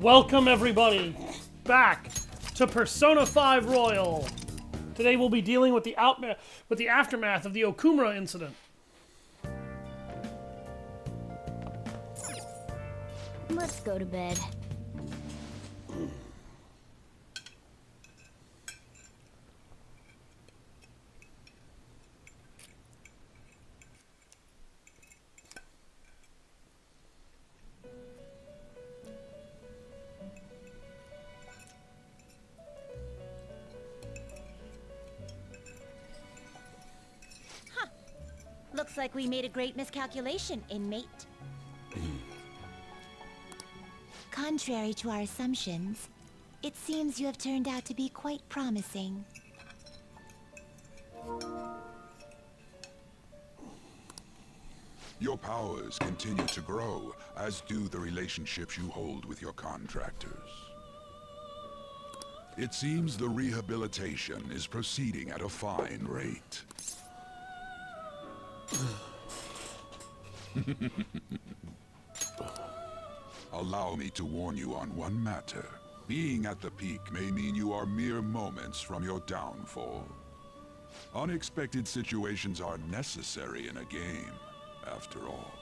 Welcome everybody back to Persona 5 Royal. Today we'll be dealing with the aftermath of the Okumura incident. Let's go to bed. Looks like we made a great miscalculation, inmate. Contrary to our assumptions, it seems you have turned out to be quite promising. Your powers continue to grow, as do the relationships you hold with your contractors. It seems the rehabilitation is proceeding at a fine rate. Allow me to warn you on one matter. Being at the peak may mean you are mere moments from your downfall. Unexpected situations are necessary in a game, after all.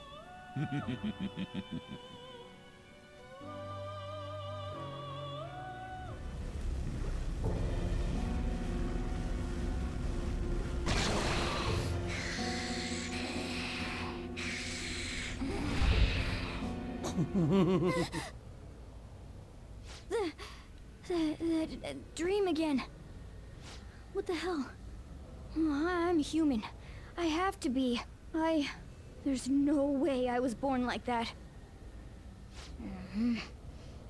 The dream again. What the hell? I'm human. I have to be. There's no way I was born like that.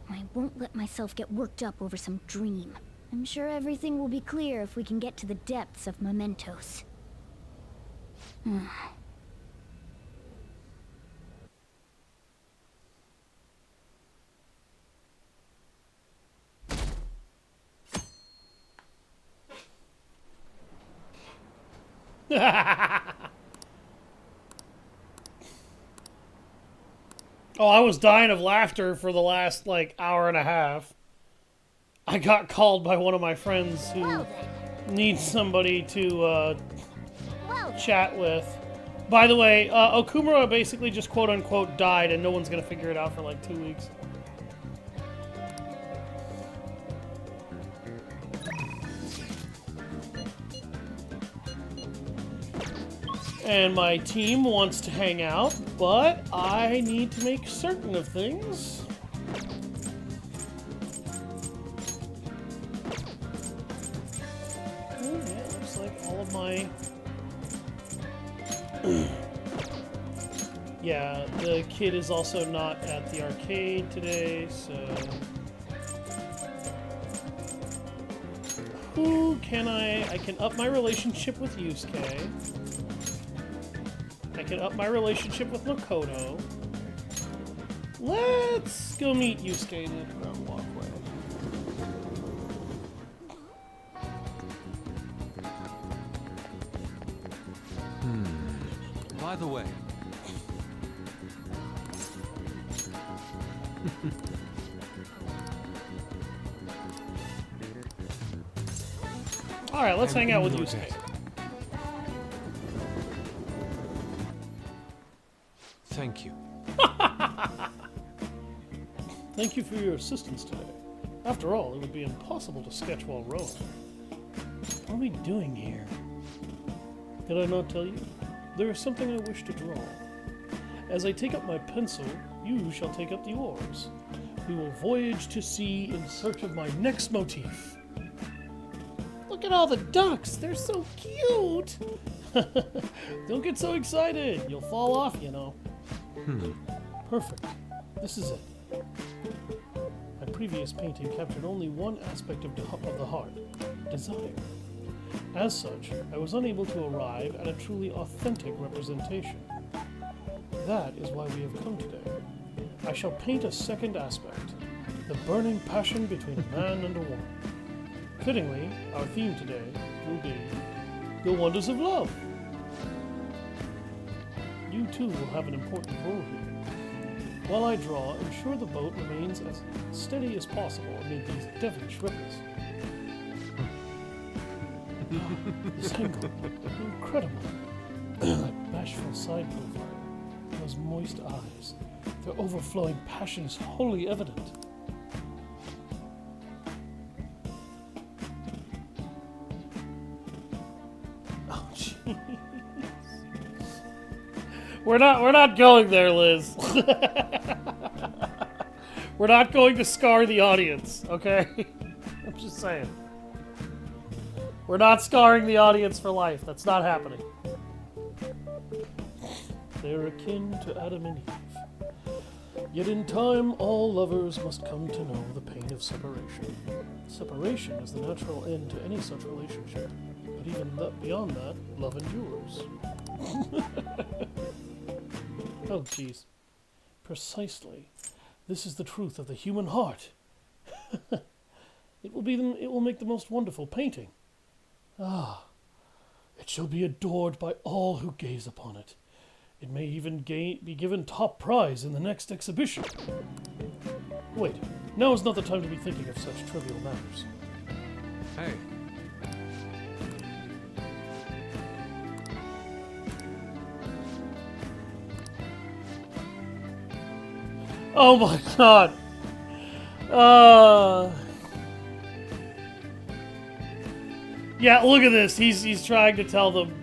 I won't let myself get worked up over some dream. I'm sure everything will be clear if we can get to the depths of mementos. Oh, I was dying of laughter for the last, hour and a half. I got called by one of my friends who needs somebody to, chat with. By the way, Okumura basically just quote-unquote died, and no one's gonna figure it out for, 2 weeks. And my team wants to hang out, but I need to make certain of things. Oh, yeah, looks like all of my... Yeah, the kid is also not at the arcade today, so... Who can I can up my relationship with Yusuke. I can up my relationship with Makoto. Let's go meet Yusuke in the underground walkway. By the way. Alright, let's hang out with Yusuke. Thank you. Thank you for your assistance today. After all, it would be impossible to sketch while rowing. What are we doing here? Did I not tell you? There is something I wish to draw. As I take up my pencil, you shall take up the oars. We will voyage to sea in search of my next motif. Look at all the ducks! They're so cute! Don't get so excited! You'll fall off, you know. Perfect. This is it. My previous painting captured only one aspect of the heart, desire. As such, I was unable to arrive at a truly authentic representation. That is why we have come today. I shall paint a second aspect, the burning passion between a man and a woman. Fittingly, our theme today will be the wonders of love. You too will have an important role here. While I draw, ensure the boat remains as steady as possible amid these devilish ripples. This angle, incredible. That bashful side profile, those moist eyes, their overflowing passion is wholly evident. Oh, jeez. We're not going there, Liz. We're not going to scar the audience, okay? I'm just saying. We're not scarring the audience for life. That's not happening. They're akin to Adam and Eve. Yet in time, all lovers must come to know the pain of separation. Separation is the natural end to any such relationship. But even beyond that, love endures. Oh, jeez. Precisely. This is the truth of the human heart. It will make the most wonderful painting. Ah, it shall be adored by all who gaze upon it. It may even be given top prize in the next exhibition. Wait, now is not the time to be thinking of such trivial matters. Hey. Oh my god! Yeah, look at this. He's trying to tell them.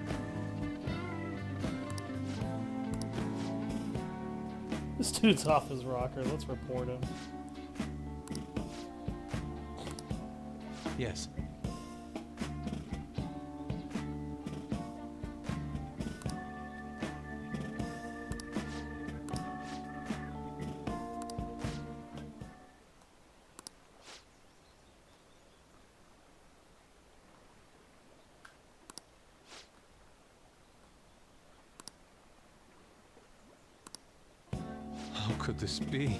This dude's off his rocker. Let's report him. Yes. How could this be?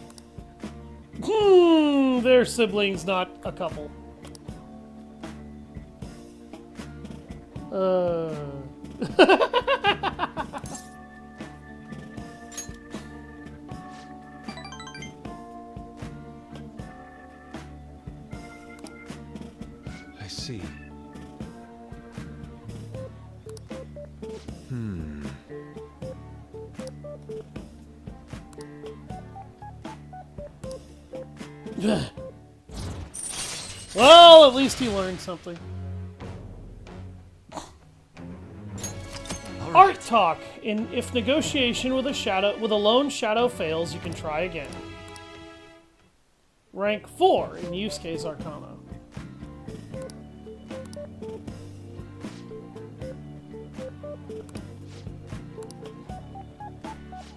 They're siblings, not a couple. I see. Well, at least he learned something. Art talk. If negotiation with a lone shadow fails, you can try again. Rank 4 in use case Arcana.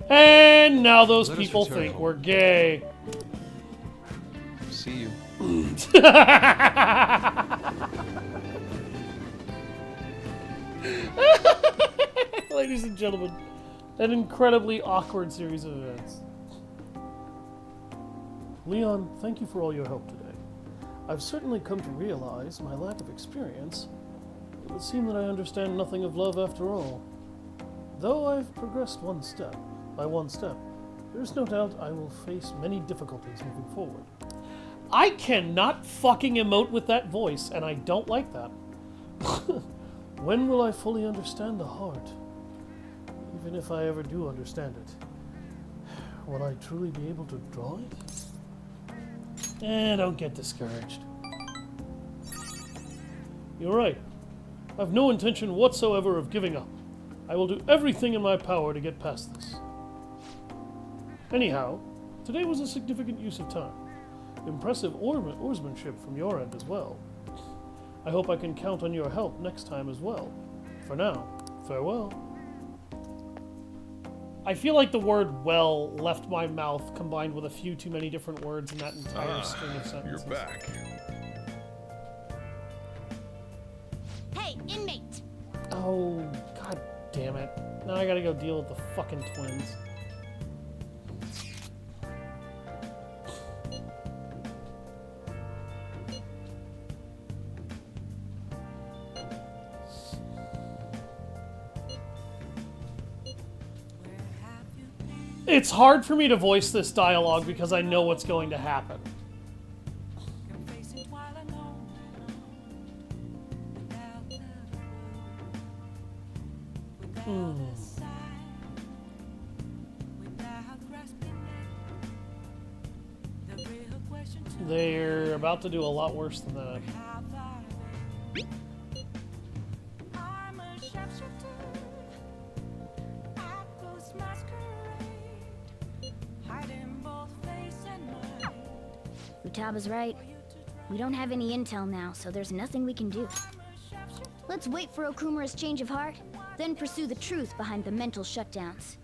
And now those Let us people return think home. we're gay. See you. Ladies and gentlemen, an incredibly awkward series of events. Leon, thank you for all your help today. I've certainly come to realize my lack of experience. It would seem that I understand nothing of love after all. Though I've progressed one step, there is no doubt I will face many difficulties moving forward. I cannot fucking emote with that voice, and I don't like that. When will I fully understand the heart? Even if I ever do understand it, will I truly be able to draw it? Don't get discouraged. You're right. I've no intention whatsoever of giving up. I will do everything in my power to get past this. Anyhow, today was a significant use of time. Impressive oarsmanship from your end as well. I hope I can count on your help next time as well. For now, farewell. I feel like the word well left my mouth combined with a few too many different words in that entire string of sentences. You're back. Hey, inmate! Oh, god damn it. Now I gotta go deal with the fucking twins. it's hard for me to voice this dialogue because I know what's going to happen. They're about to do a lot worse than that. Futaba's right. We don't have any intel now, so there's nothing we can do. Let's wait for Okumura's change of heart, then pursue the truth behind the mental shutdowns.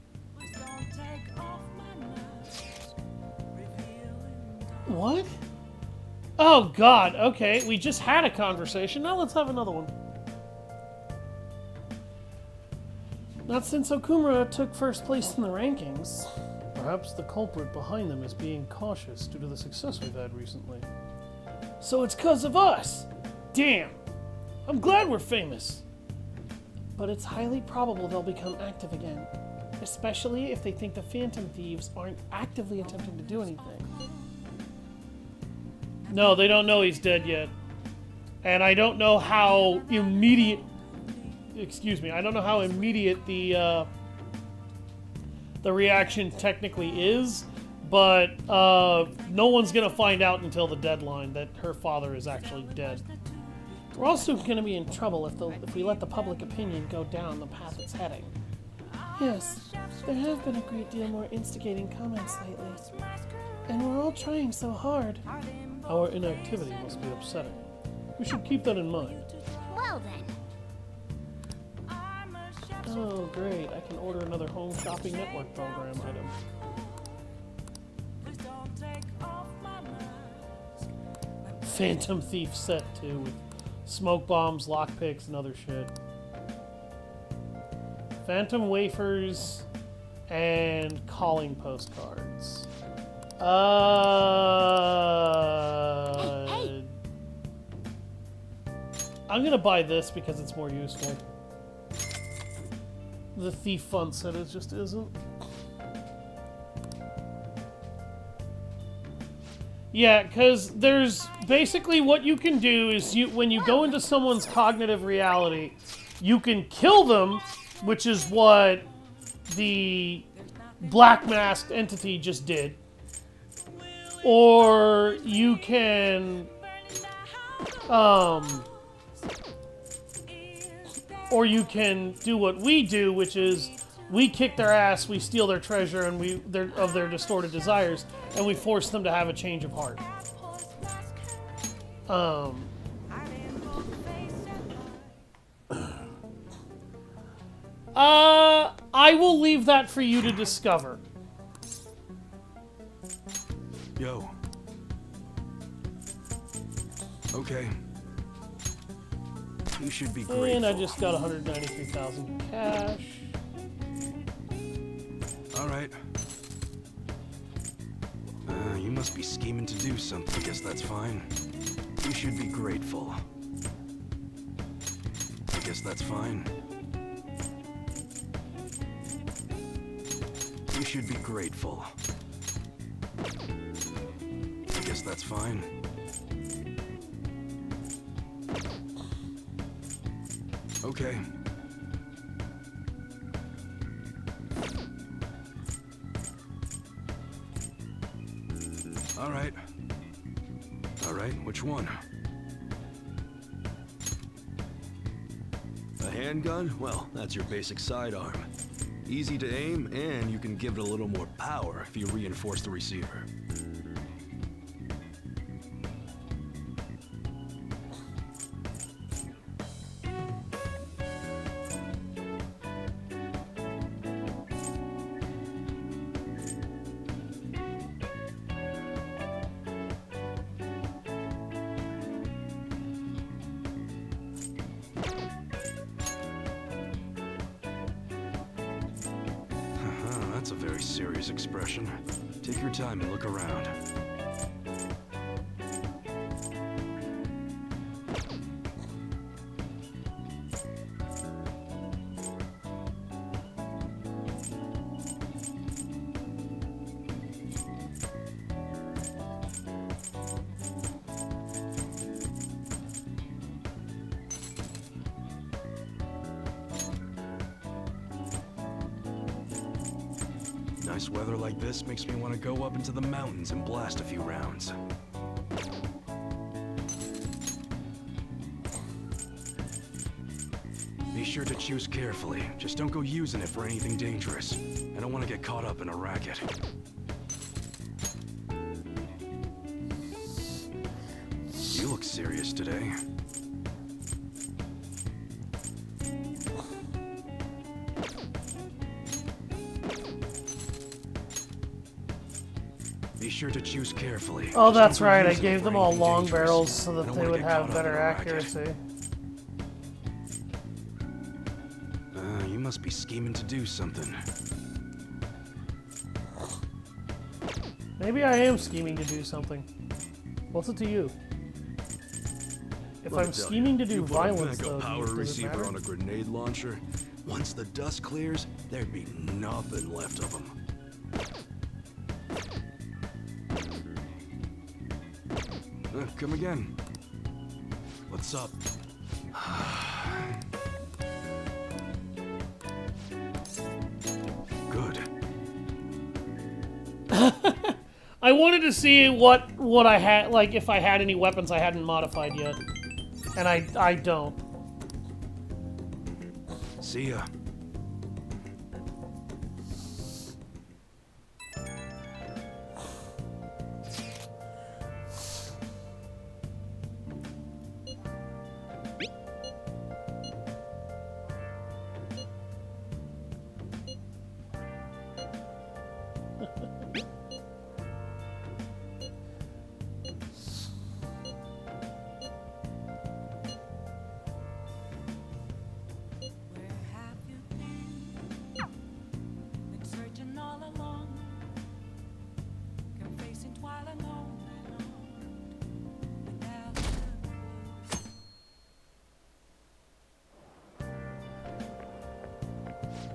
What? Oh god, okay, we just had a conversation, now let's have another one. Not since Okumura took first place in the rankings. Perhaps the culprit behind them is being cautious due to the success we've had recently. So it's 'cause of us! Damn! I'm glad we're famous! But it's highly probable they'll become active again. Especially if they think the Phantom Thieves aren't actively attempting to do anything. No, they don't know he's dead yet. And I don't know how immediate... Excuse me, I don't know how immediate the reaction technically is, but no one's gonna find out until the deadline that her father is actually dead. We're also gonna be in trouble if we let the public opinion go down the path it's heading. Yes, there have been a great deal more instigating comments lately, and we're all trying so hard. Our inactivity must be upsetting. We should keep that in mind. Well then. Oh, great. I can order another Home Shopping Network program item. Phantom Thief set, too, with smoke bombs, lockpicks, and other shit. Phantom wafers and calling postcards. Hey. I'm gonna buy this because it's more useful. The Thief Fun set just isn't. Yeah, because there's basically what you can do is when you go into someone's cognitive reality, you can kill them, which is what the black masked entity just did. Or you can do what we do, which is we kick their ass, we steal their treasure and of their distorted desires, and we force them to have a change of heart. I will leave that for you to discover. Yo. Okay. You should be grateful. And I just got 193,000 cash. All right. You must be scheming to do something. I guess that's fine. You should be grateful. I guess that's fine. You should be grateful. I guess that's fine. Okay. All right. All right, which one? A handgun? Well, that's your basic sidearm. Easy to aim, and you can give it a little more power if you reinforce the receiver. That's a very serious expression. Take your time and look around. Nice weather like this makes me want to go up into the mountains and blast a few rounds. Be sure to choose carefully. Just don't go using it for anything dangerous. I don't want to get caught up in a racket. You look serious today. Be sure to choose carefully. Oh, Just that's don't go right. I using it gave for them all anything long dangerous. barrels so I that don't they wanna would get caught have up in better a racket. accuracy. You must be scheming to do something. Maybe I am scheming to do something. What's it to you? If Let me I'm tell scheming to you, do you put violence, a though, power does it receiver matter? on a grenade launcher. Once the dust clears, there'd be nothing left of them. Come again. What's up? Good. I wanted to see what I had, like if I had any weapons I hadn't modified yet, and I don't. See ya.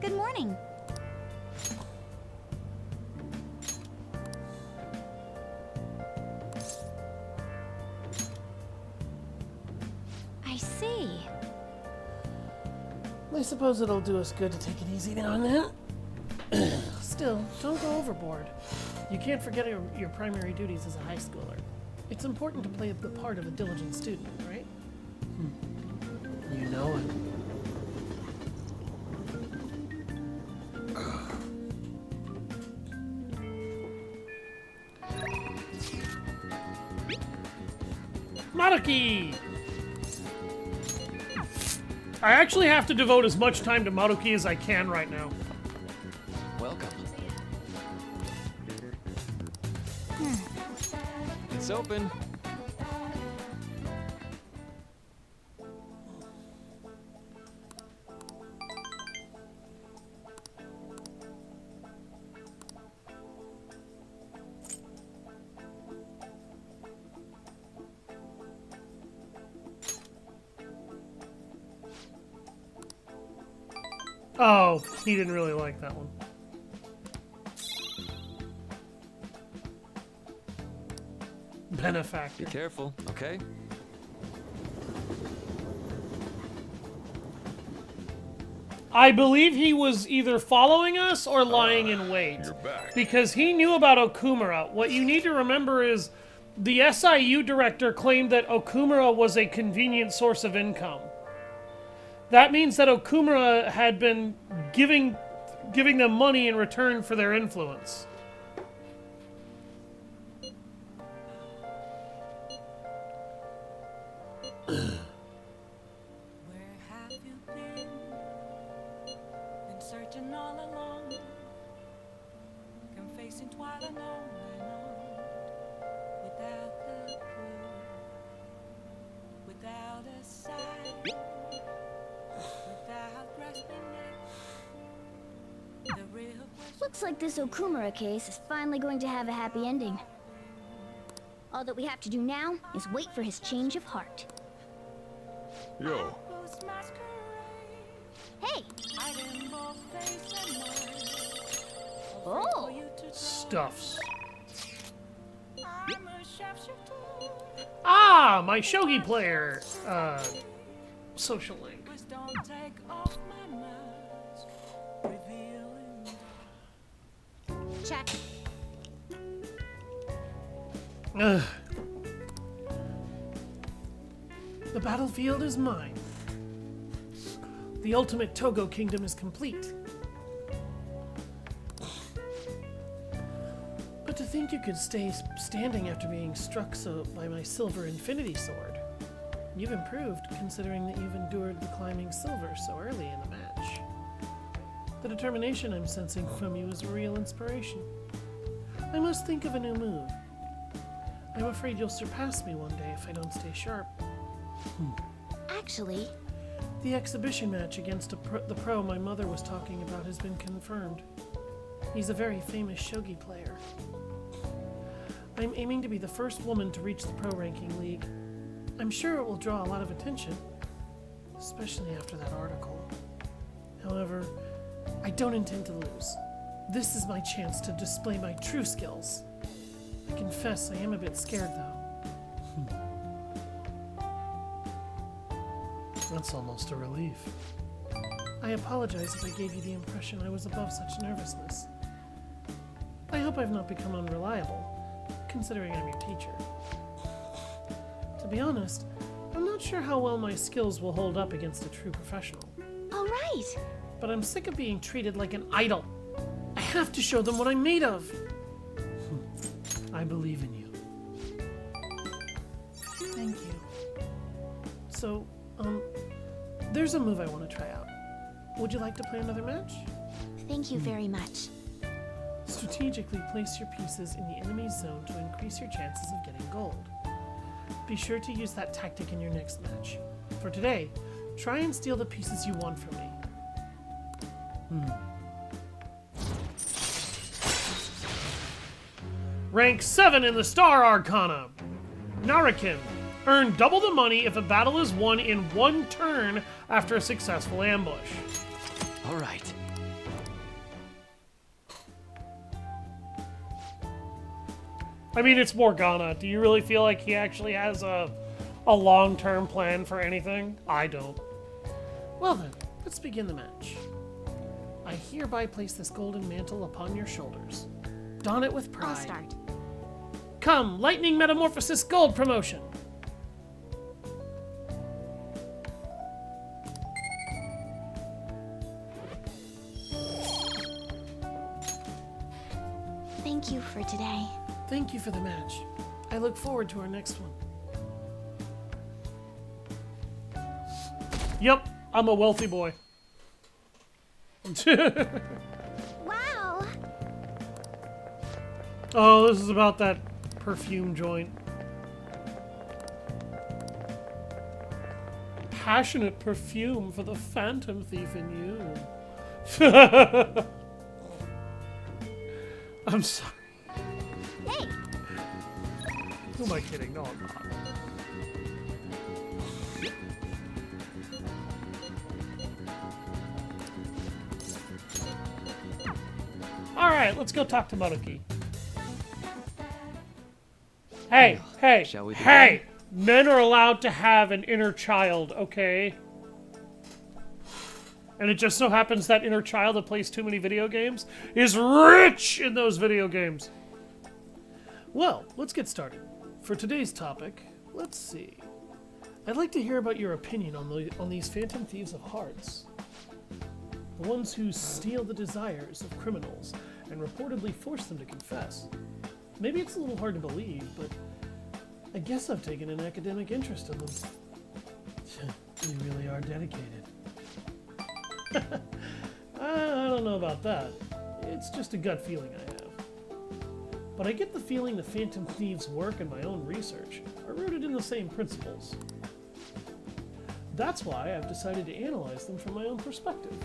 Good morning. I see. I suppose it'll do us good to take it easy now and then. Still, don't go overboard. You can't forget your primary duties as a high schooler. It's important to play the part of a diligent student, right? You know it. Maruki! I actually have to devote as much time to Maruki as I can right now. Welcome. It's open. Oh, he didn't really like that one. Benefactor. Be careful, okay? I believe he was either following us or lying in wait. You're back. Because he knew about Okumura. What you need to remember is the SIU director claimed that Okumura was a convenient source of income. That means that Okumura had been giving them money in return for their influence. Where have you been? Been searching all along, confessing while alone and on, without the clue, without a sign, without grasping it. The real question. Looks like this Okumura case is finally going to have a happy ending. All that we have to do now is wait for his change of heart. Yo, Ghost masquerade, Hey! hiding both face and mind. Oh! For you to Stuffs. I'm a sharpshooter. Ah, my shogi player. Social link. Please don't take off my mask, revealing Check. Ugh. The battlefield is mine. The ultimate Togo kingdom is complete. But to think you could stay standing after being struck so by my silver infinity sword. You've improved, considering that you've endured the climbing silver so early in the match. The determination I'm sensing from you is a real inspiration. I must think of a new move. I'm afraid you'll surpass me one day if I don't stay sharp. Actually, The exhibition match against the pro my mother was talking about has been confirmed. He's a very famous shogi player. I'm aiming to be the first woman to reach the pro ranking league. I'm sure it will draw a lot of attention, especially after that article. However, I don't intend to lose. This is my chance to display my true skills. I confess I am a bit scared though. That's almost a relief. I apologize if I gave you the impression I was above such nervousness. I hope I've not become unreliable, considering I'm your teacher. To be honest, I'm not sure how well my skills will hold up against a true professional. all right. But I'm sick of being treated like an idol. I have to show them what I'm made of. I believe in you. Thank you. So, there's a move I want to try out. Would you like to play another match? Thank you very much. Strategically place your pieces in the enemy's zone to increase your chances of getting gold. Be sure to use that tactic in your next match. For today, try and steal the pieces you want from me. Rank 7 in the Star Arcana. Narakin. Earn double the money if a battle is won in one turn after a successful ambush. All right. I mean, it's Morgana. Do you really feel like he actually has a long-term plan for anything? I don't. Well then, let's begin the match. I hereby place this golden mantle upon your shoulders. Don it with pride. I'll start. Come, Lightning Metamorphosis Gold promotion. Thank you for today. Thank you for the match. I look forward to our next one. Yep, I'm a wealthy boy. Wow. Oh, this is about that perfume joint. Passionate perfume for the phantom thief in you. I'm sorry. Hey, Who am I kidding? No, I'm not. Alright, let's go talk to Maruki. Hey, hey, Shall we hey! Men are allowed to have an inner child, okay? And it just so happens that inner child that plays too many video games is rich in those video games. Well, let's get started. For today's topic, let's see. I'd like to hear about your opinion on these phantom thieves of hearts. The ones who steal the desires of criminals and reportedly force them to confess. Maybe it's a little hard to believe, but I guess I've taken an academic interest in them. You really are dedicated. I don't know about that. It's just a gut feeling I have. But I get the feeling the Phantom Thieves' work and my own research are rooted in the same principles. That's why I've decided to analyze them from my own perspective.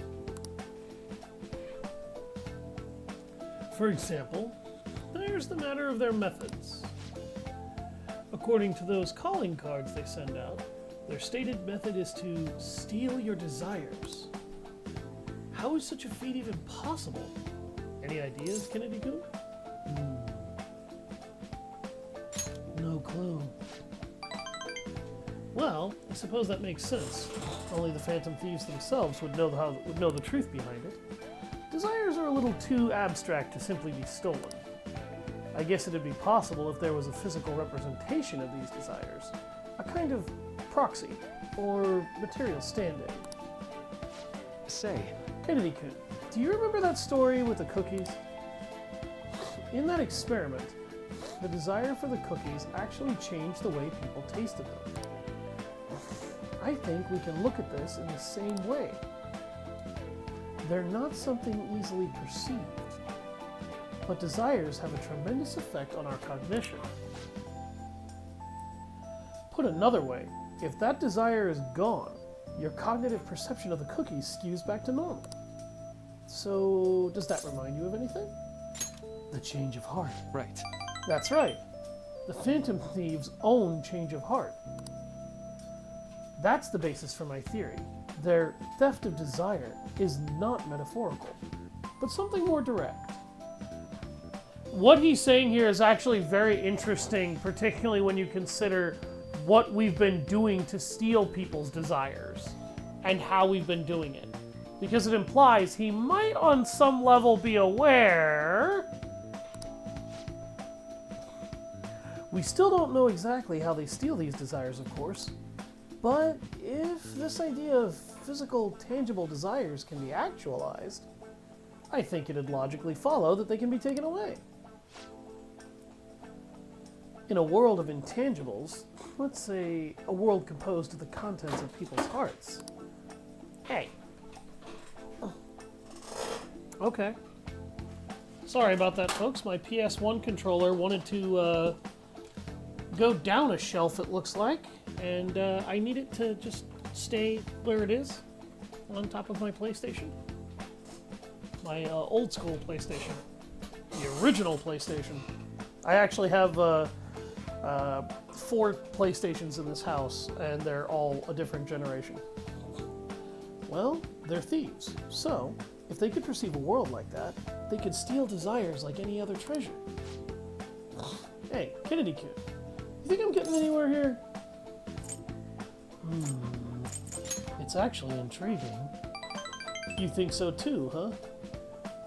For example, there's the matter of their methods. According to those calling cards they send out, their stated method is to steal your desires. How is such a feat even possible? Any ideas, Kennedy-kun? No clue. Well, I suppose that makes sense. Only the Phantom Thieves themselves would know the truth behind it. Desires are a a little too abstract to simply be stolen. I guess it'd be possible if there was a physical representation of these desires, a kind of proxy, or material stand-in. Say, Kennedy-kun, do you remember that story with the cookies? In that experiment, the desire for the cookies actually changed the way people tasted them. I think we can look at this in the same way. They're not something easily perceived, but desires have a tremendous effect on our cognition. Put another way, if that desire is gone, your cognitive perception of the cookies skews back to normal. So, does that remind you of anything? The change of heart. right. That's right. The Phantom Thieves' own change of heart. That's the basis for my theory. Their theft of desire is not metaphorical, but something more direct. What he's saying here is actually very interesting, particularly when you consider what we've been doing to steal people's desires and how we've been doing it. Because it implies he might on some level be aware. We still don't know exactly how they steal these desires, of course. But if this idea of physical, tangible desires can be actualized, I think it'd logically follow that they can be taken away. In a world of intangibles, let's say a world composed of the contents of people's hearts. Hey. Okay. Sorry about that, folks. My PS1 controller wanted to go down a shelf, it looks like, and I need it to just stay where it is, on top of my PlayStation. My old school PlayStation. The original PlayStation. I actually have 4 PlayStations in this house, and they're all a different generation. Well, they're thieves, so if they could perceive a world like that, they could steal desires like any other treasure. Hey, Kennedy-kun, you think I'm getting anywhere here? It's actually intriguing. You think so too, huh?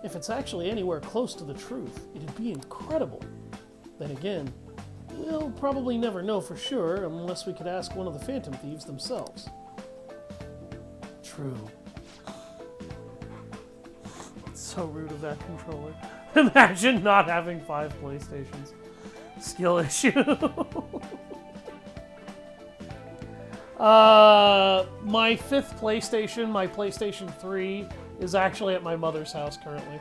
If it's actually anywhere close to the truth, it'd be incredible. Then again, we'll probably never know for sure unless we could ask one of the Phantom Thieves themselves. True. It's so rude of that controller. Imagine not having 5 PlayStations. Skill issue. My 5th PlayStation, my PlayStation 3, is actually at my mother's house currently.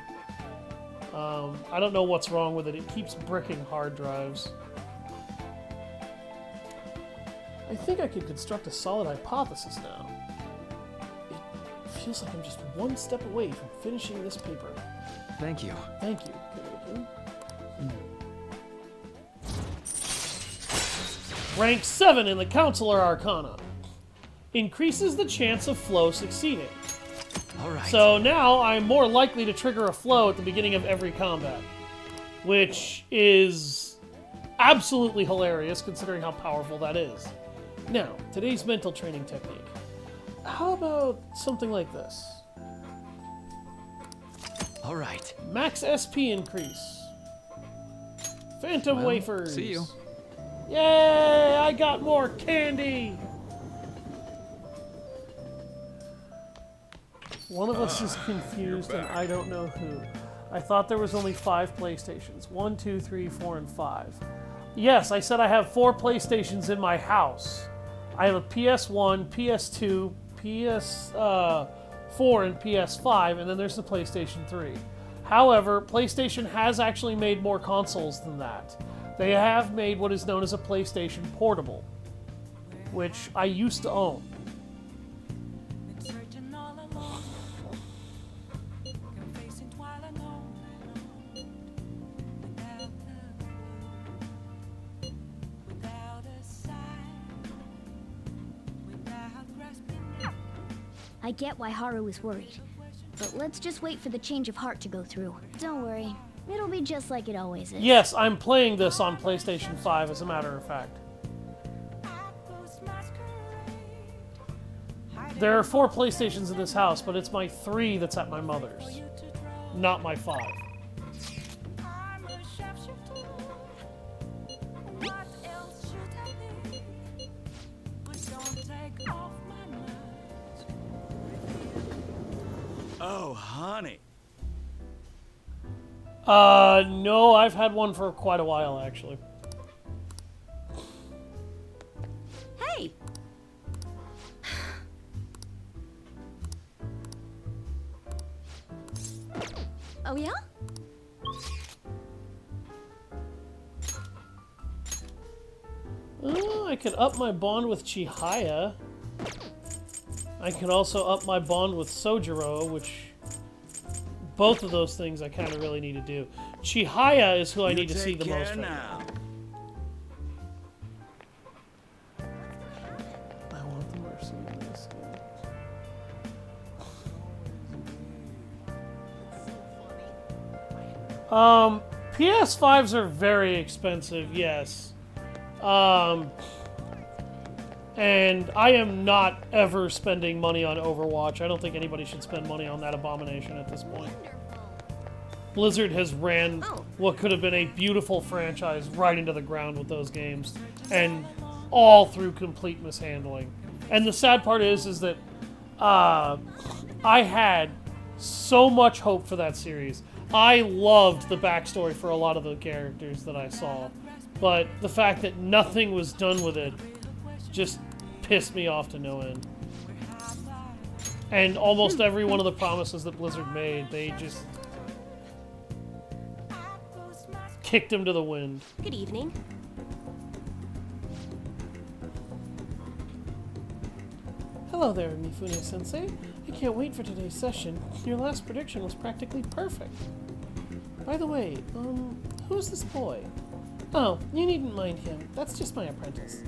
I don't know what's wrong with it. It keeps bricking hard drives. I think I could construct a solid hypothesis now. It feels like I'm just one step away from finishing this paper. Thank you. Thank you. Rank 7 in the Counselor Arcana. Increases the chance of flow succeeding. Alright. So now I'm more likely to trigger a flow at the beginning of every combat. Which is absolutely hilarious considering how powerful that is. Now, today's mental training technique. How about something like this? Alright. Max SP increase. Phantom Well, wafers. see you. Yay! I got more candy! One of us is confused and I don't know who. I thought there was only 5 PlayStations. 1, 2, 3, 4, and 5. Yes, I said I have 4 PlayStations in my house. I have a PS1, PS2, PS4, and PS5, and then there's the PlayStation 3. However, PlayStation has actually made more consoles than that. They have made what is known as a PlayStation Portable, which I used to own. Been searching all along, been facing twilight alone, without a clue, without a sign, without grasping. I get why Haru is worried. But let's just wait for the change of heart to go through. Don't worry. It'll be just like it always is. Yes, I'm playing this on PlayStation 5, as a matter of fact. There are 4 PlayStations in this house, but it's my 3 that's at my mother's. not my 5. I'm a sharpshooter. What else should I be? But don't take off my mask. Oh, honey. No, I've had one for quite a while, actually. Hey! Oh, yeah? Oh, I could up my bond with Chihaya. I could also up my bond with Sojiro, which... both of those things I kind of really need to do. Chihaya is who I need to see the most right now. I want the mercy of this guy. PS5s are very expensive, yes. And I am not ever spending money on Overwatch. I don't think anybody should spend money on that abomination at this point. Blizzard has ran what could have been a beautiful franchise right into the ground with those games. And all through complete mishandling. And the sad part is that I had so much hope for that series. I loved the backstory for a lot of the characters that I saw. But the fact that nothing was done with it just pissed me off to no end. And almost every one of the promises that Blizzard made, they just kicked them to the wind. Good evening. Hello there, Mifune-sensei. I can't wait for today's session. Your last prediction was practically perfect. By the way, who's this boy? Oh, you needn't mind him. That's just my apprentice.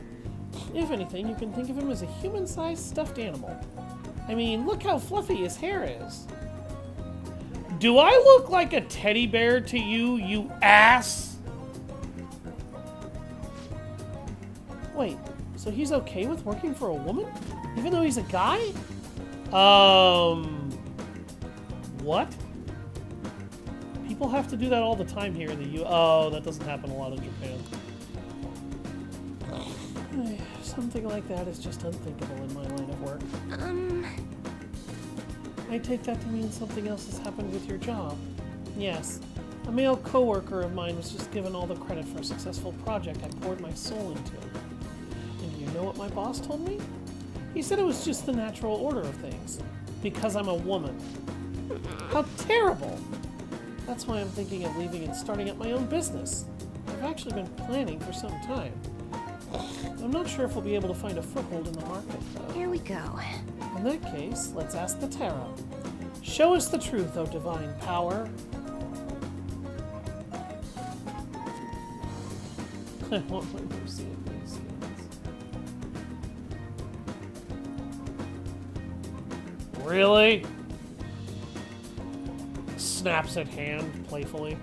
If anything, you can think of him as a human-sized stuffed animal. I mean, look how fluffy his hair is. Do I look like a teddy bear to you, you ass? Wait, so he's okay with working for a woman? Even though he's a guy? What? People have to do that all the time here in the U.S. Oh, that doesn't happen a lot in Japan. Something like that is just unthinkable in my line of work. I take that to mean something else has happened with your job. Yes. A male coworker of mine was just given all the credit for a successful project I poured my soul into. And do you know what my boss told me? He said it was just the natural order of things. Because I'm a woman. How terrible! That's why I'm thinking of leaving and starting up my own business. I've actually been planning for some time. I'm not sure if we'll be able to find a foothold in the market, though. Here we go. In that case, let's ask the tarot. Show us the truth, O divine power. I want my mercy of these skins. Really? Snaps at hand playfully.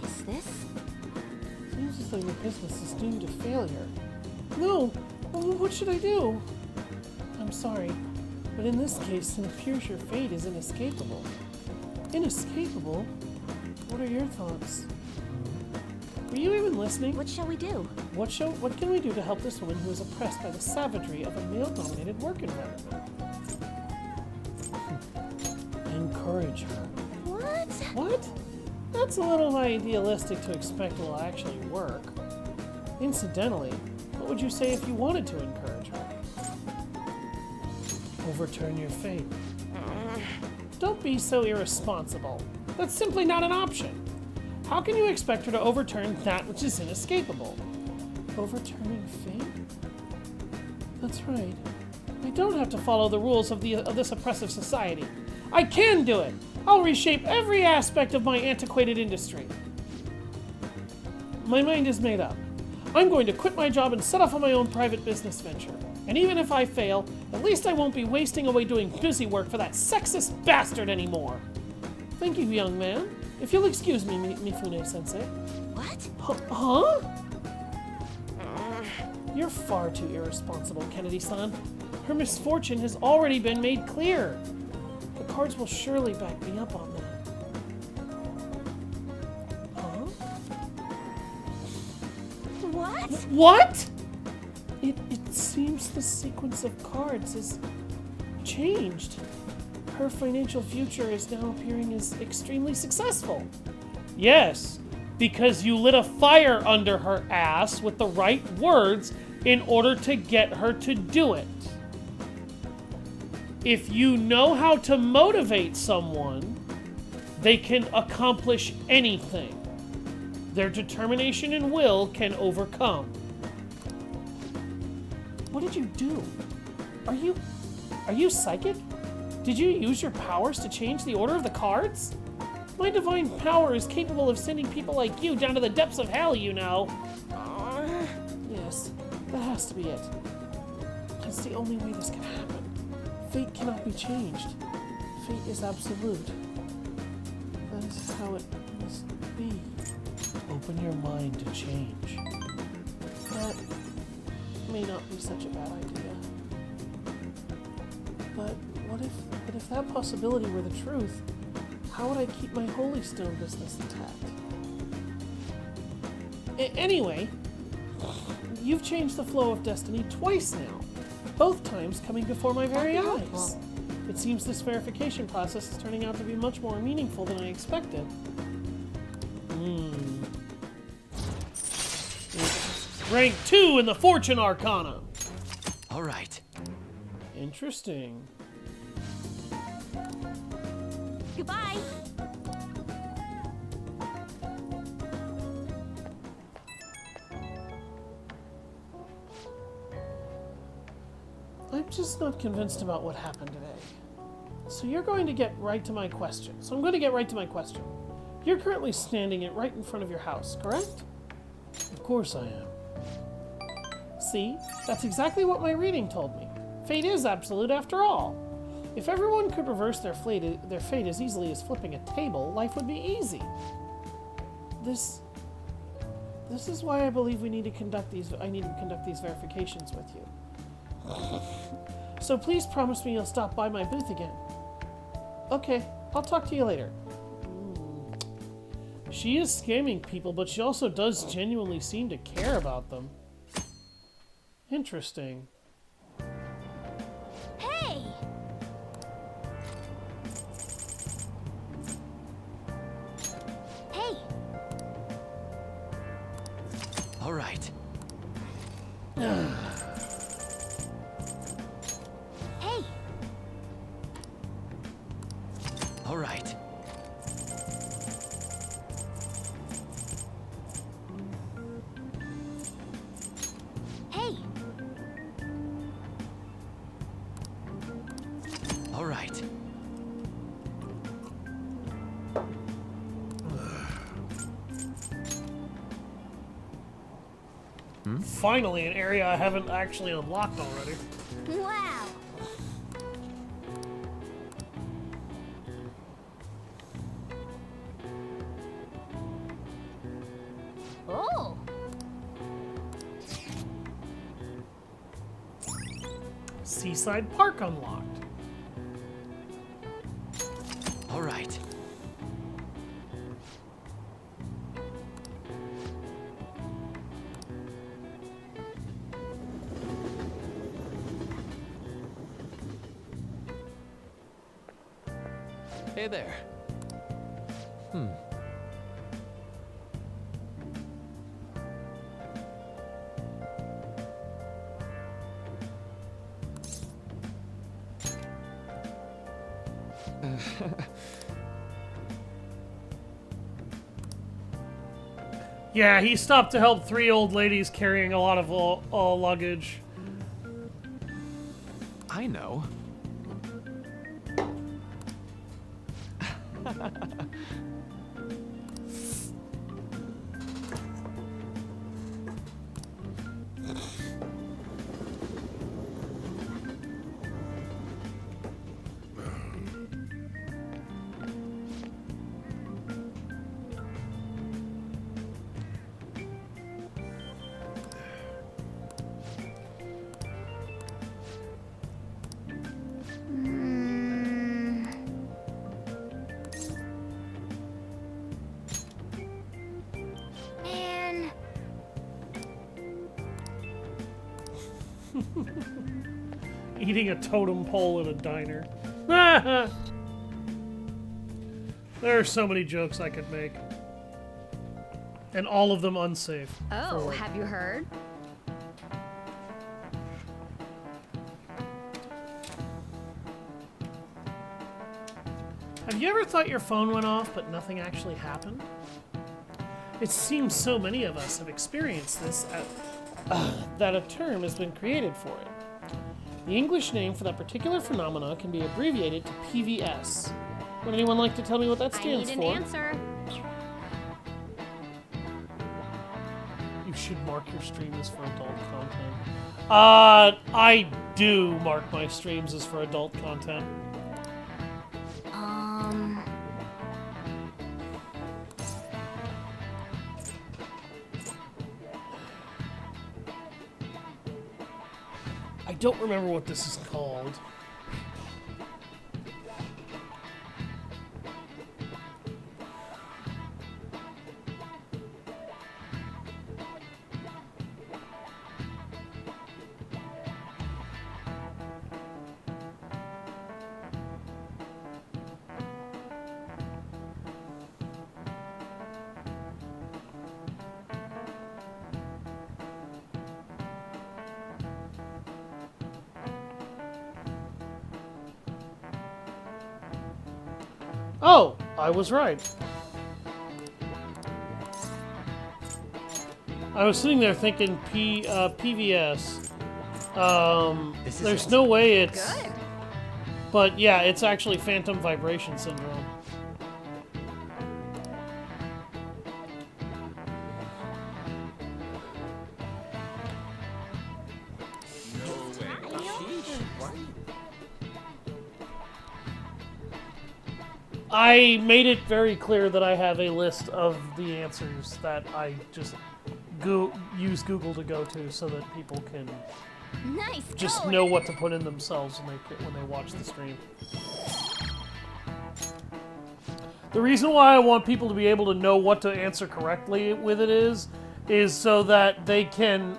Is this? Seems as though your business is doomed to failure. No! What should I do? I'm sorry, but in this case, it appears your fate is inescapable. Inescapable? What are your thoughts? Were you even listening? What shall we do? What can we do to help this woman who is oppressed by the savagery of a male-dominated work environment? Encourage her. What? What? That's a little idealistic to expect will actually work. Incidentally, what would you say if you wanted to encourage her? Overturn your fate. Don't be so irresponsible. That's simply not an option. How can you expect her to overturn that which is inescapable? Overturning fate? That's right. I don't have to follow the rules of this oppressive society. I can do it! I'll reshape every aspect of my antiquated industry. My mind is made up. I'm going to quit my job and set off on my own private business venture. And even if I fail, at least I won't be wasting away doing busy work for that sexist bastard anymore. Thank you, young man. If you'll excuse me, Mifune-sensei. What? Huh? You're far too irresponsible, Kennedy-san. Her misfortune has already been made clear. cards will surely back me up on that. Huh? What? What? It seems the sequence of cards is changed. Her financial future is now appearing as extremely successful. Yes, because you lit a fire under her ass with the right words in order to get her to do it. If you know how to motivate someone, they can accomplish anything. Their determination and will can overcome. What did you do? Are you psychic? Did you use your powers to change the order of the cards? My divine power is capable of sending people like you down to the depths of hell, you know. Yes, that has to be it. It's the only way this can happen. Fate cannot be changed. Fate is absolute. That is how it must be. Open your mind to change. That may not be such a bad idea. But what if that possibility were the truth? How would I keep my Holy Stone business intact? Anyway, you've changed the flow of destiny twice now. Both times coming before my very eyes. It seems this verification process is turning out to be much more meaningful than I expected. Rank 2 in the Fortune Arcana. All right. Interesting. Goodbye. I'm just not convinced about what happened today. So you're going to get right to my question. You're currently standing right in front of your house, correct? Of course I am. See? That's exactly what my reading told me. Fate is absolute after all. If everyone could reverse their fate as easily as flipping a table, life would be easy. This is why I believe I need to conduct these verifications with you. So please promise me you'll stop by my booth again. Okay, I'll talk to you later. She is scamming people, but she also does genuinely seem to care about them. Interesting. Hey! Hey! All right. Hey! All right. Hey! All right. Finally, an area I haven't actually unlocked already. Wow! Oh! Seaside Park unlocked. All right. Hey there. Yeah, he stopped to help 3 old ladies carrying a lot of luggage. I know. Eating a totem pole at a diner. There are so many jokes I could make. And all of them unsafe. Oh, For- have you heard? Have you ever thought your phone went off, but nothing actually happened? It seems so many of us have experienced this that a term has been created for it. The English name for that particular phenomena can be abbreviated to PVS. Would anyone like to tell me what that stands I for? need an answer. You should mark your stream as for adult content. I do mark my streams as for adult content. I don't remember what this is called. Oh, I was right. I was sitting there thinking PVS. This is There's it. no way it's... Good. But yeah, it's actually phantom vibration syndrome. I made it very clear that I have a list of the answers that I just use Google to go to so that people can Nice. just going. know what to put in themselves when they watch the stream. The reason why I want people to be able to know what to answer correctly with it is so that they can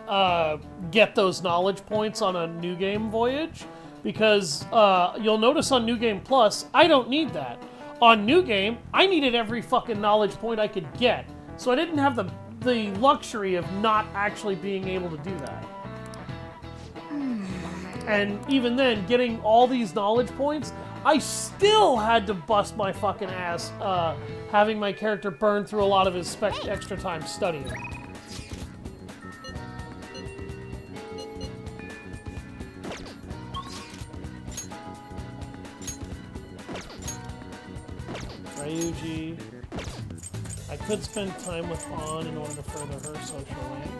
get those knowledge points on a new game voyage. Because you'll notice on New Game Plus, I don't need that. On New Game, I needed every fucking knowledge point I could get. So I didn't have the luxury of not actually being able to do that. And even then, getting all these knowledge points, I still had to bust my fucking ass having my character burn through a lot of his extra time studying. Ryuji. I could spend time with An in order to further her social aim.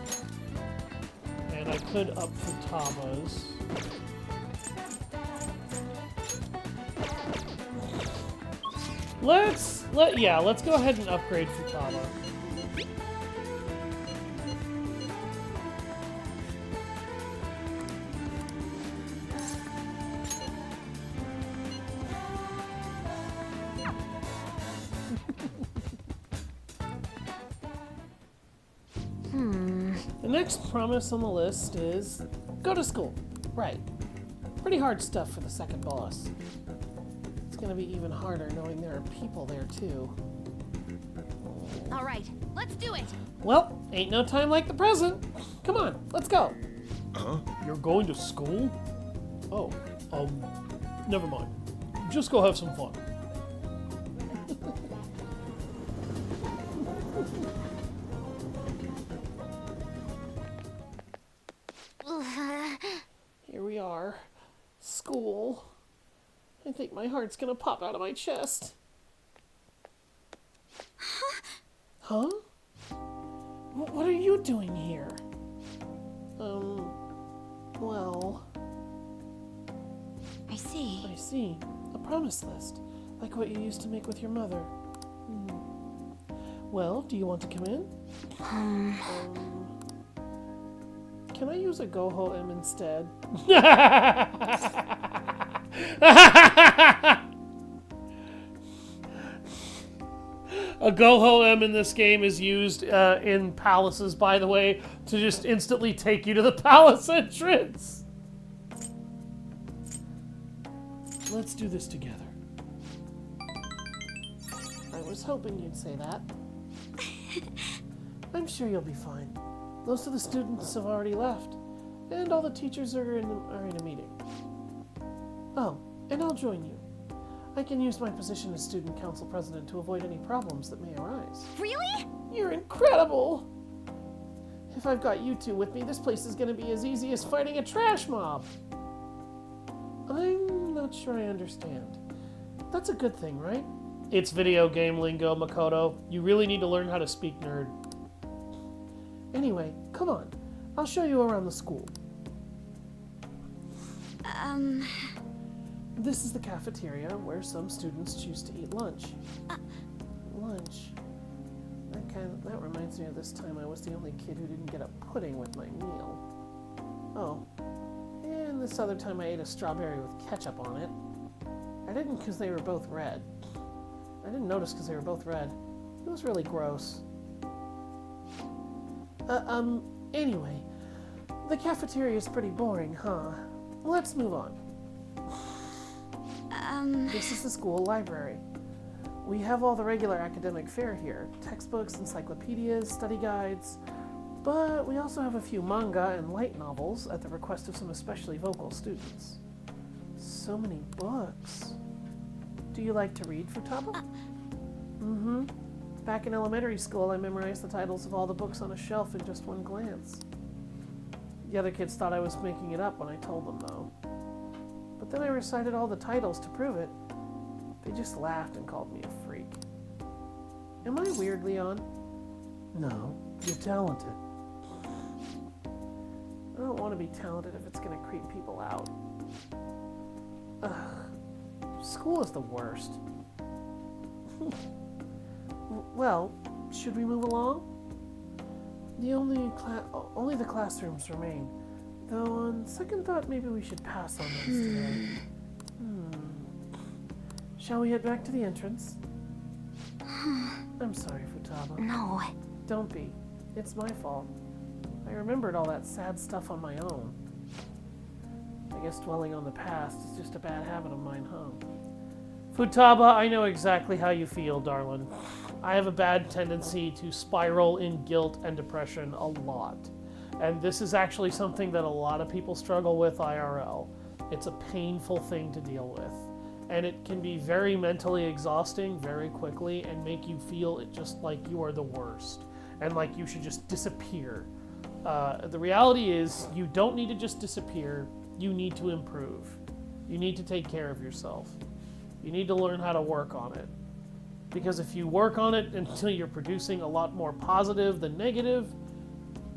And I could up Futaba's. Let's go ahead and upgrade Futaba. The next promise on the list is go to school. Right. Pretty hard stuff for the second boss. It's gonna be even harder knowing there are people there too. All right, let's do it. Well, ain't no time like the present. Come on, let's go. You're going to school? Oh, never mind. Just go have some fun. Here we are. School. I think my heart's gonna pop out of my chest. Huh? What are you doing here? Well... I see. I see. A promise list. Like what you used to make with your mother. Well, do you want to come in? Can I use a Goho M instead? A Goho M in this game is used in palaces, by the way, to just instantly take you to the palace entrance. Let's do this together. I was hoping you'd say that. I'm sure you'll be fine. Most of the students have already left, and all the teachers are in a meeting. Oh, and I'll join you. I can use my position as student council president to avoid any problems that may arise. Really? You're incredible! If I've got you two with me, this place is going to be as easy as fighting a trash mob. I'm not sure I understand. That's a good thing, right? It's video game lingo, Makoto. You really need to learn how to speak nerd. Anyway, come on. I'll show you around the school. This is the cafeteria where some students choose to eat lunch. Lunch? That reminds me of this time I was the only kid who didn't get a pudding with my meal. Oh. And this other time I ate a strawberry with ketchup on it. I didn't because they were both red. I didn't notice because they were both red. It was really gross. Anyway, the cafeteria is pretty boring, huh? Let's move on. This is the school library. We have all the regular academic fare here. Textbooks, encyclopedias, study guides. But we also have a few manga and light novels at the request of some especially vocal students. So many books. Do you like to read, Futaba? Mm-hmm. Back in elementary school, I memorized the titles of all the books on a shelf in just one glance. The other kids thought I was making it up when I told them, though. But then I recited all the titles to prove it. They just laughed and called me a freak. Am I weird, Leon? No, you're talented. I don't want to be talented if it's going to creep people out. Ugh. School is the worst. Well, should we move along? Only the classrooms remain. Though on second thought, maybe we should pass on those today. Shall we head back to the entrance? I'm sorry, Futaba. No. Don't be. It's my fault. I remembered all that sad stuff on my own. I guess dwelling on the past is just a bad habit of mine, huh? Futaba, I know exactly how you feel, darling. I have a bad tendency to spiral in guilt and depression a lot. And this is actually something that a lot of people struggle with IRL. It's a painful thing to deal with. And it can be very mentally exhausting very quickly and make you feel it just like you are the worst. And like you should just disappear. The reality is you don't need to just disappear. You need to improve. You need to take care of yourself. You need to learn how to work on it. Because if you work on it until you're producing a lot more positive than negative,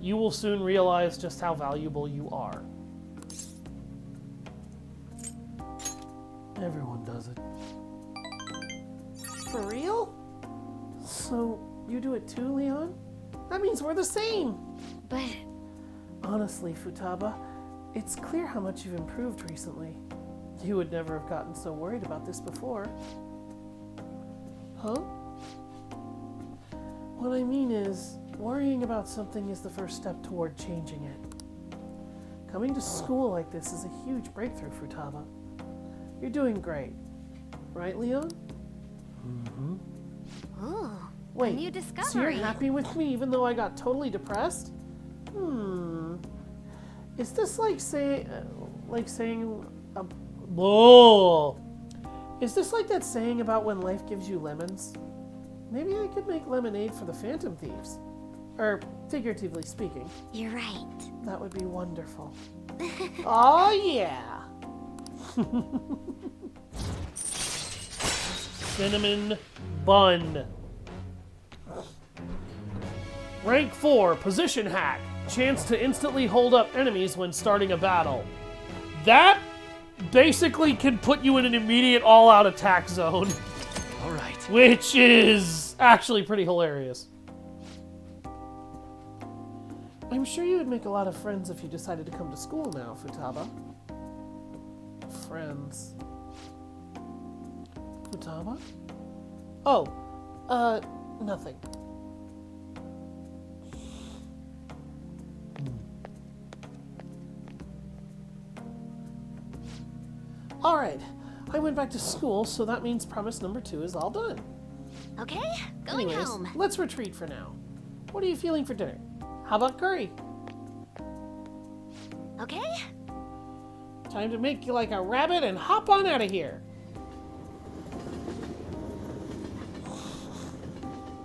you will soon realize just how valuable you are. Everyone does it. For real? So, you do it too, Leon? That means we're the same! But... Honestly, Futaba, it's clear how much you've improved recently. You would never have gotten so worried about this before. Huh? What I mean is, worrying about something is the first step toward changing it. Coming to school like this is a huge breakthrough, Futaba. You're doing great. Right, Leon? Mm-hmm. Ooh, Wait, a new so discovery. you're happy with me even though I got totally depressed? Is this like saying Whoa! Is this like that saying about when life gives you lemons? Maybe I could make lemonade for the Phantom Thieves. Or, figuratively speaking. You're right. That would be wonderful. Oh yeah! Cinnamon bun. Rank 4, position hack. Chance to instantly hold up enemies when starting a battle. That basically can put you in an immediate all-out attack zone. All right. Which is actually pretty hilarious. I'm sure you would make a lot of friends if you decided to come to school now, Futaba. Friends. Futaba? Oh, nothing. Alright, I went back to school, so that means promise number 2 is all done. Okay, going Anyways, home. let's retreat for now. What are you feeling for dinner? How about curry? Okay? Time to make you like a rabbit and hop on out of here.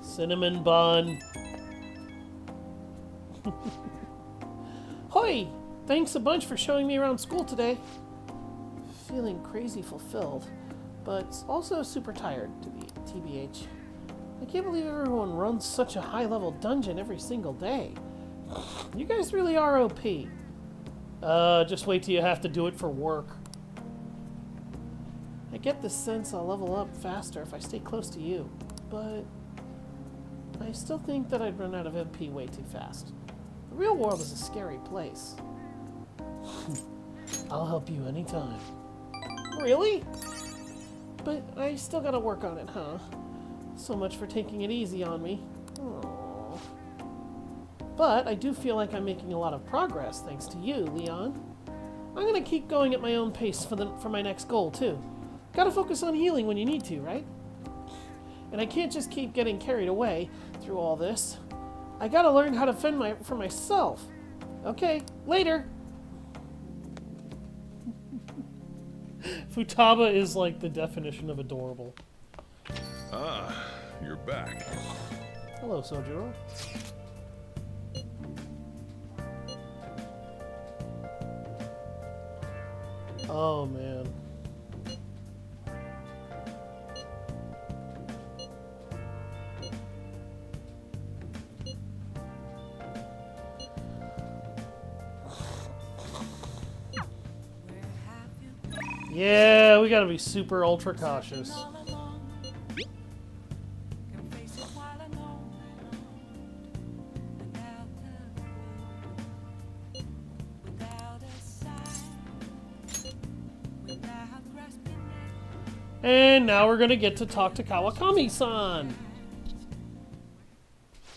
Cinnamon bun. Hoi! Thanks a bunch for showing me around school today. Feeling crazy fulfilled, but also super tired, to be TBH. I can't believe everyone runs such a high-level dungeon every single day. You guys really are OP. Just wait till you have to do it for work. I get the sense I'll level up faster if I stay close to you, but I still think that I'd run out of MP way too fast. The real world is a scary place. I'll help you anytime. Really? But I still gotta work on it, huh? So much for taking it easy on me. Aww. But I do feel like I'm making a lot of progress thanks to you, Leon. I'm gonna keep going at my own pace for my next goal, too. Gotta focus on healing when you need to, right? And I can't just keep getting carried away through all this. I gotta learn how to fend for myself. Okay, later! Futaba is like the definition of adorable. Ah, you're back. Hello, Sojiro. Oh, man. Yeah, we gotta be super ultra cautious. All along. Can face it while alone. Without a clue. Without a sign. Without grasping it. And now we're gonna get to talk to Kawakami-san.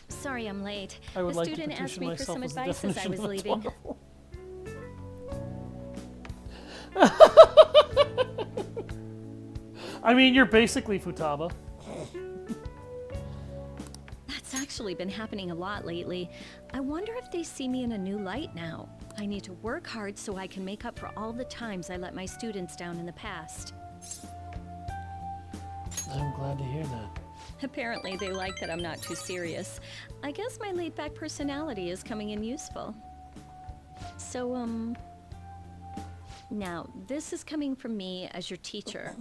Sorry I'm late. I would the like to student asked petition me for myself some as the advice as I definition was of leaving. adorable. I mean, you're basically Futaba. That's actually been happening a lot lately. I wonder if they see me in a new light now. I need to work hard so I can make up for all the times I let my students down in the past. I'm glad to hear that. Apparently they like that I'm not too serious. I guess my laid-back personality is coming in useful. So, now, this is coming from me as your teacher.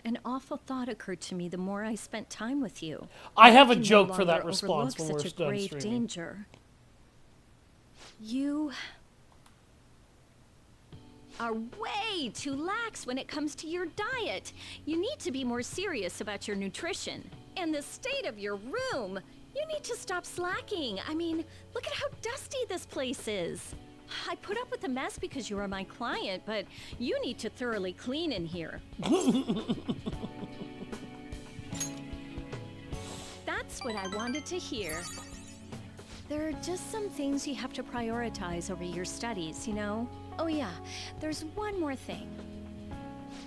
An awful thought occurred to me the more I spent time with you. I have a can no joke for that longer response when overlook we're such a done grave streaming. danger. You are way too lax when it comes to your diet. You need to be more serious about your nutrition. And the state of your room. You need to stop slacking. I mean, look at how dusty this place is. I put up with the mess because you are my client, but you need to thoroughly clean in here. That's what I wanted to hear. There are just some things you have to prioritize over your studies, you know? Oh yeah, there's one more thing.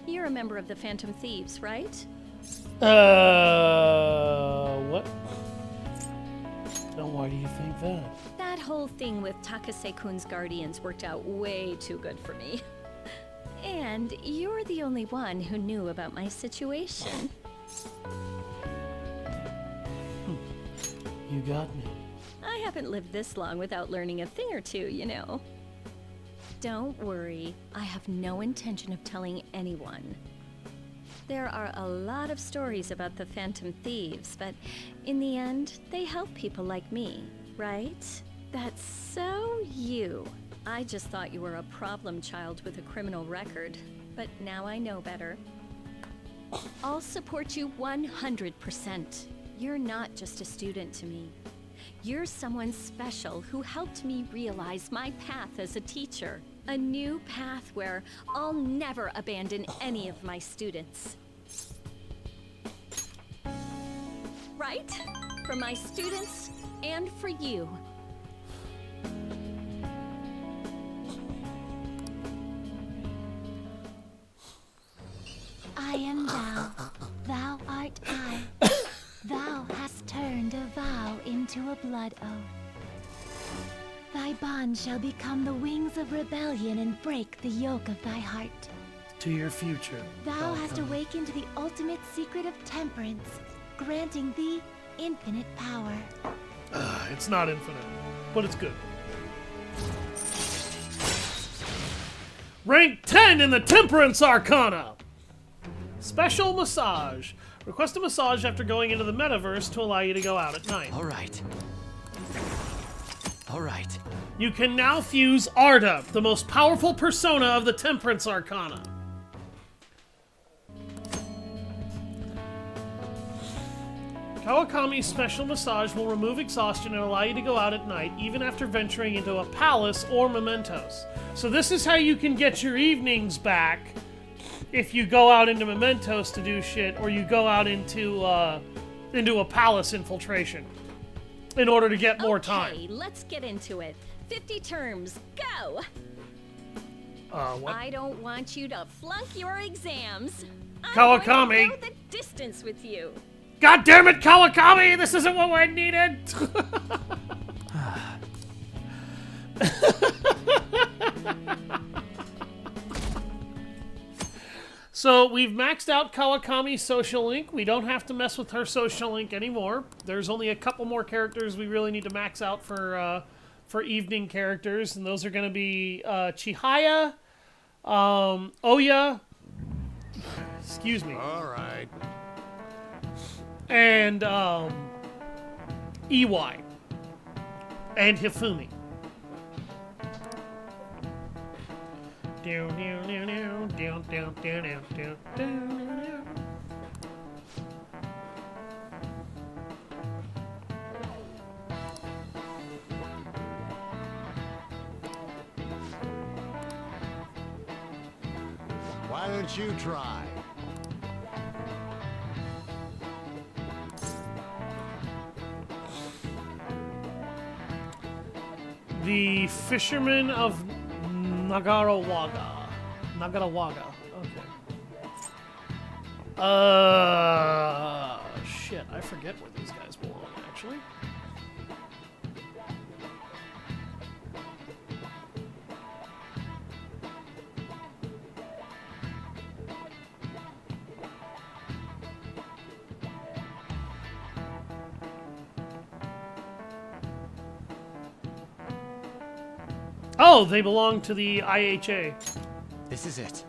You're a member of the Phantom Thieves, right? What? Now, why do you think that? That whole thing with Takase-kun's guardians worked out way too good for me. And you're the only one who knew about my situation. You got me. I haven't lived this long without learning a thing or two, you know. Don't worry, I have no intention of telling anyone. There are a lot of stories about the Phantom Thieves, but in the end, they help people like me, right? That's so you. I just thought you were a problem child with a criminal record, but now I know better. I'll support you 100%. You're not just a student to me. You're someone special who helped me realize my path as a teacher. A new path where I'll never abandon any of my students. Right? For my students and for you. blood oath. Thy bond shall become the wings of rebellion and break the yoke of thy heart. To your future. Thou hast Falcon. awakened the ultimate secret of temperance, granting thee infinite power. It's not infinite, but it's good. Rank 10 in the Temperance Arcana! Special massage. Request a massage after going into the metaverse to allow you to go out at night. All right. All right. You can now fuse Arda, the most powerful persona of the Temperance Arcana. Kawakami's special massage will remove exhaustion and allow you to go out at night, even after venturing into a palace or mementos. So this is how you can get your evenings back if you go out into mementos to do shit, or you go out into a palace infiltration in order to get more time. Okay, let's get into it. 50 terms, go! What? I don't want you to flunk your exams. I'm Kawakami. going to go the distance with you. God damn it, Kawakami! This isn't what I needed! So we've maxed out Kawakami's social link. We don't have to mess with her social link anymore. There's only a couple more characters we really need to max out for evening characters, and those are going to be Chihaya, Oya, excuse me. All right. And EY and Hifumi. Why don't you try? The Fisherman of Nagarawaga. Nagarawaga. Okay. Shit. I forget where these guys belong, actually. Oh, they belong to the IHA. This is it.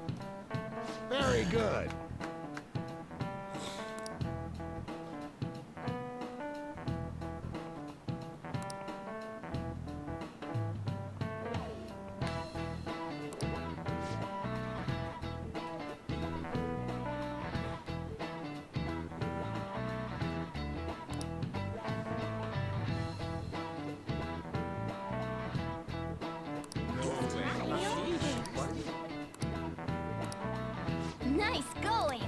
Very good. Nice going!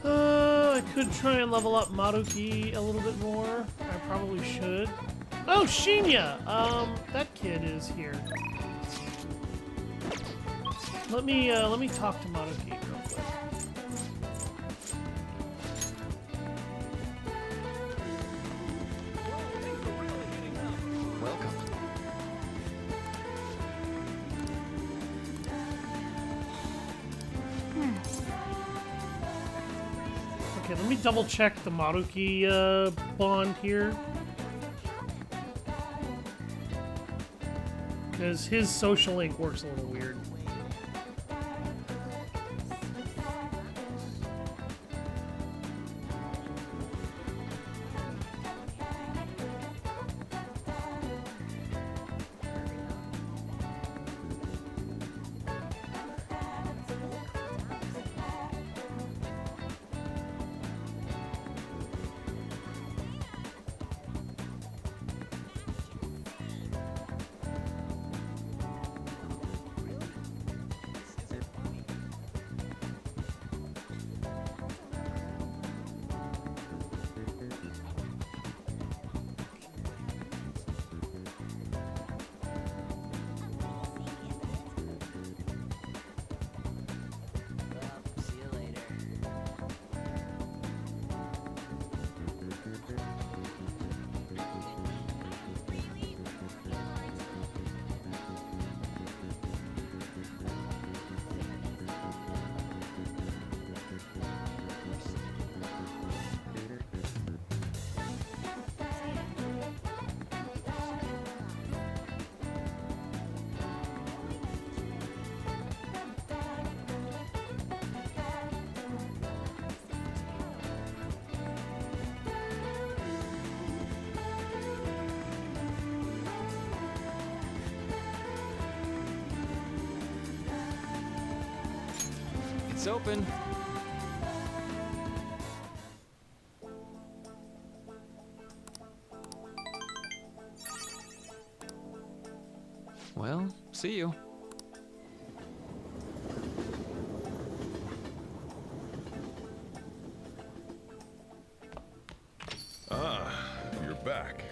I could try and level up Maruki a little bit more. I probably should. Oh, Shinya! That kid is here. Let me talk to Maruki real quick. Welcome. Okay, let me double check the Maruki bond here. Because his social link works a little weird. Gates open. Well, see you. Ah, you're back.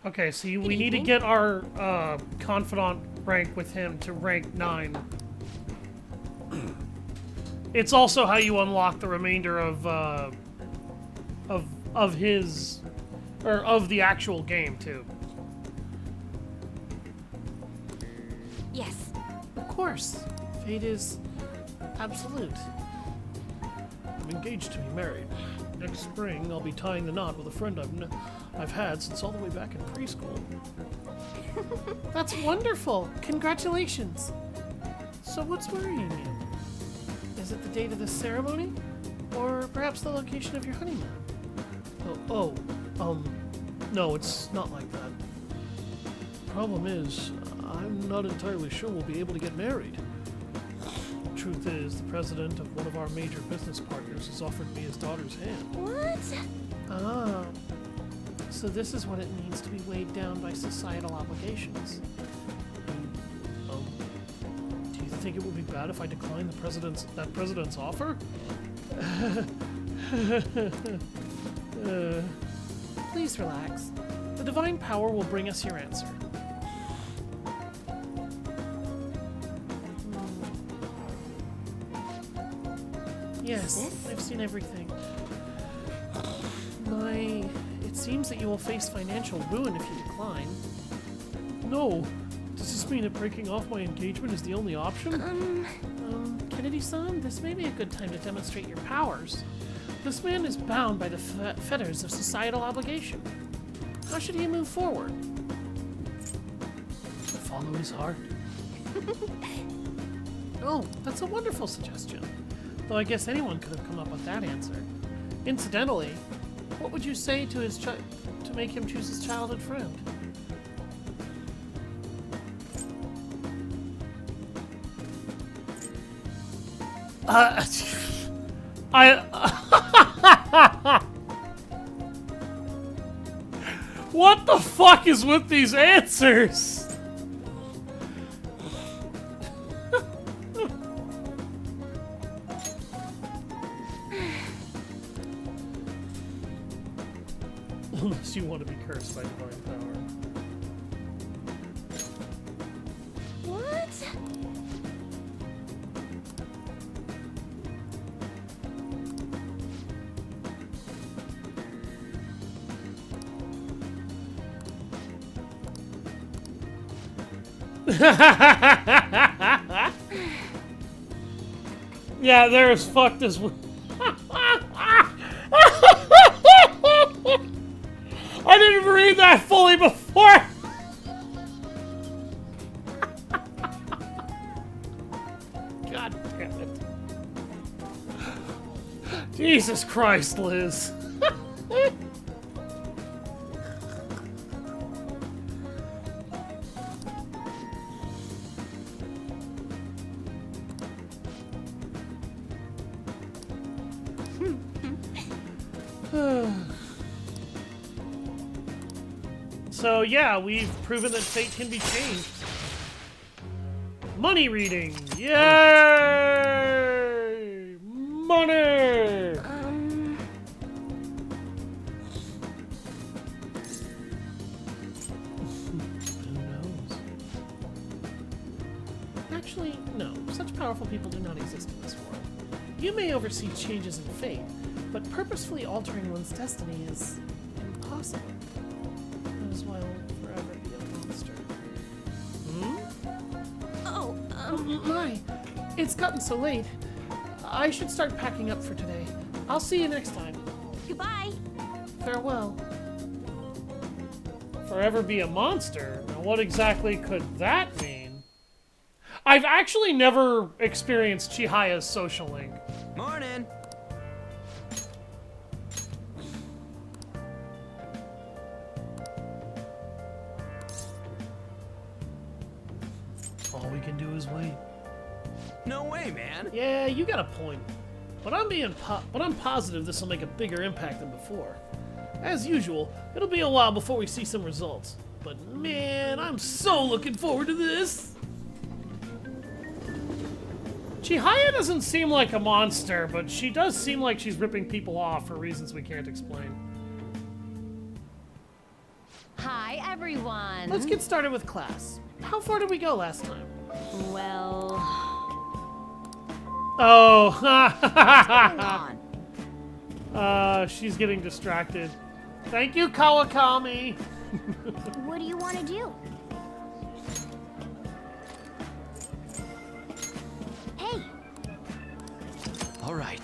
Okay, so we need to get our confidant rank with him to rank 9. It's also how you unlock the remainder of his, or of the actual game too. Yes. Of course. Fate is absolute. I'm engaged to be married. Next spring, I'll be tying the knot with a friend I've had since all the way back in preschool. That's wonderful. Congratulations. So what's worrying you? Is it the date of the ceremony? Or perhaps the location of your honeymoon? No, it's not like that. Problem is, I'm not entirely sure we'll be able to get married. Truth is, the president of one of our major business partners has offered me his daughter's hand. What? Ah. So this is what it means to be weighed down by societal obligations. Do you think it would be bad if I decline that president's offer? Please relax. The divine power will bring us your answer. Yes, I've seen everything. It seems that you will face financial ruin if you decline. No. Does this mean that breaking off my engagement is the only option? Kennedy-san, this may be a good time to demonstrate your powers. This man is bound by the fetters of societal obligation. How should he move forward? Follow his heart. Oh, that's a wonderful suggestion. Though I guess anyone could have come up with that answer. Incidentally, what would you say to to make him choose his childhood friend? What the fuck is with these answers? Unless you want to be cursed by divine power. What? Yeah, they're as fucked as we. I didn't read that fully before. God damn it. Jesus Christ, Liz. So yeah, we've proven that fate can be changed. Money reading! Yay! Money! Who knows? Actually, no. Such powerful people do not exist in this world. You may oversee changes in fate, but purposefully altering one's destiny is impossible. That is why I'll forever be a monster. Oh, My, it's gotten so late. I should start packing up for today. I'll see you next time. goodbye. Farewell. Forever be a monster? Now what exactly could that mean? I've actually never experienced Chihiya's social link. Morning. All we can do is wait. No way, man. Yeah, you got a point. But I'm positive this will make a bigger impact than before. As usual, it'll be a while before we see some results. But man, I'm so looking forward to this! Chihaya doesn't seem like a monster, but she does seem like she's ripping people off for reasons we can't explain. Hi, everyone. Let's get started with class. How far did we go last time? Well, Oh, hang on. she's getting distracted. Thank you, Kawakami. What do you want to do? Hey, All right.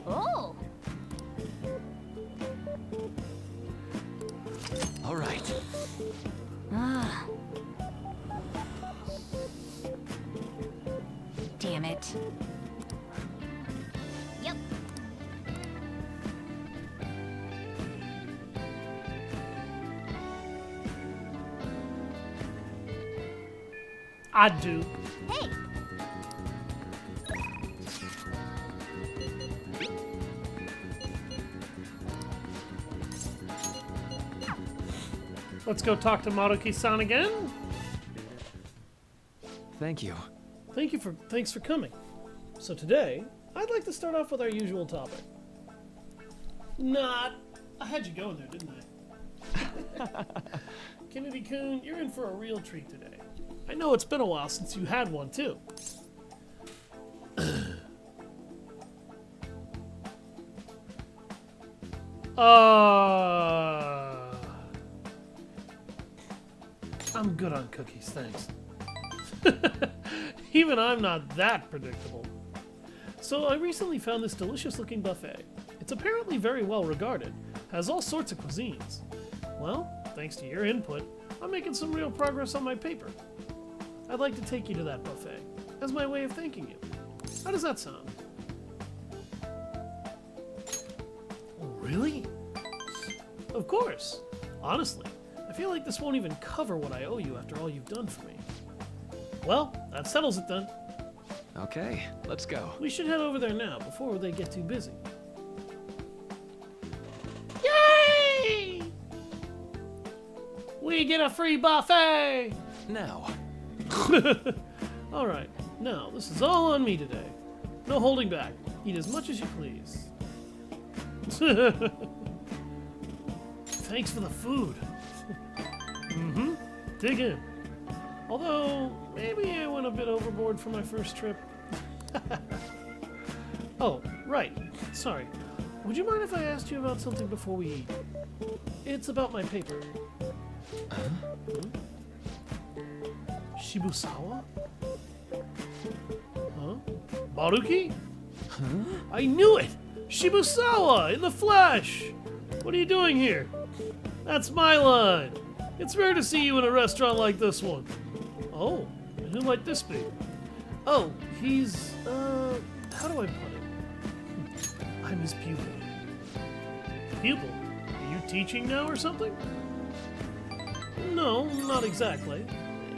oh, All right. Ah. Damn it. yep. I do. Hey, Let's go talk to Maruki-san again. Thank you. Thanks for coming. So today, I'd like to start off with our usual topic. I had you going there, didn't I? Kennedy-kun, you're in for a real treat today. I know it's been a while since you had one, too. I'm good on cookies, thanks. Even I'm not that predictable. So I recently found this delicious looking buffet. It's apparently very well regarded, has all sorts of cuisines. Well, thanks to your input, I'm making some real progress on my paper. I'd like to take you to that buffet, as my way of thanking you. How does that sound? Really? Of course. Honestly, I feel like this won't even cover what I owe you after all you've done for me. Well, that settles it then. Okay, let's go. We should head over there now before they get too busy. Yay! We get a free buffet! Now. Alright, now this is all on me today. No holding back. Eat as much as you please. Thanks for the food. Mm-hmm. Dig in. Although, maybe I went a bit overboard for my first trip. Oh, right. Sorry. Would you mind if I asked you about something before we eat? It's about my paper. Shibusawa? Huh? Maruki? Huh? I knew it! Shibusawa! In the flesh! What are you doing here? That's my line! It's rare to see you in a restaurant like this one. Oh, and who might this be? Oh, he's, how do I put it? I'm his pupil. Pupil? Are you teaching now or something? No, not exactly.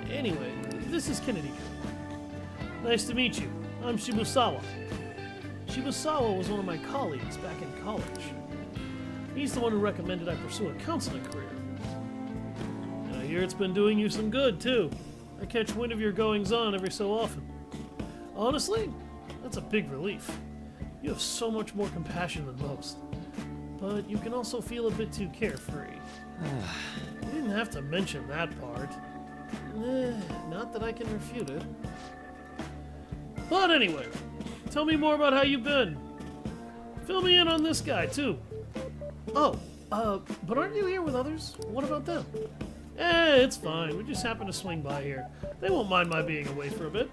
Anyway, this is Kennedy-kun. Nice to meet you. I'm Shibusawa. Shibusawa was one of my colleagues back in college. He's the one who recommended I pursue a counseling career. And I hear it's been doing you some good, too. I catch wind of your goings-on every so often. Honestly, that's a big relief. You have so much more compassion than most. But you can also feel a bit too carefree. You didn't have to mention that part. Not that I can refute it. But anyway, tell me more about how you've been. Fill me in on this guy, too. Oh, but aren't you here with others? What about them? It's fine. We just happened to swing by here. They won't mind my being away for a bit.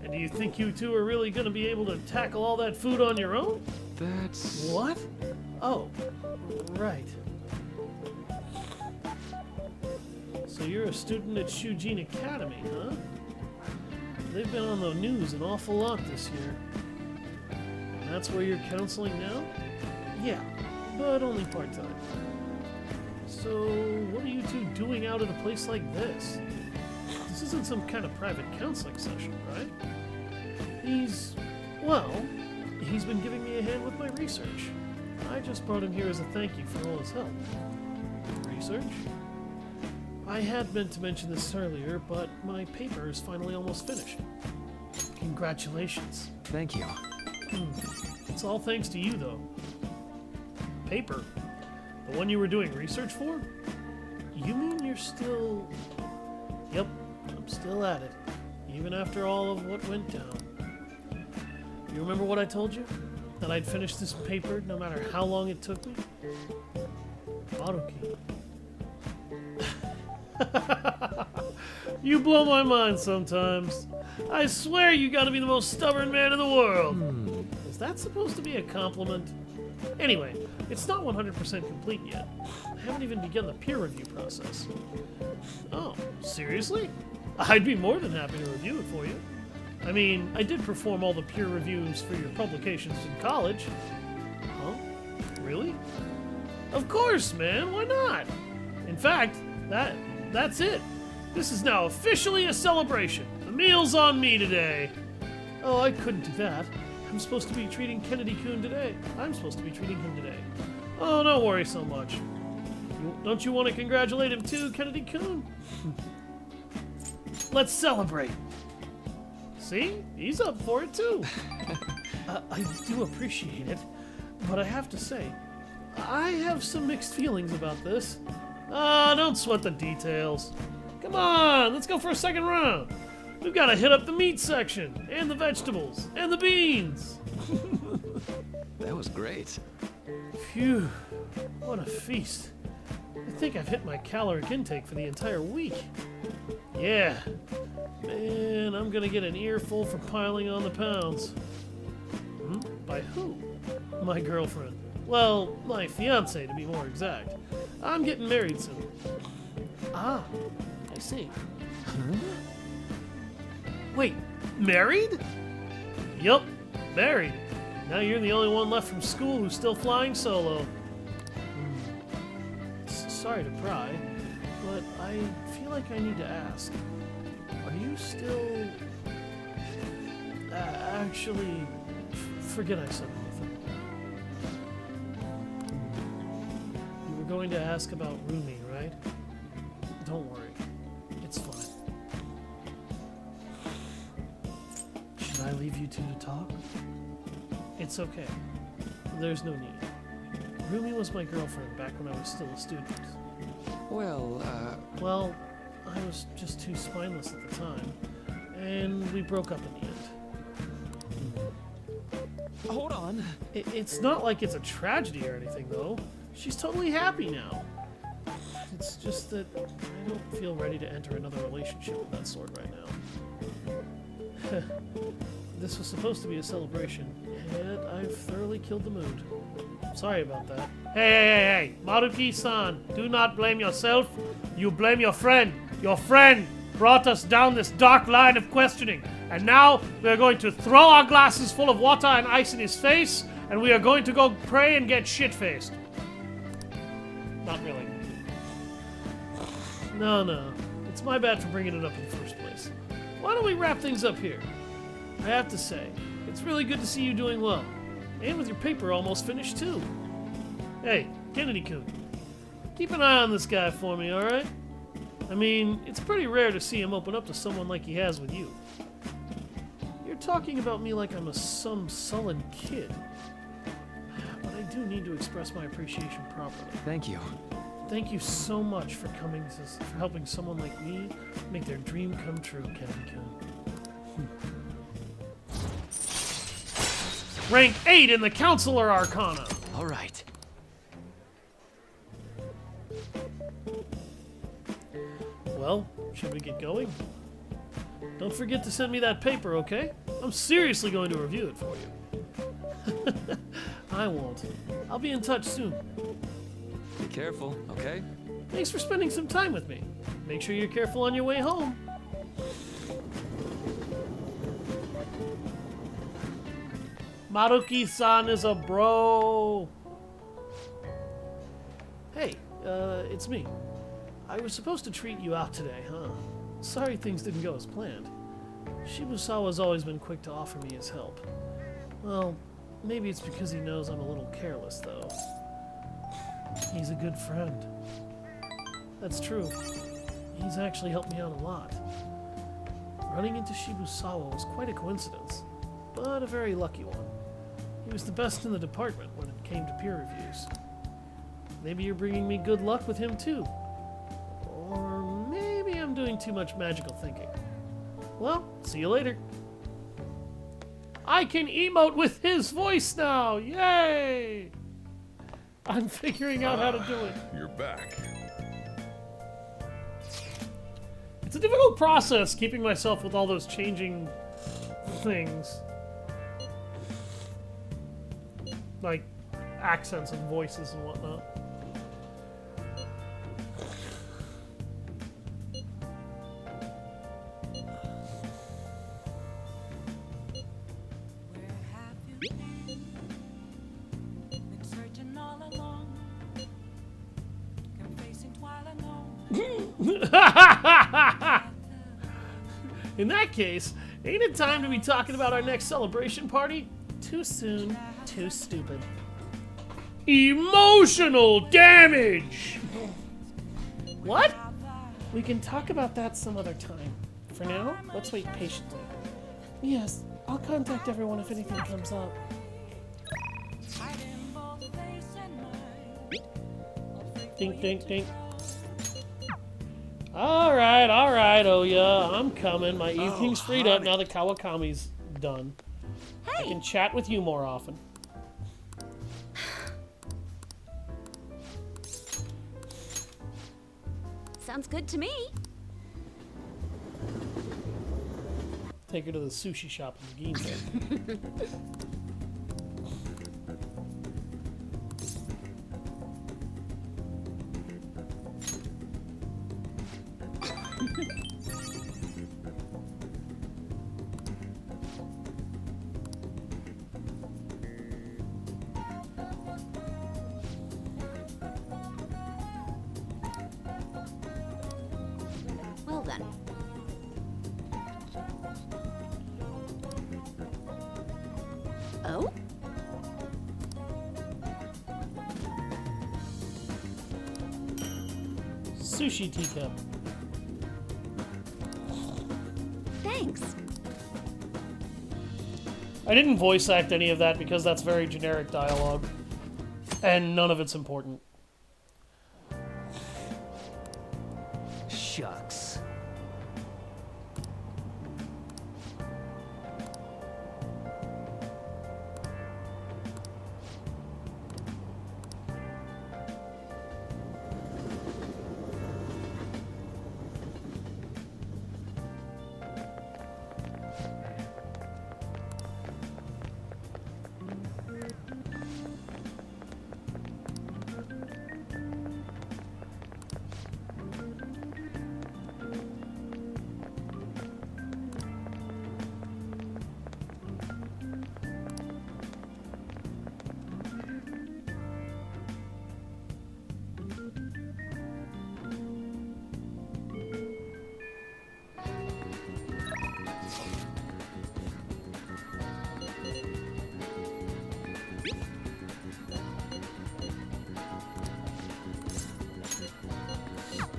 And do you think you two are really going to be able to tackle all that food on your own? That's... What? Oh, right. So you're a student at Shujin Academy, huh? They've been on the news an awful lot this year. That's where you're counseling now? Yeah, but only part-time. So, what are you two doing out at a place like this? This isn't some kind of private counseling session, right? He's been giving me a hand with my research. I just brought him here as a thank you for all his help. Research? I had meant to mention this earlier, but my paper is finally almost finished. Congratulations. Thank you. It's all thanks to you, though. Paper? The one you were doing research for? You mean you're still... Yep, I'm still at it. Even after all of what went down. You remember what I told you? That I'd finish this paper no matter how long it took me? Haruki. You blow my mind sometimes. I swear you gotta be the most stubborn man in the world. Is that supposed to be a compliment? Anyway, it's not 100% complete yet. I haven't even begun the peer review process. Oh, seriously? I'd be more than happy to review it for you. I mean, I did perform all the peer reviews for your publications in college. Huh? Really? Of course, man, why not? In fact, that's it. This is now officially a celebration. The meal's on me today. Oh, I couldn't do that. I'm supposed to be treating Kennedy-kun today. I'm supposed to be treating him today. Oh, don't worry so much. Don't you want to congratulate him too, Kennedy-kun? Let's celebrate. See? He's up for it too. I do appreciate it, but I have to say, I have some mixed feelings about this. Don't sweat the details. Come on, let's go for a second round. We've got to hit up the meat section, and the vegetables, and the beans. That was great. Phew, what a feast. I think I've hit my caloric intake for the entire week. Yeah, man, I'm gonna get an earful for piling on the pounds. By who? My girlfriend. Well, my fiance to be more exact. I'm getting married soon. Ah, I see. Wait, married? Yup, married. Now you're the only one left from school who's still flying solo. Sorry to pry, but I feel like I need to ask. Are you still... actually... Forget I said anything. You were going to ask about Rumi, right? Don't worry. It's fine. Should I leave you two to talk? It's okay. There's no need. Rumi was my girlfriend back when I was still a student. Well, I was just too spineless at the time, and we broke up in the end. hold on. It's not like it's a tragedy or anything, though. She's totally happy now. It's just that I don't feel ready to enter another relationship of that sort right now. This was supposed to be a celebration, and I've thoroughly killed the mood. Sorry about that. Hey, Maruki-san, do not blame yourself. You blame your friend. Your friend brought us down this dark line of questioning. And now we are going to throw our glasses full of water and ice in his face, and we are going to go pray and get shit-faced. Not really. No. It's my bad for bringing it up in the first place. Why don't we wrap things up here? I have to say, it's really good to see you doing well. And with your paper almost finished, too. Hey, Kennedy-kun, keep an eye on this guy for me, alright? I mean, it's pretty rare to see him open up to someone like he has with you. You're talking about me like I'm some sullen kid. But I do need to express my appreciation properly. Thank you. Thank you so much for helping someone like me make their dream come true, Kennedy-kun. Rank 8 in the Counselor Arcana! All right. Well, should we get going? Don't forget to send me that paper, okay? I'm seriously going to review it for you. I won't. I'll be in touch soon. Be careful, okay? Thanks for spending some time with me. Make sure you're careful on your way home. Maruki-san is a bro. Hey, it's me. I was supposed to treat you out today, huh? Sorry things didn't go as planned. Shibusawa's always been quick to offer me his help. Well, maybe it's because he knows I'm a little careless, though. He's a good friend. That's true. He's actually helped me out a lot. Running into Shibusawa was quite a coincidence, but a very lucky one. He was the best in the department when it came to peer reviews. Maybe you're bringing me good luck with him too. Or maybe I'm doing too much magical thinking. Well, see you later. I can emote with his voice now! Yay! I'm figuring out how to do it. You're back. It's a difficult process keeping myself with all those changing things. Like accents and voices and whatnot. Where have you been? Been searching all along. Confessing while alone. In that case, ain't it time to be talking about our next celebration party? Too soon, too stupid. Emotional damage! What? We can talk about that some other time. For now, let's wait patiently. Yes, I'll contact everyone if anything comes up. Hiding both face and mind. Dink, dink, dink. Alright, Oya. I'm coming. My evening's freed up now that Kawakami's done. I can chat with you more often. Sounds good to me. Take her to the sushi shop in Ginza. Well then. Oh? Sushi teacup. Thanks. I didn't voice act any of that because that's very generic dialogue. And none of it's important. Shucks.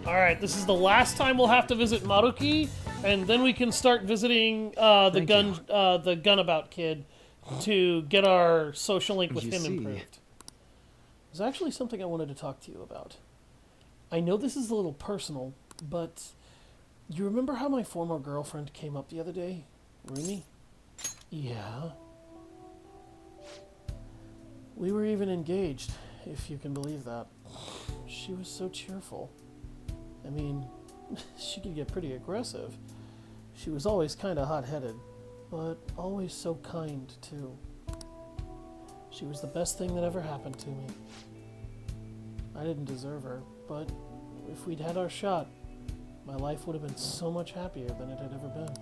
Alright, this is the last time we'll have to visit Maruki, and then we can start visiting the Gunabout kid to get our social link with him improved. There's actually something I wanted to talk to you about. I know this is a little personal, but you remember how my former girlfriend came up the other day? Rumi? Yeah. We were even engaged, if you can believe that. She was so cheerful. I mean, she could get pretty aggressive. She was always kind of hot-headed, but always so kind, too. She was the best thing that ever happened to me. I didn't deserve her, but if we'd had our shot, my life would have been so much happier than it had ever been.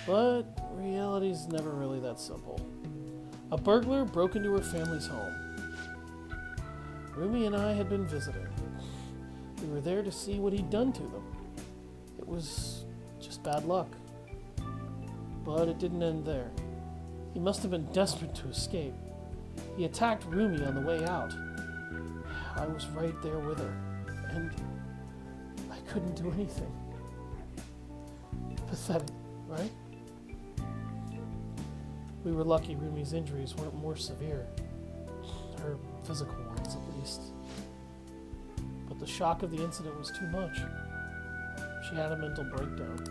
But reality's never really that simple. A burglar broke into her family's home. Rumi and I had been visiting. We were there to see what he'd done to them. It was just bad luck. But it didn't end there. He must have been desperate to escape. He attacked Rumi on the way out. I was right there with her, and I couldn't do anything. Pathetic, right? We were lucky Rumi's injuries weren't more severe. Her physical ones, at least. But the shock of the incident was too much. She had a mental breakdown.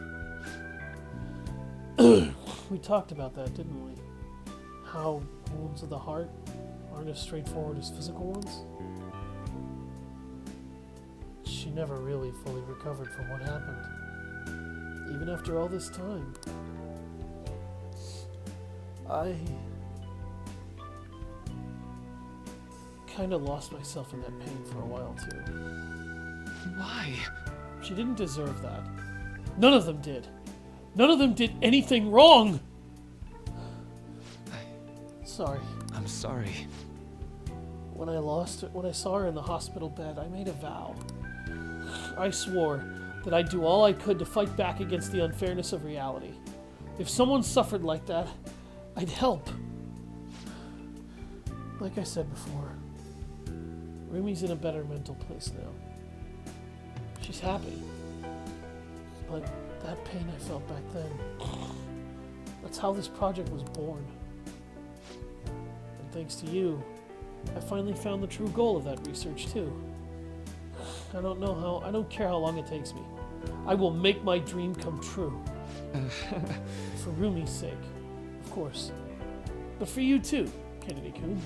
We talked about that, didn't we? How wounds of the heart aren't as straightforward as physical ones. She never really fully recovered from what happened. Even after all this time. I kind of lost myself in that pain for a while, too. Why? She didn't deserve that. None of them did. None of them did anything wrong! Sorry. I'm sorry. When I saw her in the hospital bed, I made a vow. I swore that I'd do all I could to fight back against the unfairness of reality. If someone suffered like that, I'd help. Like I said before, Rumi's in a better mental place now. She's happy. But that pain I felt back then, that's how this project was born. And thanks to you, I finally found the true goal of that research too. I don't care how long it takes me. I will make my dream come true. For Rumi's sake, of course. But for you too, Kennedy-kun.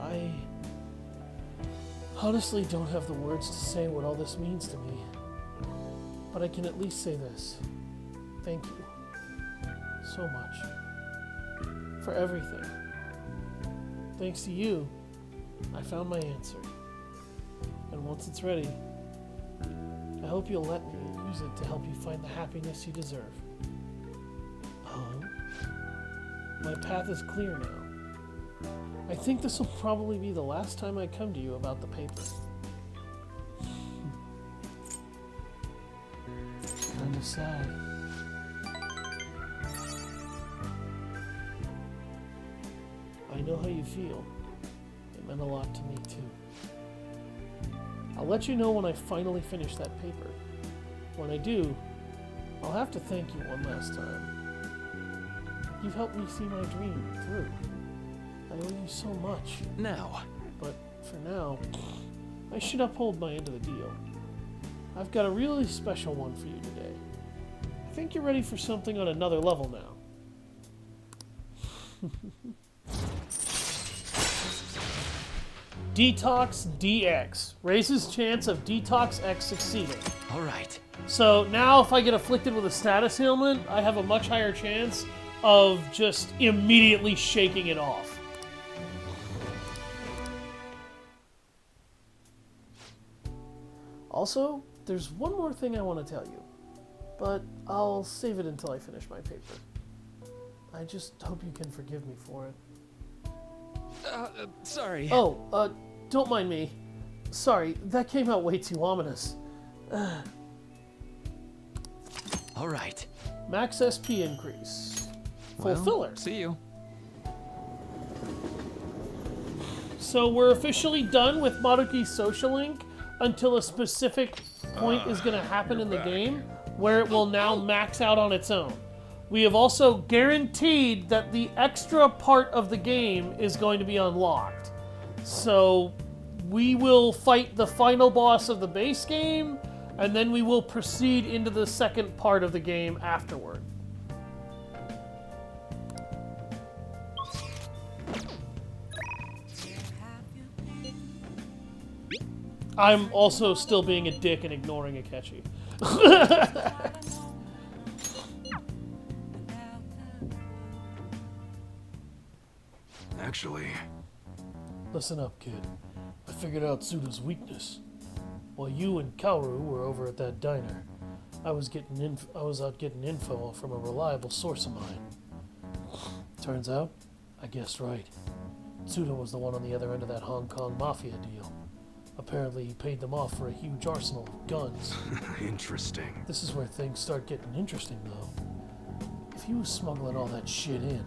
I honestly don't have the words to say what all this means to me. But I can at least say this. Thank you. So much. For everything. Thanks to you, I found my answer. And once it's ready, I hope you'll let me use it to help you find the happiness you deserve. My path is clear now. I think this will probably be the last time I come to you about the paper. Kinda sad. I know how you feel. It meant a lot to me too. I'll let you know when I finally finish that paper. When I do, I'll have to thank you one last time. You've helped me see my dream through. I owe you so much. Now. But for now, I should uphold my end of the deal. I've got a really special one for you today. I think you're ready for something on another level now. Detox DX. Raises chance of Detox X succeeding. Alright. So now if I get afflicted with a status ailment, I have a much higher chance of just immediately shaking it off. Also, there's one more thing I want to tell you, but I'll save it until I finish my paper. I just hope you can forgive me for it. Sorry. Oh, don't mind me. Sorry, that came out way too ominous. Alright. Max SP increase. Well, Fulfiller. see you. So we're officially done with Maruki's social link until a specific point is going to happen in the game where it will now max out on its own. We have also guaranteed that the extra part of the game is going to be unlocked. So we will fight the final boss of the base game, and then we will proceed into the second part of the game afterward. I'm also still being a dick and ignoring Akechi. Actually, Listen up, kid. I figured out Suda's weakness. While you and Kaoru were over at that diner, I was out getting info from a reliable source of mine. Turns out, I guessed right. Tsuda was the one on the other end of that Hong Kong mafia deal. Apparently he paid them off for a huge arsenal of guns. Interesting. This is where things start getting interesting, though. If he was smuggling all that shit in,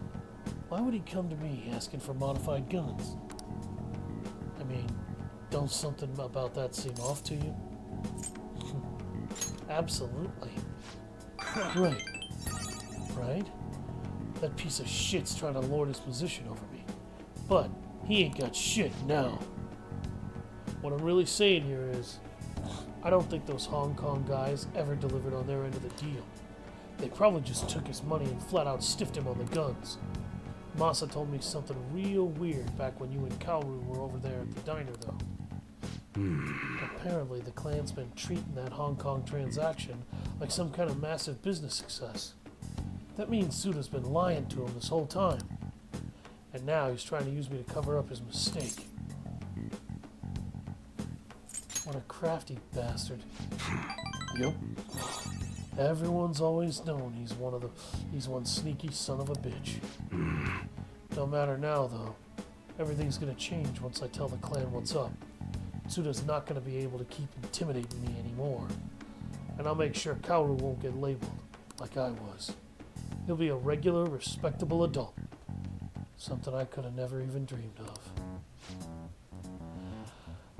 why would he come to me asking for modified guns? I mean, don't something about that seem off to you? Absolutely. Right. Right? That piece of shit's trying to lord his position over me. But he ain't got shit now. What I'm really saying here is, I don't think those Hong Kong guys ever delivered on their end of the deal. They probably just took his money and flat out stiffed him on the guns. Masa told me something real weird back when you and Kaoru were over there at the diner, though. Apparently, the clan's been treating that Hong Kong transaction like some kind of massive business success. That means Suda's been lying to him this whole time. And now he's trying to use me to cover up his mistake. What a crafty bastard. Yup. Everyone's always known he's one sneaky son of a bitch. No matter now, though. Everything's gonna change once I tell the clan what's up. Tsuda's not gonna be able to keep intimidating me anymore. And I'll make sure Kaoru won't get labeled like I was. He'll be a regular, respectable adult. Something I could have never even dreamed of.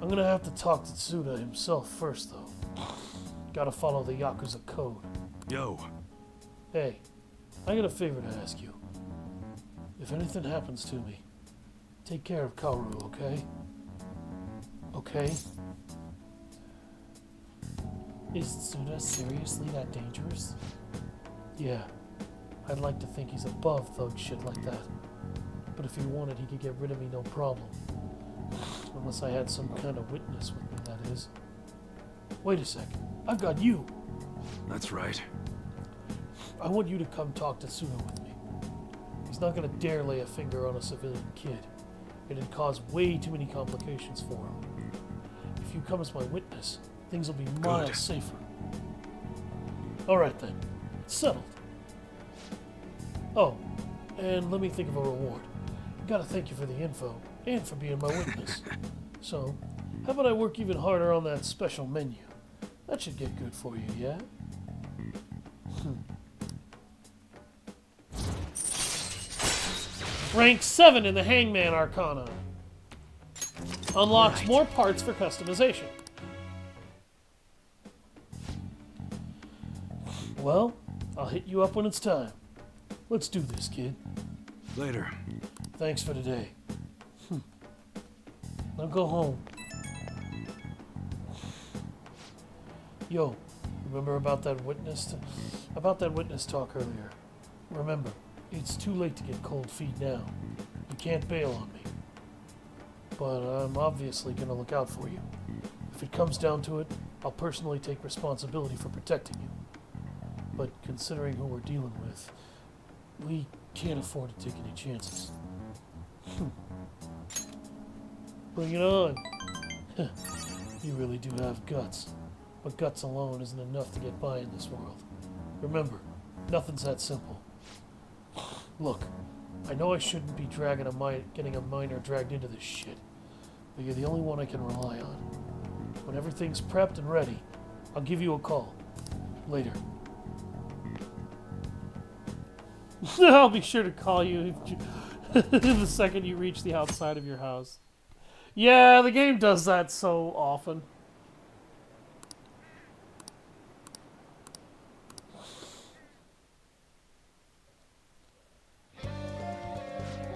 I'm gonna have to talk to Tsuda himself first, though. Gotta follow the Yakuza code. Yo. Hey, I got a favor to ask you. If anything happens to me, take care of Kaoru, okay? Okay? Is Tsuda seriously that dangerous? Yeah. I'd like to think he's above thug shit like that. But if he wanted, he could get rid of me no problem. Unless I had some kind of witness with me, that is. Wait a second. I've got you! That's right. I want you to come talk to Tsuda with me. He's not gonna dare lay a finger on a civilian kid. It'd cause way too many complications for him. If you come as my witness, things will be miles safer. Alright then. Settled. Oh, and let me think of a reward. Gotta thank you for the info, and for being my witness. So, how about I work even harder on that special menu? That should get good for you, yeah? Rank 7 in the Hangman Arcana. Unlocks more parts for customization. Well, I'll hit you up when it's time. Let's do this, kid. Later. Thanks for today. Now go home. Yo, remember about that witness talk earlier? Remember, it's too late to get cold feet now. You can't bail on me. But I'm obviously gonna look out for you. If it comes down to it, I'll personally take responsibility for protecting you. But considering who we're dealing with, we can't afford to take any chances. Bring it on. You really do have guts. But guts alone isn't enough to get by in this world. Remember, nothing's that simple. Look, I know I shouldn't be getting a minor dragged into this shit, but you're the only one I can rely on. When everything's prepped and ready, I'll give you a call. Later. I'll be sure to call you the second you reach the outside of your house. Yeah, the game does that so often.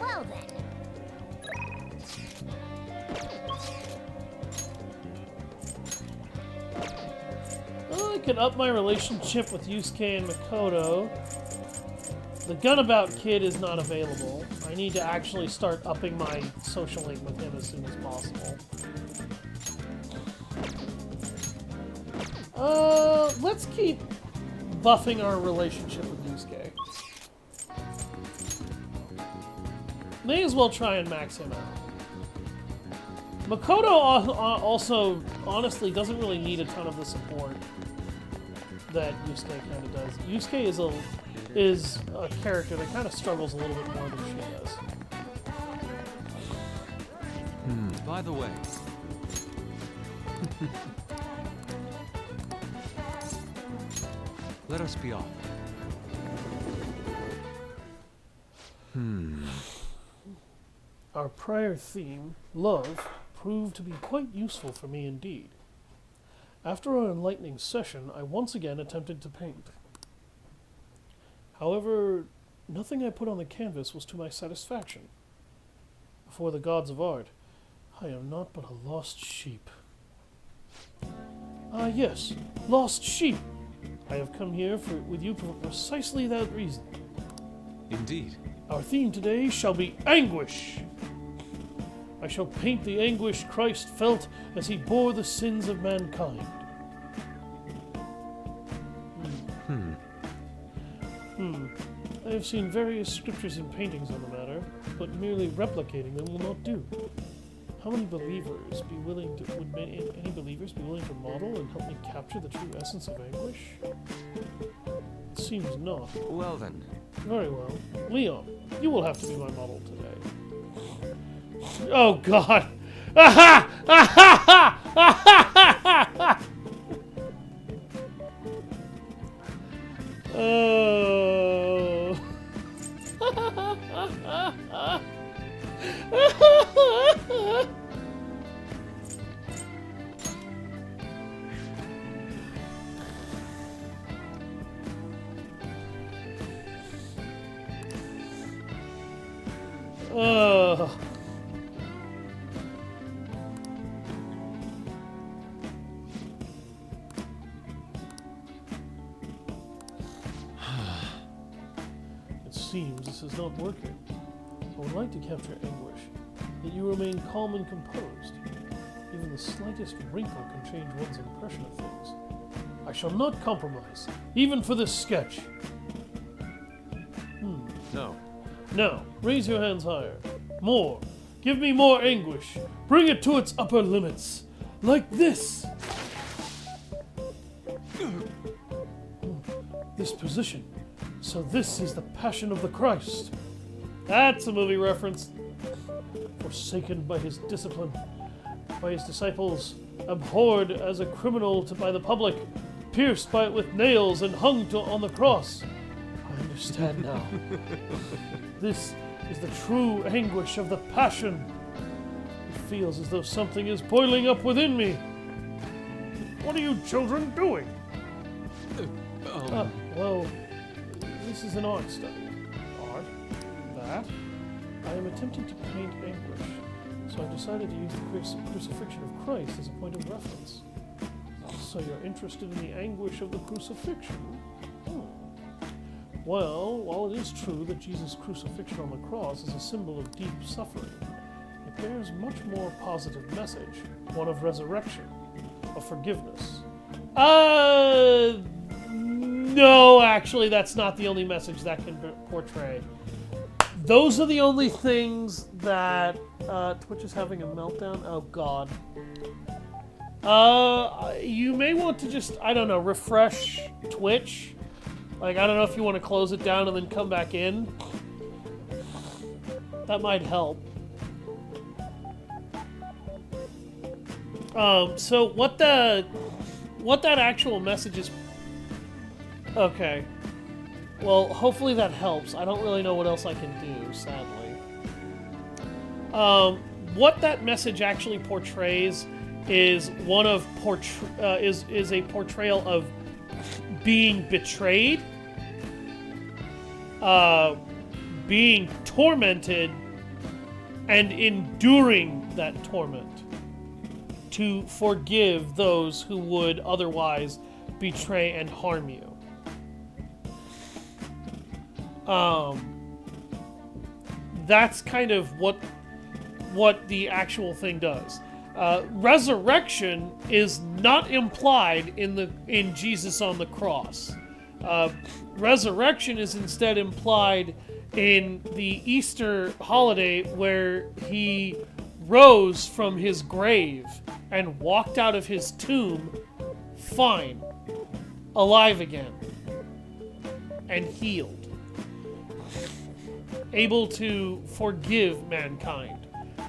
Well then. Well, I can up my relationship with Yusuke and Makoto. The Gunabout kid is not available. I need to actually start upping my social link with him as soon as possible. Let's keep buffing our relationship with Yusuke. May as well try and max him out. Makoto also, honestly, doesn't really need a ton of the support. that Yusuke kind of does. Yusuke is a character that kind of struggles a little bit more than she does. By the way. Let us be off. Our prior theme, love, proved to be quite useful for me indeed. After our enlightening session, I once again attempted to paint. However, nothing I put on the canvas was to my satisfaction. Before the gods of art, I am not but a lost sheep. Ah yes, lost sheep! I have come here with you for precisely that reason. Indeed. Our theme today shall be anguish. I shall paint the anguish Christ felt as he bore the sins of mankind. I have seen various scriptures and paintings on the matter, but merely replicating them will not do. How many believers be willing to any believers be willing to model and help me capture the true essence of anguish? It seems not. Well then. Very well. Leon, you will have to be my model today. Oh god! Aha! Aha! Aha! Oh. It seems this is not working. I would like to capture anguish, that you remain calm and composed. Even the slightest wrinkle can change one's impression of things. I shall not compromise, even for this sketch. No. Now, raise your hands higher. More. Give me more anguish. Bring it to its upper limits. Like this. This position. So this is the Passion of the Christ. That's a movie reference. Forsaken by his discipline, by his disciples, abhorred as a criminal by the public, pierced by it with nails and hung on the cross. I understand now. This is the true anguish of the Passion. It feels as though something is boiling up within me. What are you children doing? Well, this is an art study. Art? That? I am attempting to paint anguish, so I decided to use the crucifixion of Christ as a point of reference. So you're interested in the anguish of the crucifixion? Well, while it is true that Jesus' crucifixion on the cross is a symbol of deep suffering, it bears much more positive message, one of resurrection, of forgiveness. No, actually, that's not the only message that can portray. Those are the only things that Twitch is having a meltdown. Oh god. You may want to just, I don't know, refresh Twitch. Like, I don't know if you want to close it down and then come back in. That might help. So what that actual message is... Okay. Well, hopefully that helps. I don't really know what else I can do, sadly. What that message actually portrays is one of is a portrayal of being betrayed, being tormented, and enduring that torment to forgive those who would otherwise betray and harm you. That's kind of what the actual thing does. Resurrection is not implied in Jesus on the cross. Resurrection is instead implied in the Easter holiday, where he rose from his grave and walked out of his tomb fine. alive again, and healed, able to forgive mankind.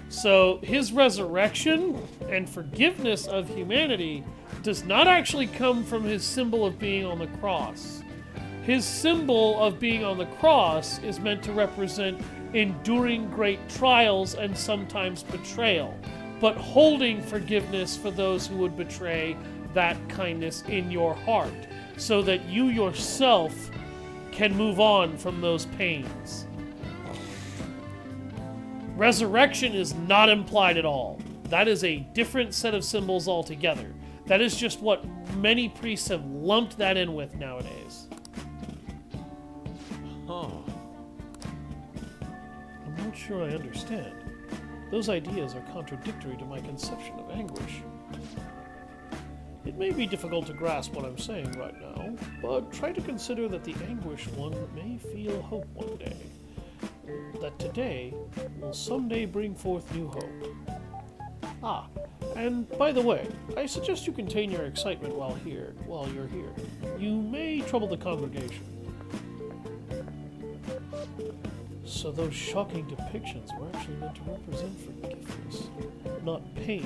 So his resurrection and forgiveness of humanity does not actually come from his symbol of being on the cross. His symbol of being on the cross is meant to represent enduring great trials and sometimes betrayal, but holding forgiveness for those who would betray that kindness in your heart, so that you yourself can move on from those pains. Resurrection is not implied at all. That is a different set of symbols altogether. That is just what many priests have lumped that in with nowadays. Oh. I'm not sure I understand. Those ideas are contradictory to my conception of anguish. It may be difficult to grasp what I'm saying right now, but try to consider that the anguished one may feel hope one day. That today will someday bring forth new hope. Ah, and by the way, I suggest you contain your excitement while you're here. You may trouble the congregation. So those shocking depictions were actually meant to represent forgiveness, not pain.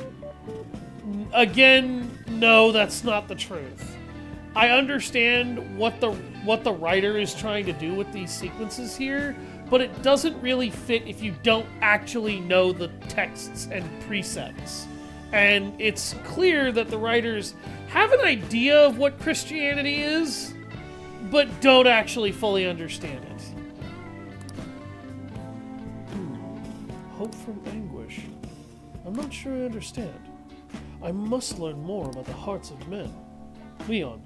Again, no, that's not the truth. I understand what the writer is trying to do with these sequences here, but it doesn't really fit if you don't actually know the texts and precepts. And it's clear that the writers have an idea of what Christianity is, but don't actually fully understand it. Hope from anguish. I'm not sure I understand. I must learn more about the hearts of men. Leon,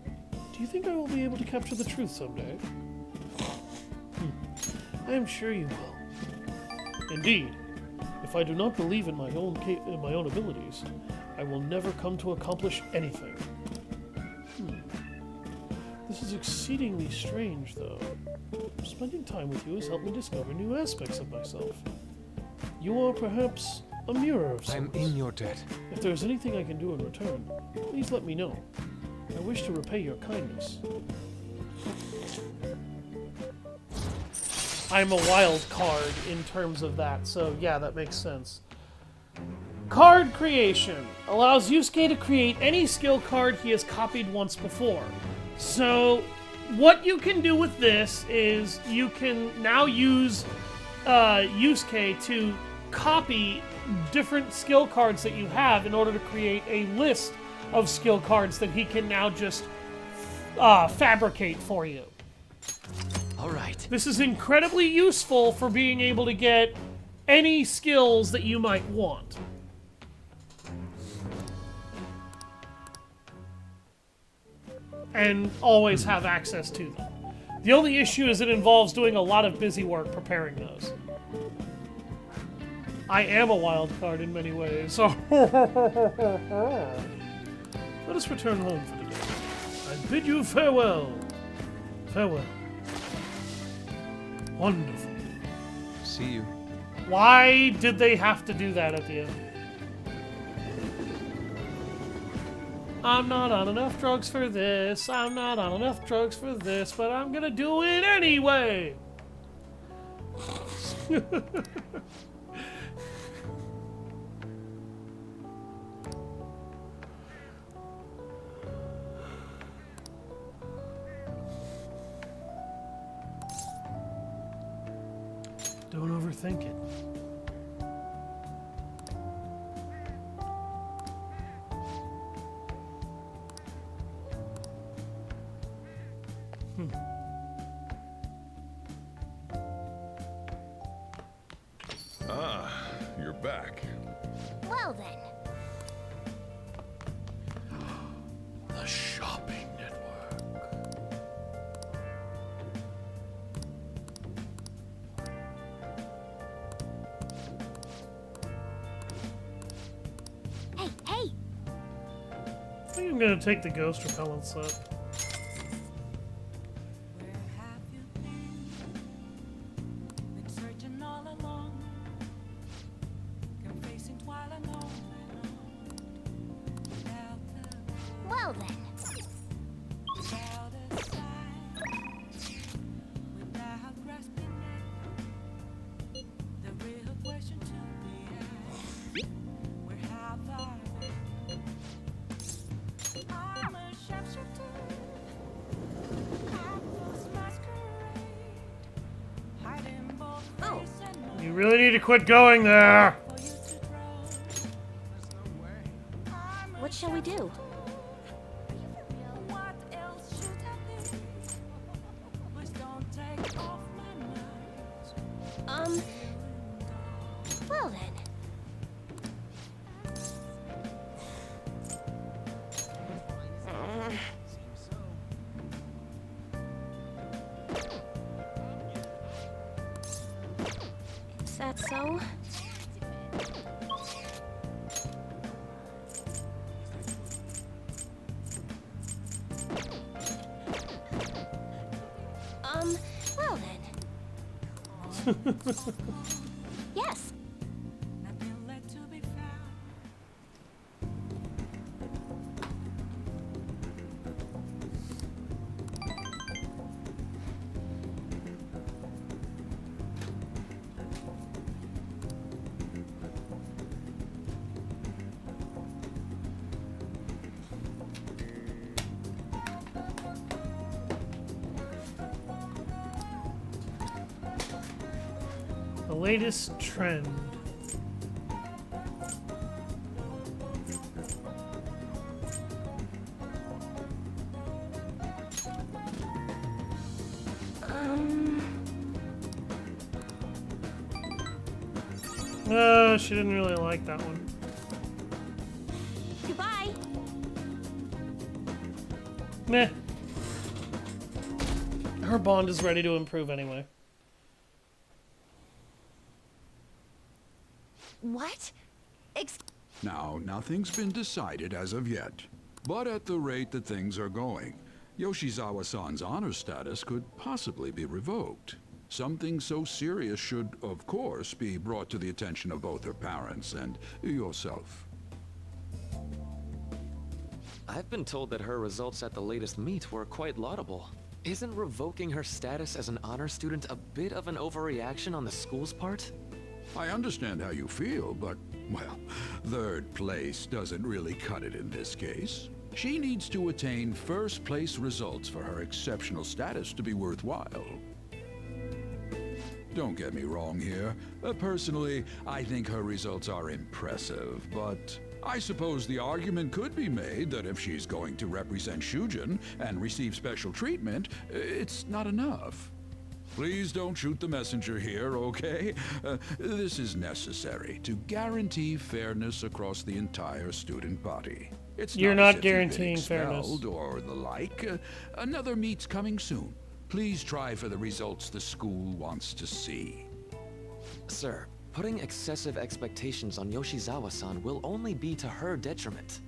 do you think I will be able to capture the truth someday? I am sure you will. Indeed, if I do not believe in my own abilities, I will never come to accomplish anything. This is exceedingly strange, though. Spending time with you has helped me discover new aspects of myself. You are perhaps a mirror of sorts. I'm in your debt. If there is anything I can do in return, please let me know. I wish to repay your kindness. I'm a wild card in terms of that, so yeah, that makes sense. Card creation allows Yusuke to create any skill card he has copied once before. So what you can do with this is you can now use Yusuke to copy different skill cards that you have in order to create a list of skill cards that he can now just fabricate for you. All right. This is incredibly useful for being able to get any skills that you might want. And always have access to them. The only issue is it involves doing a lot of busy work preparing those. I am a wild card in many ways. Let us return home for today. I bid you farewell. Farewell. Wonderful. See you. Why did they have to do that at the end? I'm not on enough drugs for this. I'm not on enough drugs for this, but I'm gonna do it anyway. Don't overthink it. Ah, you're back. Well then. The shopping network. Hey, hey! I think I'm gonna take the ghost repellent set. Where have you been searching all along, confessing while alone without the Well then. doubt really need to quit going there. What shall we do? What else should I be? Please don't take off my mind. Well then. Is that so? Well then. Yes. Nothing left to be found. The latest trend. She didn't really like that one. Goodbye. Meh. Her bond is ready to improve anyway. What? Now, nothing's been decided as of yet. But at the rate that things are going, Yoshizawa-san's honor status could possibly be revoked. Something so serious should, of course, be brought to the attention of both her parents and yourself. I've been told that her results at the latest meet were quite laudable. Isn't revoking her status as an honor student a bit of an overreaction on the school's part? I understand how you feel, but, well, third place doesn't really cut it in this case. She needs to attain first place results for her exceptional status to be worthwhile. Don't get me wrong here. Personally, I think her results are impressive, but I suppose the argument could be made that if she's going to represent Shujin and receive special treatment, it's not enough. Please don't shoot the messenger here, okay? This is necessary to guarantee fairness across the entire student body. It's You're not not as if you've been guaranteeing fairness. expelled or the like. Another meet's coming soon. Please try for the results the school wants to see. Sir, putting excessive expectations on Yoshizawa-san will only be to her detriment.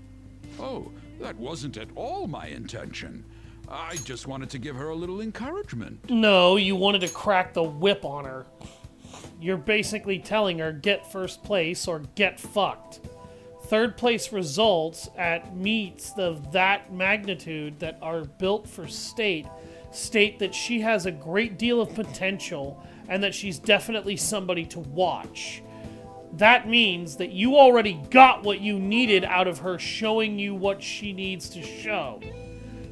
Oh, that wasn't at all my intention. I just wanted to give her a little encouragement. No, you wanted to crack the whip on her. You're basically telling her, get first place or get fucked. Third place results at meets of that magnitude that are built for state that she has a great deal of potential and that she's definitely somebody to watch. That means that you already got what you needed out of her showing you what she needs to show.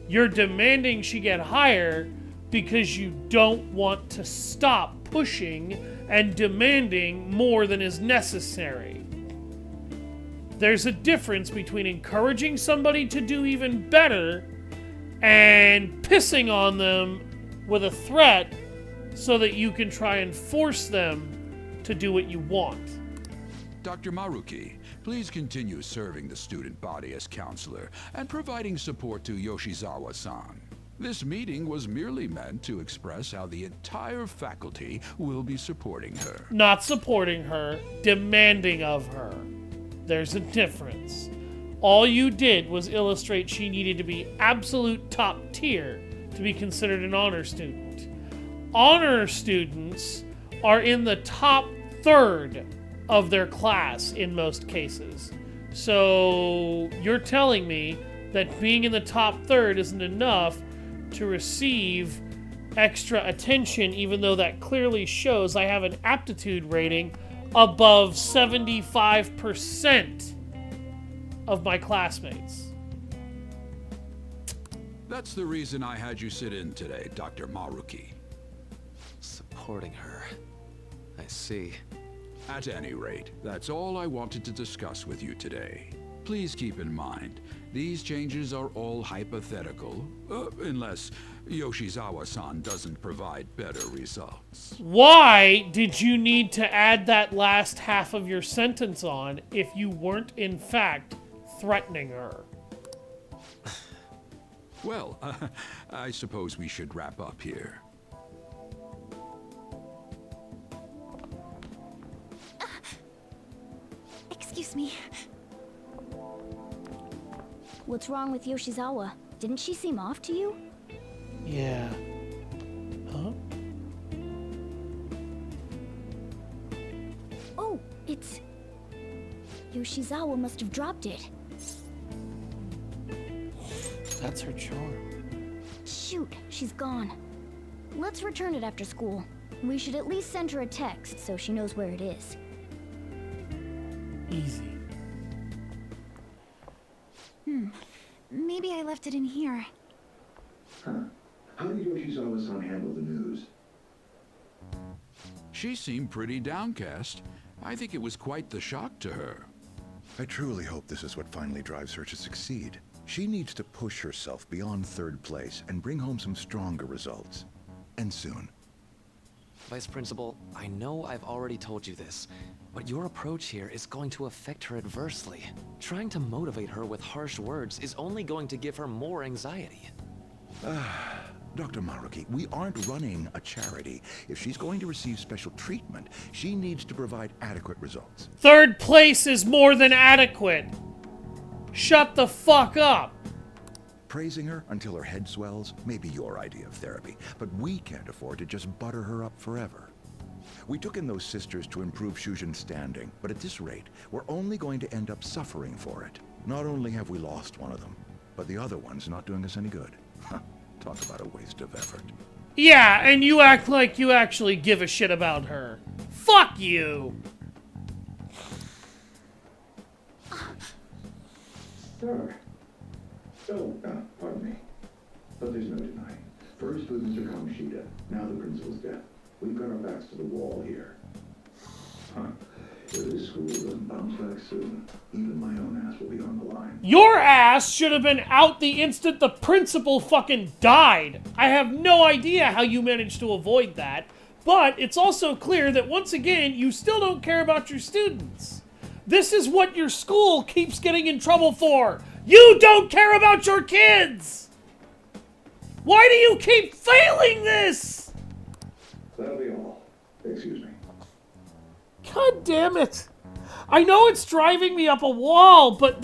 You're demanding she get higher because you don't want to stop pushing and demanding more than is necessary. There's a difference between encouraging somebody to do even better and pissing on them with a threat so that you can try and force them to do what you want. Dr. Maruki, please continue serving the student body as counselor and providing support to Yoshizawa-san. This meeting was merely meant to express how the entire faculty will be supporting her. Not supporting her, demanding of her. There's a difference. All you did was illustrate she needed to be absolute top tier to be considered an honor student. Honor students are in the top third of their class in most cases. So you're telling me that being in the top third isn't enough to receive extra attention, even though that clearly shows I have an aptitude rating above 75% of my classmates. That's the reason I had you sit in today, Dr. Maruki. Supporting her. I see. At any rate, that's all I wanted to discuss with you today. Please keep in mind, these changes are all hypothetical, unless Yoshizawa-san doesn't provide better results. Why did you need to add that last half of your sentence on if you weren't, in fact, threatening her? Well, I suppose we should wrap up here. Excuse me. What's wrong with Yoshizawa? Didn't she seem off to you? Yeah. Huh? Oh, it's... Yoshizawa must have dropped it. That's her charm. Shoot, she's gone. Let's return it after school. We should at least send her a text so she knows where it is. Easy. Maybe I left it in here. Huh. How did Yoshizawa-san handle the news? She seemed pretty downcast. I think it was quite the shock to her. I truly hope this is what finally drives her to succeed. She needs to push herself beyond third place and bring home some stronger results. And soon. Vice Principal, I know I've already told you this, but your approach here is going to affect her adversely. Trying to motivate her with harsh words is only going to give her more anxiety. Dr. Maruki, we aren't running a charity. If she's going to receive special treatment, she needs to provide adequate results. Third place is more than adequate. Shut the fuck up. Praising her until her head swells may be your idea of therapy, but we can't afford to just butter her up forever. We took in those sisters to improve Shujin's standing, but at this rate, we're only going to end up suffering for it. Not only have we lost one of them, but the other one's not doing us any good. Talk about a waste of effort. Yeah, and you act like you actually give a shit about her. Fuck you! Sir. Oh, pardon me. But there's no denying. First was Mr. Kamoshida, now the principal's death. We've got our backs to the wall here. Huh. If this school doesn't bounce back soon, even my own ass will be on the line. Your ass should have been out the instant the principal fucking died. I have no idea how you managed to avoid that, but it's also clear that once again, you still don't care about your students. This is what your school keeps getting in trouble for. You don't care about your kids! Why do you keep failing this? That'll be all. Excuse me. God damn it. I know it's driving me up a wall, but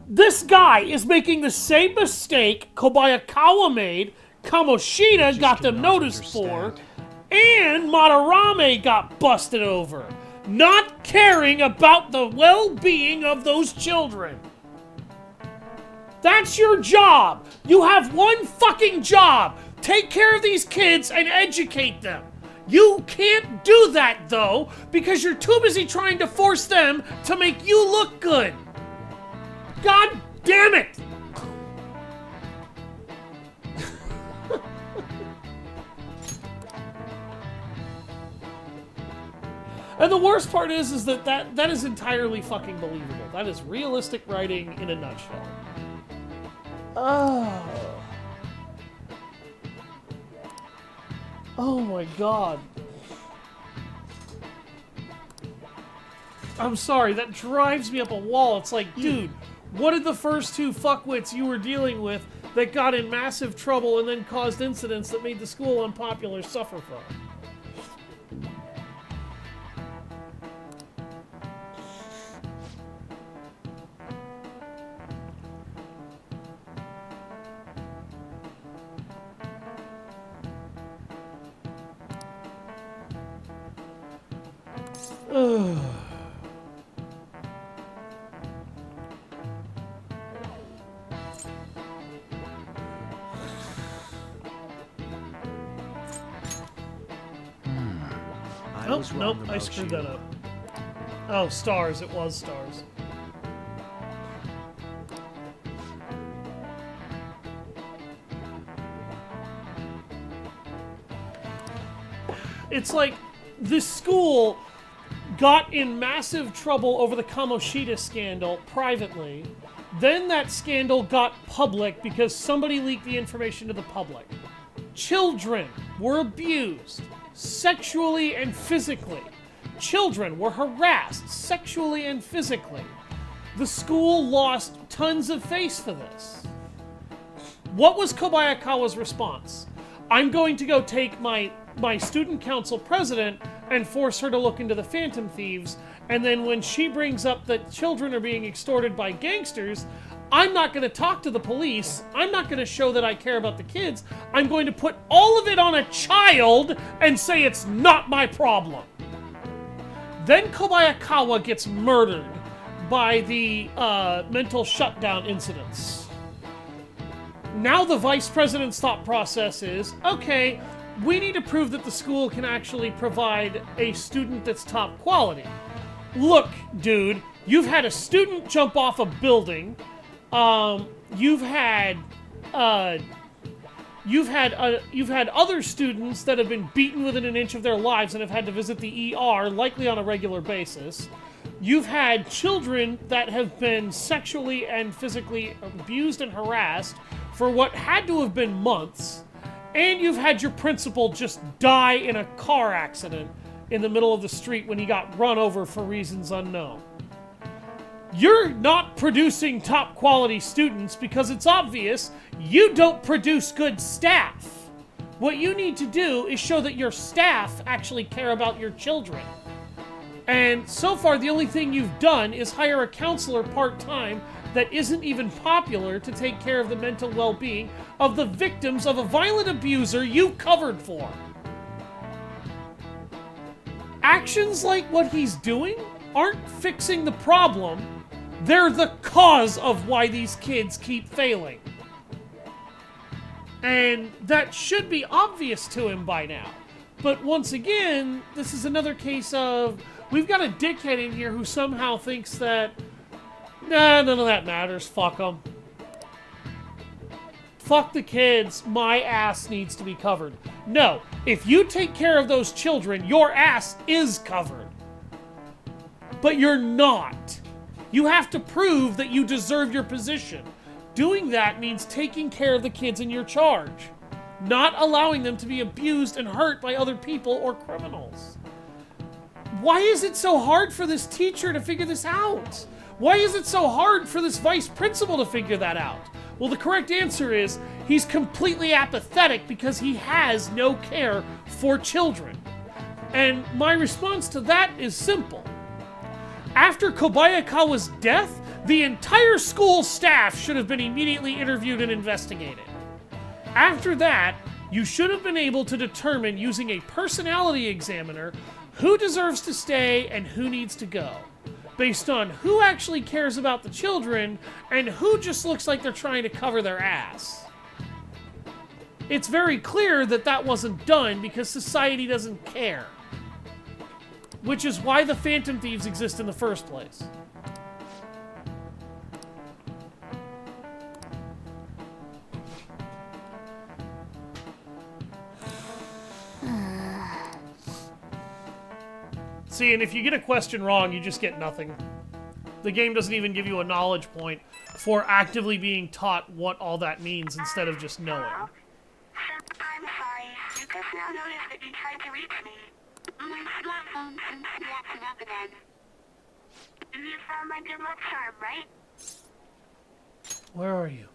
this guy is making the same mistake Kobayakawa made, Kamoshida got them noticed for, and Madarame got busted over. Not caring about the well-being of those children. That's your job. You have one fucking job. Take care of these kids and educate them. You can't do that, though, because you're too busy trying to force them to make you look good. God damn it! And the worst part is that is entirely fucking believable. That is realistic writing in a nutshell. Oh my god. I'm sorry, that drives me up a wall. It's like, dude, what did the first two fuckwits you were dealing with that got in massive trouble and then caused incidents that made the school unpopular suffer from? Nope, I screwed that up. Oh, stars. It was stars. It's like this school got in massive trouble over the Kamoshida scandal privately. Then that scandal got public because somebody leaked the information to the public. Children were abused sexually and physically. Children were harassed sexually and physically. The school lost tons of face for this. What was Kobayakawa's response? I'm going to go take my student council president and force her to look into the Phantom Thieves, and then when she brings up that children are being extorted by gangsters, I'm not going to talk to the police, I'm not going to show that I care about the kids, I'm going to put all of it on a child and say it's not my problem. Then Kobayakawa gets murdered by the mental shutdown incidents. Now the vice president's thought process is, okay, we need to prove that the school can actually provide a student that's top quality. Look, dude, you've had a student jump off a building. You've had other students that have been beaten within an inch of their lives and have had to visit the ER, likely on a regular basis. You've had children that have been sexually and physically abused and harassed for what had to have been months. And you've had your principal just die in a car accident in the middle of the street when he got run over for reasons unknown. You're not producing top quality students because it's obvious you don't produce good staff. What you need to do is show that your staff actually care about your children. And so far, the only thing you've done is hire a counselor part-time that isn't even popular to take care of the mental well-being of the victims of a violent abuser you covered for. Actions like what he's doing aren't fixing the problem. They're the cause of why these kids keep failing. And that should be obvious to him by now. But once again, this is another case of, we've got a dickhead in here who somehow thinks that, nah, none of that matters, fuck them. Fuck the kids, my ass needs to be covered. No, if you take care of those children, your ass is covered. But you're not. You have to prove that you deserve your position. Doing that means taking care of the kids in your charge, not allowing them to be abused and hurt by other people or criminals. Why is it so hard for this teacher to figure this out? Why is it so hard for this vice principal to figure that out? Well, the correct answer is he's completely apathetic because he has no care for children. And my response to that is simple. After Kobayakawa's death, the entire school staff should have been immediately interviewed and investigated. After that, you should have been able to determine using a personality examiner who deserves to stay and who needs to go, based on who actually cares about the children and who just looks like they're trying to cover their ass. It's very clear that that wasn't done because society doesn't care. Which is why the Phantom Thieves exist in the first place. See, and if you get a question wrong, you just get nothing. The game doesn't even give you a knowledge point for actively being taught what all that means instead of just knowing. I'm sorry. I just now noticed that you tried to reach me. My smartphone seems to be acting up again. You found my good luck charm, right? Where are you?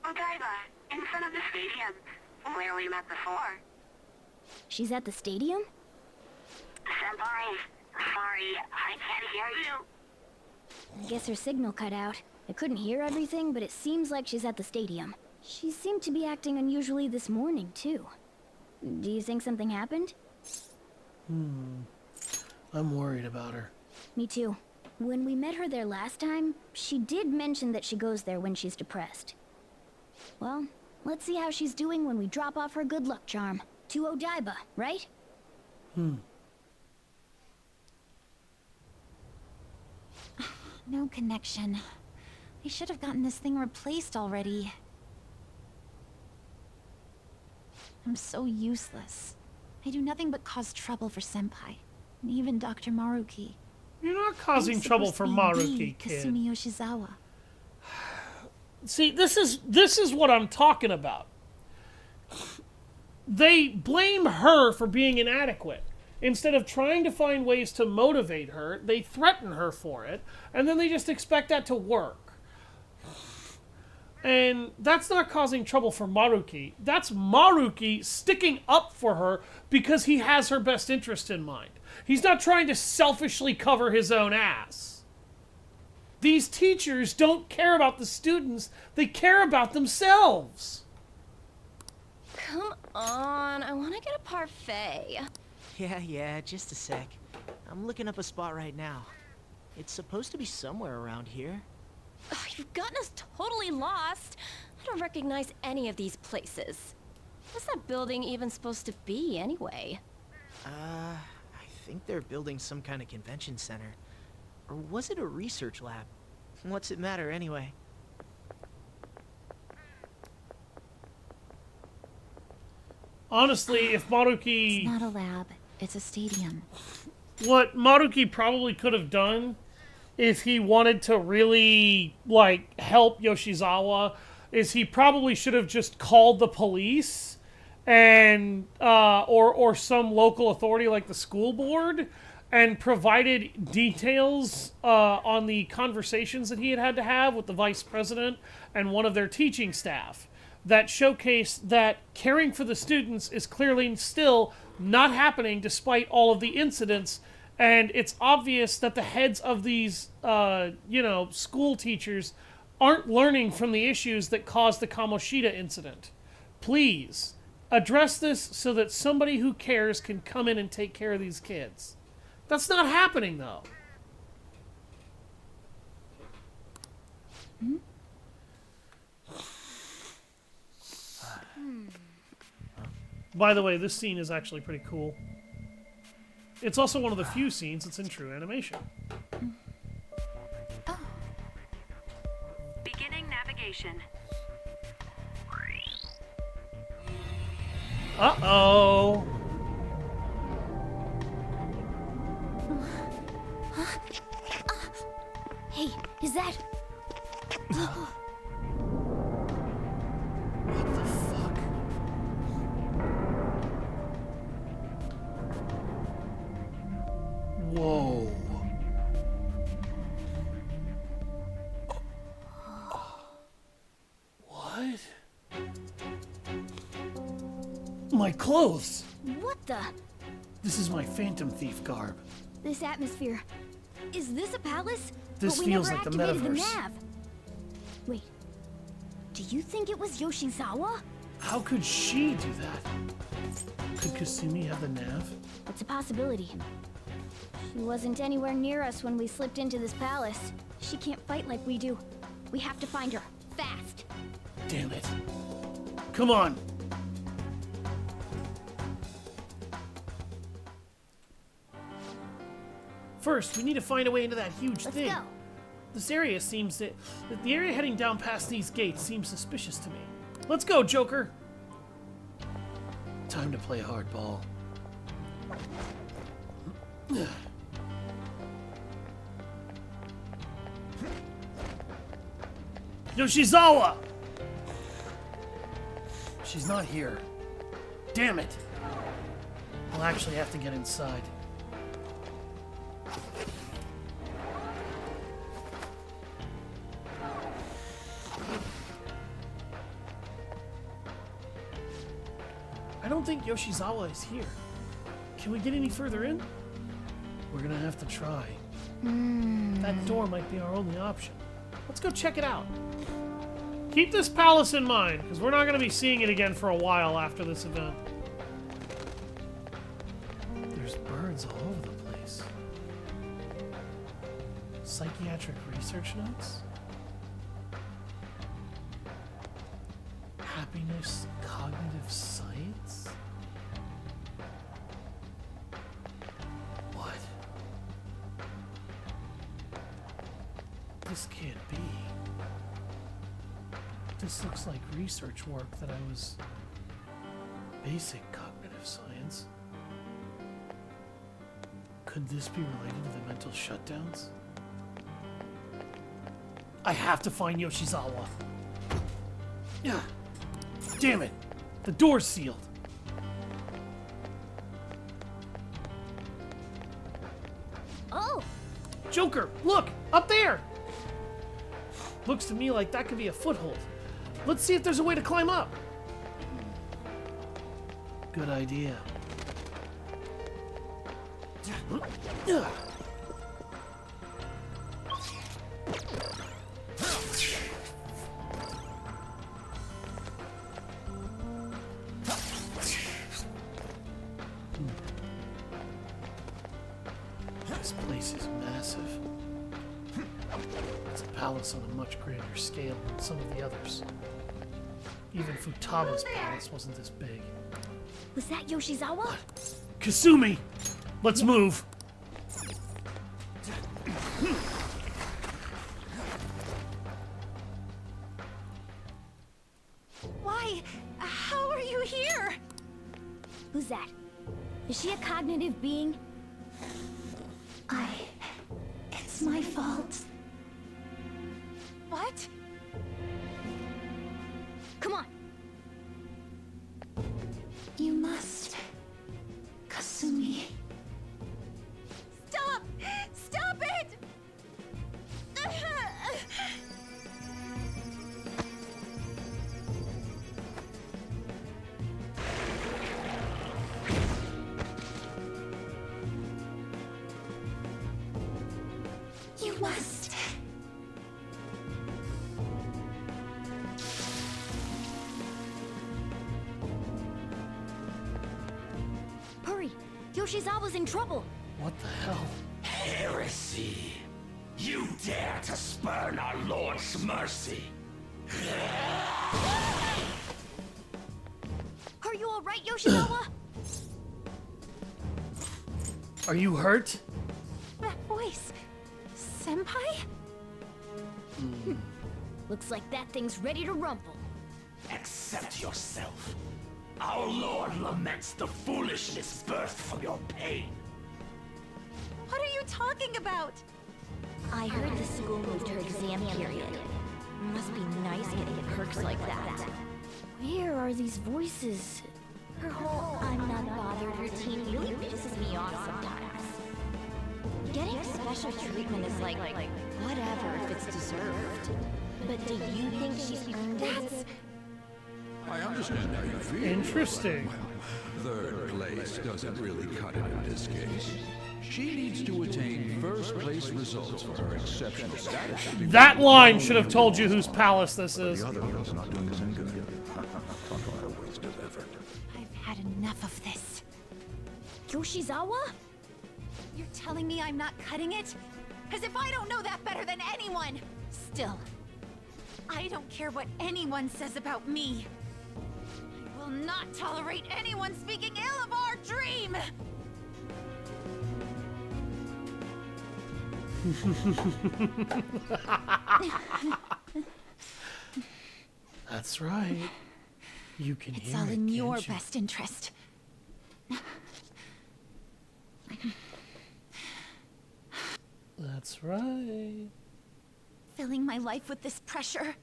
Odaiba, in front of the stadium, where we met before. She's at the stadium? Senpai, sorry, I can't hear you. I guess her signal cut out. I couldn't hear everything, but it seems like she's at the stadium. She seemed to be acting unusually this morning, too. Do you think something happened? I'm worried about her. Me too. When we met her there last time, she did mention that she goes there when she's depressed. Well, let's see how she's doing when we drop off her good luck charm. To Odaiba, right? No connection. I should have gotten this thing replaced already. I'm so useless. I do nothing but cause trouble for Senpai. Even Dr. Maruki. You're not causing I'm trouble supposed for to be Maruki, the kid. Kasumi Yoshizawa. See, this is what I'm talking about. They blame her for being inadequate. Instead of trying to find ways to motivate her, they threaten her for it, and then they just expect that to work. And that's not causing trouble for Maruki. That's Maruki sticking up for her because he has her best interest in mind. He's not trying to selfishly cover his own ass. These teachers don't care about the students, they care about themselves. Come on, I want to get a parfait. Yeah, just a sec. I'm looking up a spot right now. It's supposed to be somewhere around here. Ugh, you've gotten us totally lost. I don't recognize any of these places. What's that building even supposed to be, anyway? I think they're building some kind of convention center. Or was it a research lab? What's it matter, anyway? Honestly, if Maruki... It's not a lab, it's a stadium. What Maruki probably could have done if he wanted to really, like, help Yoshizawa is he probably should have just called the police and or some local authority like the school board and provided details on the conversations that he had to have with the vice president and one of their teaching staff that showcased that caring for the students is clearly still not happening despite all of the incidents. And it's obvious that the heads of these, school teachers aren't learning from the issues that caused the Kamoshida incident. Please, address this so that somebody who cares can come in and take care of these kids. That's not happening, though. By the way, this scene is actually pretty cool. It's also one of the few scenes that's in true animation. Beginning navigation. Uh-oh. Hey, is that... What the fuck? Whoa. What? My clothes! What the... This is my Phantom Thief garb. This atmosphere... Is this a palace? This But we feels never like the activated metaverse. nav. Wait. Do you think it was Yoshizawa? How could she do that? Could Kasumi have the nav? It's a possibility. She wasn't anywhere near us when we slipped into this palace. She can't fight like we do. We have to find her. Fast. Damn it. Come on. First, we need to find a way into that huge Let's thing. go. This area seems that the area heading down past these gates seems suspicious to me. Let's go, Joker. Time to play hardball. Yoshizawa! She's not here. Damn it. I'll actually have to get inside. I don't think Yoshizawa is here. Can we get any further in? We're gonna have to try. That door might be our only option. Let's go check it out. Keep this palace in mind, because we're not going to be seeing it again for a while after this event. There's birds all over the place. Psychiatric research notes? Happiness cognitive science? What? This can't be. This looks like research work that I was... Basic cognitive science. Could this be related to the mental shutdowns? I have to find Yoshizawa. Yeah. Damn it! The door's sealed. Oh! Joker, look! Up there! Looks to me like that could be a foothold. Let's see if there's a way to climb up. Good idea. This place is massive. It's a palace on a much greater scale than some of the others. Even Futaba's palace wasn't this big. Was that Yoshizawa? Kasumi! Let's move! Why? How are you here? Who's that? Is she a cognitive being? It's my fault. What? Come on! You must. Kasumi. Stop! Stop it! You must. Hurry! Yoshizawa's in trouble! What the hell? Heresy! You dare to spurn our Lord's mercy! Are you alright, Yoshizawa? Are you hurt? That voice. Senpai? Looks like that thing's ready to rumble. Accept yourself. Our Lord laments the foolishness birthed from your pain. What are you talking about? I heard the school moved her exam period. Must be nice getting perks like that. Where are these voices? Her whole I'm not bothered routine really pisses me off sometimes. Getting special treatment is like whatever if it's deserved. But do you think she's earned it? I understand how you feel. Interesting. Third place doesn't really cut it in this case. She needs to attain first place results for her exceptional status. That line should have told you whose palace this is. The other one's not doing us any good. What a waste of effort. I've had enough of this. Yoshizawa? You're telling me I'm not cutting it? As if I don't know that better than anyone! Still, I don't care what anyone says about me. I will not tolerate anyone speaking ill of our dream! That's right. You can It's hear all it, in your can't you? best interest. That's right. Filling my life with this pressure.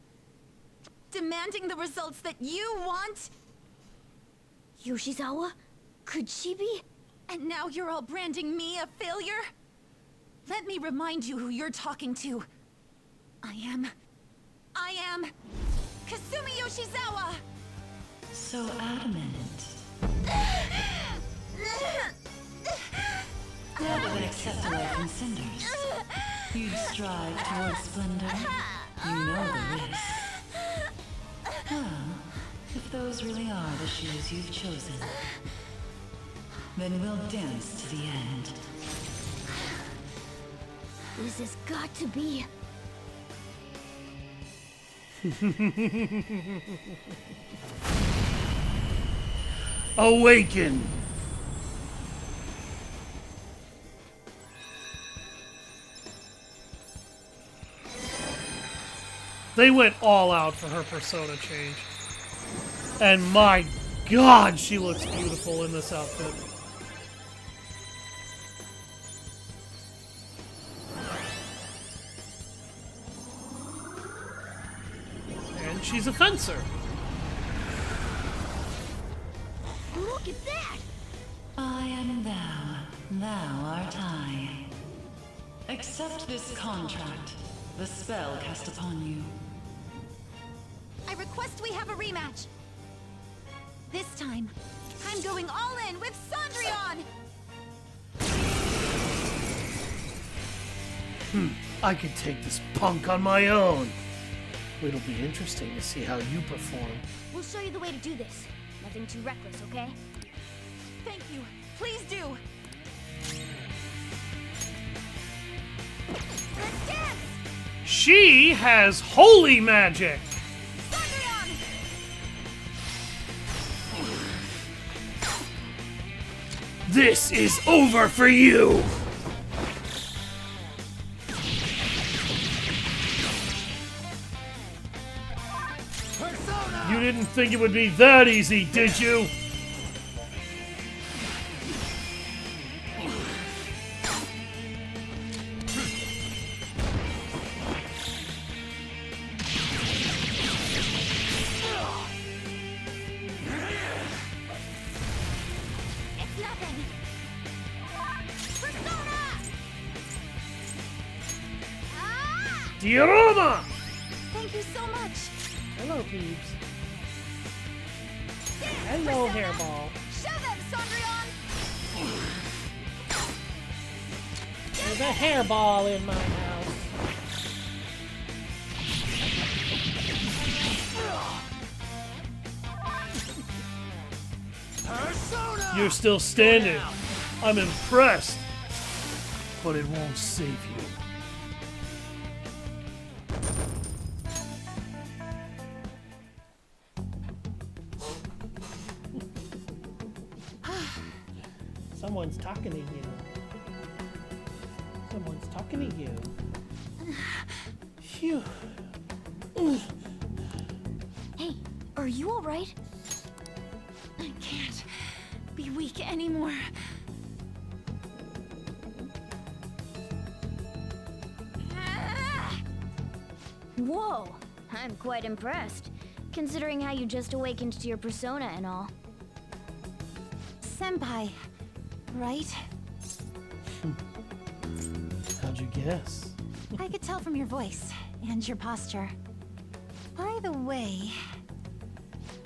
Demanding the results that you want. Yoshizawa? Could she be? And now you're all branding me a failure? Let me remind you who you're talking to. I am Kasumi Yoshizawa! So adamant. Rather than accept a life in cinders, you'd strive towards splendor. You know the risks. Well, if those really are the shoes you've chosen, then we'll dance to the end. This has got to be... Awaken! They went all out for her persona change. And my god, she looks beautiful in this outfit. she's a fencer. Look at that! I am thou, thou art I. Accept this contract, the spell cast upon you. I request we have a rematch. This time, I'm going all in with Cendrillon! I could take this punk on my own. It'll be interesting to see how you perform. We'll show you the way to do this. Nothing too reckless, okay? Thank you. Please do. Let's dance! She has holy magic! Cendrillon! This is over for you! You didn't think it would be that easy, did you? It's nothing. Persona! Ah! Diorama! Thank you so much. Hello, peeps. Dance, Hello, Persona! hairball. Show them, Cendrillon! There's a hairball in my house. You're still standing. I'm impressed. But it won't save you. Someone's talking to you. Someone's talking to you. Phew. Hey, are you alright? I can't be weak anymore. Whoa, I'm quite impressed, considering how you just awakened to your persona and all. Senpai, right? How'd you guess? I could tell from your voice and your posture. By the way,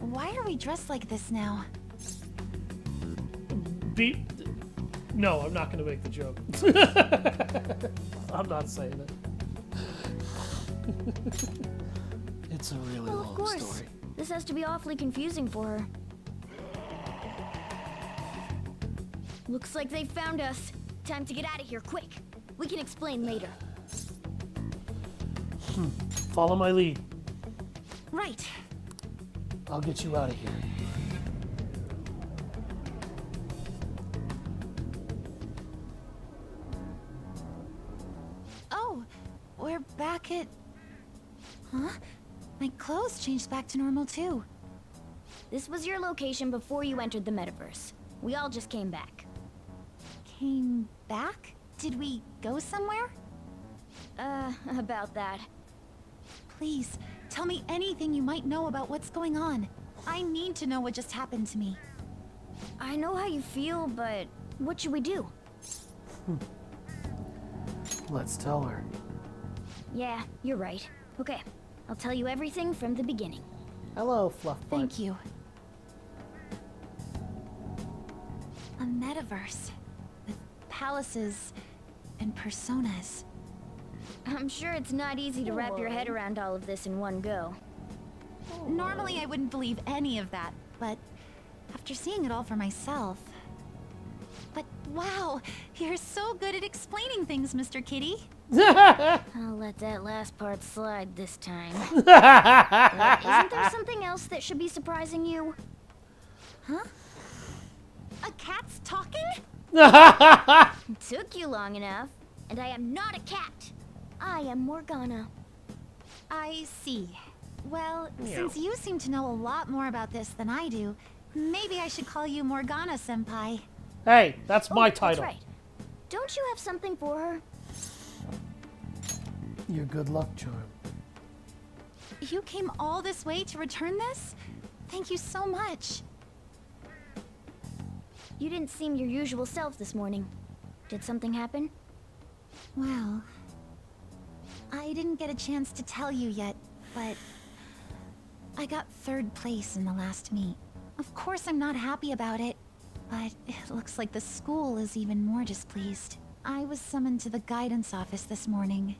why are we dressed like this now? No, I'm not gonna make the joke. I'm not saying it. It's a really Well, of long course. story. This has to be awfully confusing for her. Looks like they found us. Time to get out of here, quick. We can explain later. Follow my lead. Right. I'll get you out of here. Oh, we're back at... Huh? My clothes changed back to normal too. This was your location before you entered the metaverse. We all just came back. Came back? Did we go somewhere? About that. Please, tell me anything you might know about what's going on. I need to know what just happened to me. I know how you feel, but what should we do? Let's tell her. Yeah, you're right. Okay, I'll tell you everything from the beginning. Hello, Fluffbutt. Thank you. A metaverse with palaces and personas. I'm sure it's not easy to wrap your head around all of this in one go. Normally I wouldn't believe any of that, but after seeing it all for myself... But wow, you're so good at explaining things, Mr. Kitty. I'll let that last part slide this time. But isn't there something else that should be surprising you? Huh? A cat's talking? It took you long enough. And I am not a cat. I am Morgana. I see. Well, Meow. since you seem to know a lot more about this than I do, maybe I should call you Morgana-senpai. Hey, that's my title. That's right. Don't you have something for her? Your good luck charm. You came all this way to return this? Thank you so much. You didn't seem your usual self this morning. Did something happen? Well, I didn't get a chance to tell you yet, but I got 3rd place in the last meet. Of course I'm not happy about it, but it looks like the school is even more displeased. I was summoned to the guidance office this morning.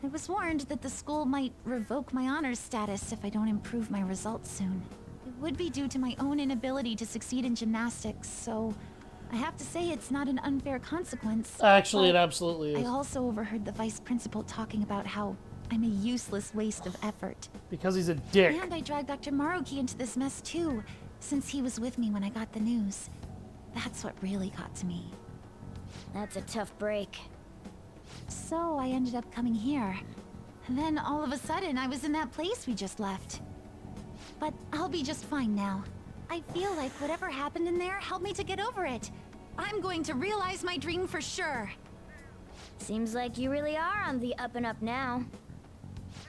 I was warned that the school might revoke my honors status if I don't improve my results soon. It would be due to my own inability to succeed in gymnastics, so I have to say it's not an unfair consequence. Actually, it but absolutely is. I also overheard the vice principal talking about how I'm a useless waste of effort. Because he's a dick. And I dragged Dr. Maruki into this mess too, since he was with me when I got the news. That's what really got to me. That's a tough break. So I ended up coming here. And then all of a sudden, I was in that place we just left. But I'll be just fine now. I feel like whatever happened in there helped me to get over it. I'm going to realize my dream for sure. Seems like you really are on the up and up now.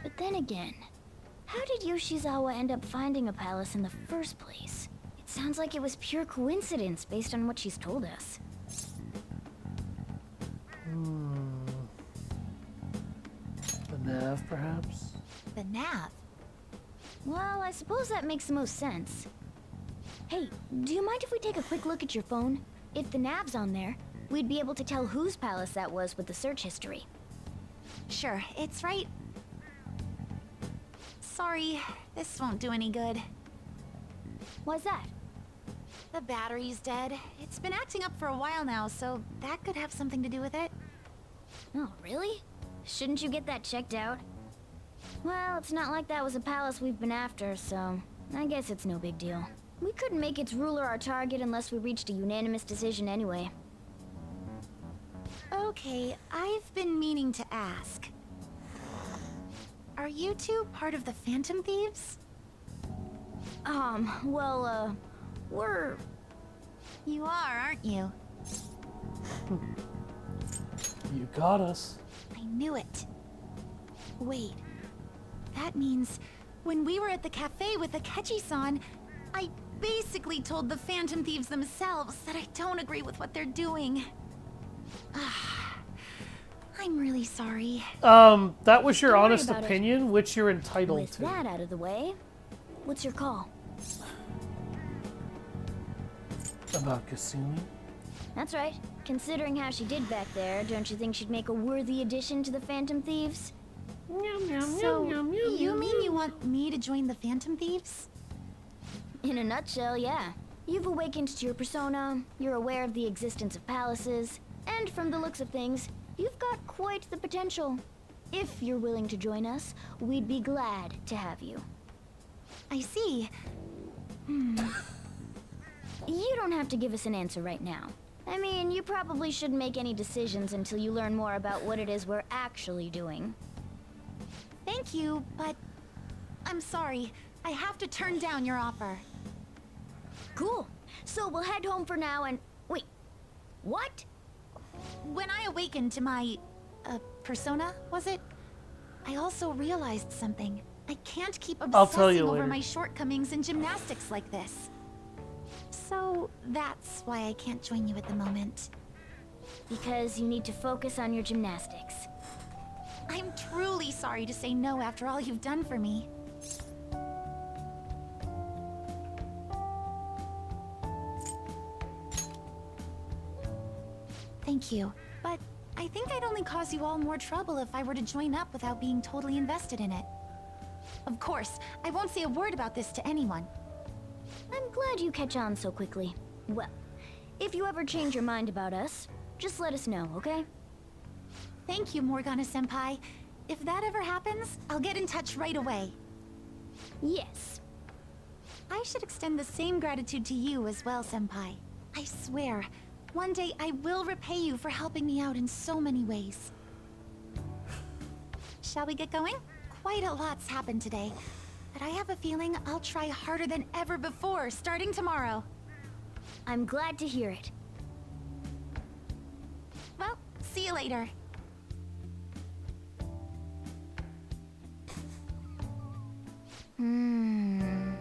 But then again, how did Yoshizawa end up finding a palace in the first place? It sounds like it was pure coincidence based on what she's told us. The nav, perhaps? The nav? Well, I suppose that makes the most sense. Hey, do you mind if we take a quick look at your phone? If the nav's on there, we'd be able to tell whose palace that was with the search history. Sure, it's right. Sorry, this won't do any good. Why's that? The battery's dead. It's been acting up for a while now, so that could have something to do with it. Oh, really? Shouldn't you get that checked out? Well, it's not like that was a palace we've been after, so I guess it's no big deal. We couldn't make its ruler our target unless we reached a unanimous decision anyway. Okay, I've been meaning to ask. Are you two part of the Phantom Thieves? We're... You are, aren't you? You got us. I knew it. Wait, that means when we were at the cafe with Akechi-san, I basically told the Phantom Thieves themselves that I don't agree with what they're doing. I'm really sorry. That was your Don't worry honest about it. opinion, which you're entitled With to. that out of the way, what's your call? About Kasumi? That's right. Considering how she did back there, don't you think she'd make a worthy addition to the Phantom Thieves? So, you mean you want me to join the Phantom Thieves? In a nutshell, yeah. You've awakened to your persona, you're aware of the existence of palaces, and from the looks of things, you've got quite the potential. If you're willing to join us, we'd be glad to have you. I see. You don't have to give us an answer right now. I mean, you probably shouldn't make any decisions until you learn more about what it is we're actually doing. Thank you, but I'm sorry. I have to turn down your offer. Cool. So we'll head home for now and... Wait. What? When I awakened to my... persona, was it? I also realized something. I can't keep I'll tell you obsessing over later. my shortcomings in gymnastics like this. So that's why I can't join you at the moment. Because you need to focus on your gymnastics. I'm truly sorry to say no after all you've done for me. Thank you, but I think I'd only cause you all more trouble if I were to join up without being totally invested in it. Of course, I won't say a word about this to anyone. I'm glad you catch on so quickly. Well, if you ever change your mind about us, just let us know, okay? Thank you, Morgana-senpai. If that ever happens, I'll get in touch right away. Yes. I should extend the same gratitude to you as well, senpai. I swear, one day I will repay you for helping me out in so many ways. Shall we get going? Quite a lot's happened today, but I have a feeling I'll try harder than ever before, starting tomorrow. I'm glad to hear it. Well, see you later. Hmm.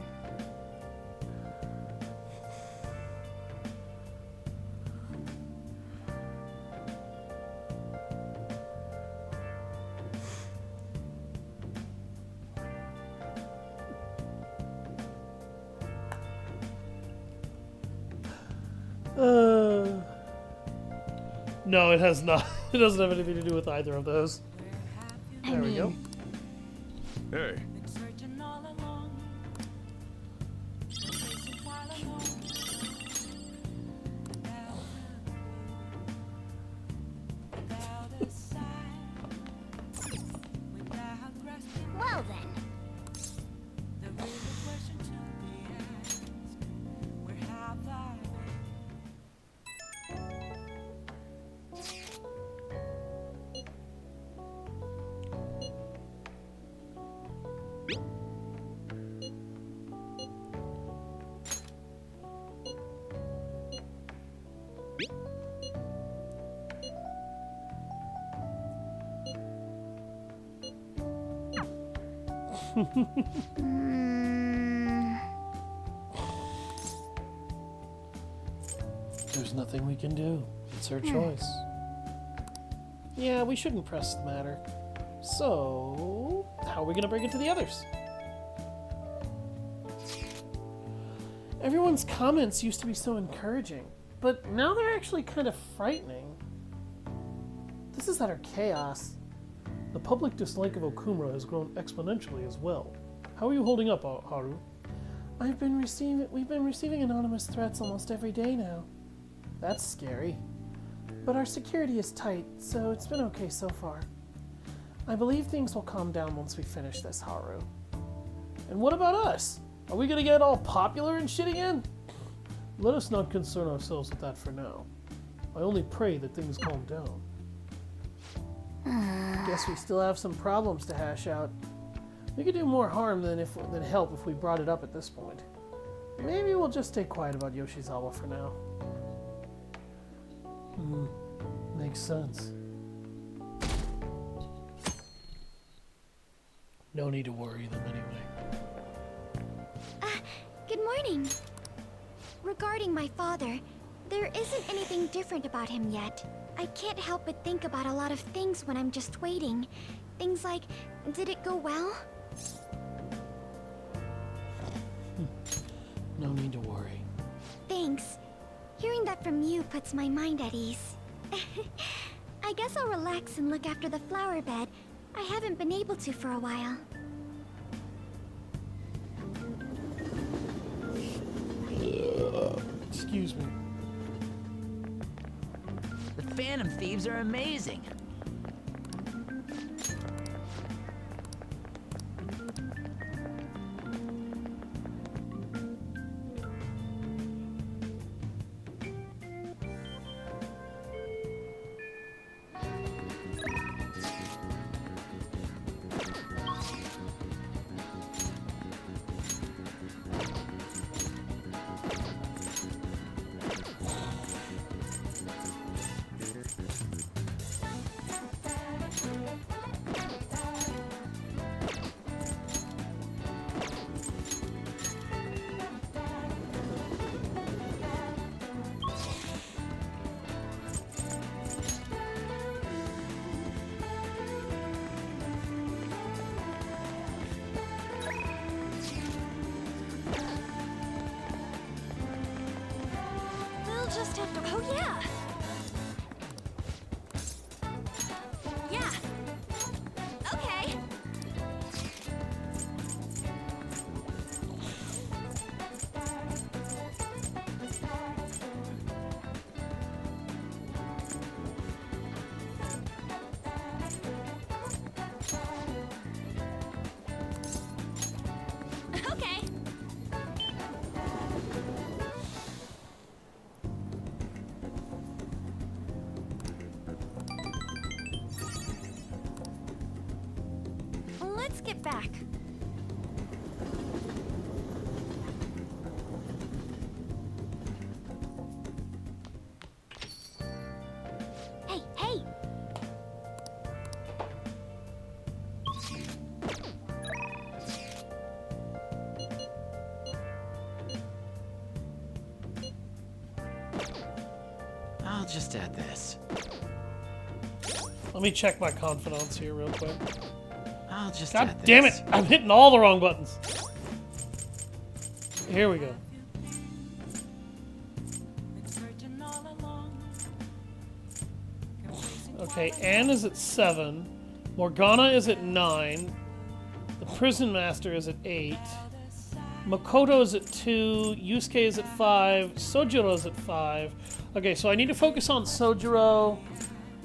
No, it has not. It doesn't have anything to do with either of those. There we go. Hey, Searching all along. Chasing while alone. Without a sign. Without grasping. Well then. There is a question to be asked. Where have I There's nothing we can do. It's her choice. Yeah, we shouldn't press the matter. So, how are we gonna bring it to the others? Everyone's comments used to be so encouraging, but now they're actually kind of frightening. This is utter chaos. The public dislike of Okumura has grown exponentially as well. How are you holding up, Haru? We've been receiving anonymous threats almost every day now. That's scary. But our security is tight, so it's been okay so far. I believe things will calm down once we finish this, Haru. And what about us? Are we gonna get all popular and shit again? Let us not concern ourselves with that for now. I only pray that things calm down. Guess we still have some problems to hash out. We could do more harm than help if we brought it up at this point. Maybe we'll just stay quiet about Yoshizawa for now. Makes sense. No need to worry them anyway. Good morning. Regarding my father, there isn't anything different about him yet. I can't help but think about a lot of things when I'm just waiting. Things like, did it go well? No need to worry. Thanks. Hearing that from you puts my mind at ease. I guess I'll relax and look after the flower bed. I haven't been able to for a while. Excuse me. The Phantom Thieves are amazing. We'll just have to. Oh, yeah! Yeah! Okay! Okay! Let's get back. Hey, hey! just add this. Let me check my confidants here real quick. I'll just God add this. damn it! I'm hitting all the wrong buttons. Here we go. Okay, Anne is at 7. Morgana is at 9. The Prison Master is at 8. Makoto is at 2. Yusuke is at 5. Sojiro is at 5. Okay, so I need to focus on Sojiro.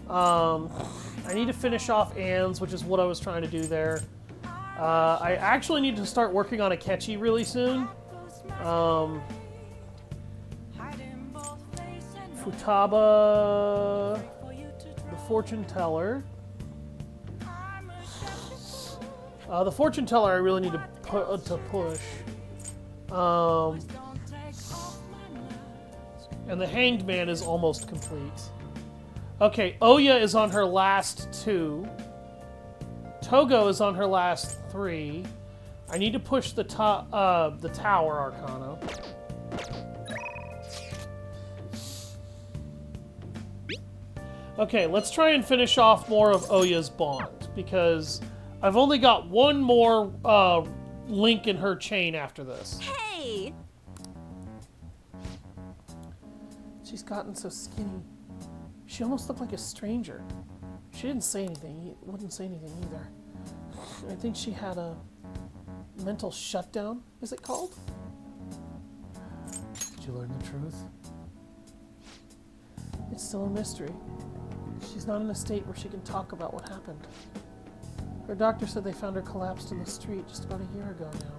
I need to finish off Anne's, which is what I was trying to do there. I actually need to start working on Akechi really soon. Futaba, the Fortune Teller. The Fortune Teller I really need to push. And the Hanged Man is almost complete. Okay, Oya is on her last 2. Togo is on her last 3. I need to push the Tower Arcana. Okay, let's try and finish off more of Oya's Bond, because I've only got one more link in her chain after this. Hey! She's gotten so skinny. She almost looked like a stranger. She didn't say anything. Wouldn't say anything either. I think she had a mental shutdown, is it called? Did you learn the truth? It's still a mystery. She's not in a state where she can talk about what happened. Her doctor said they found her collapsed in the street just about a year ago now.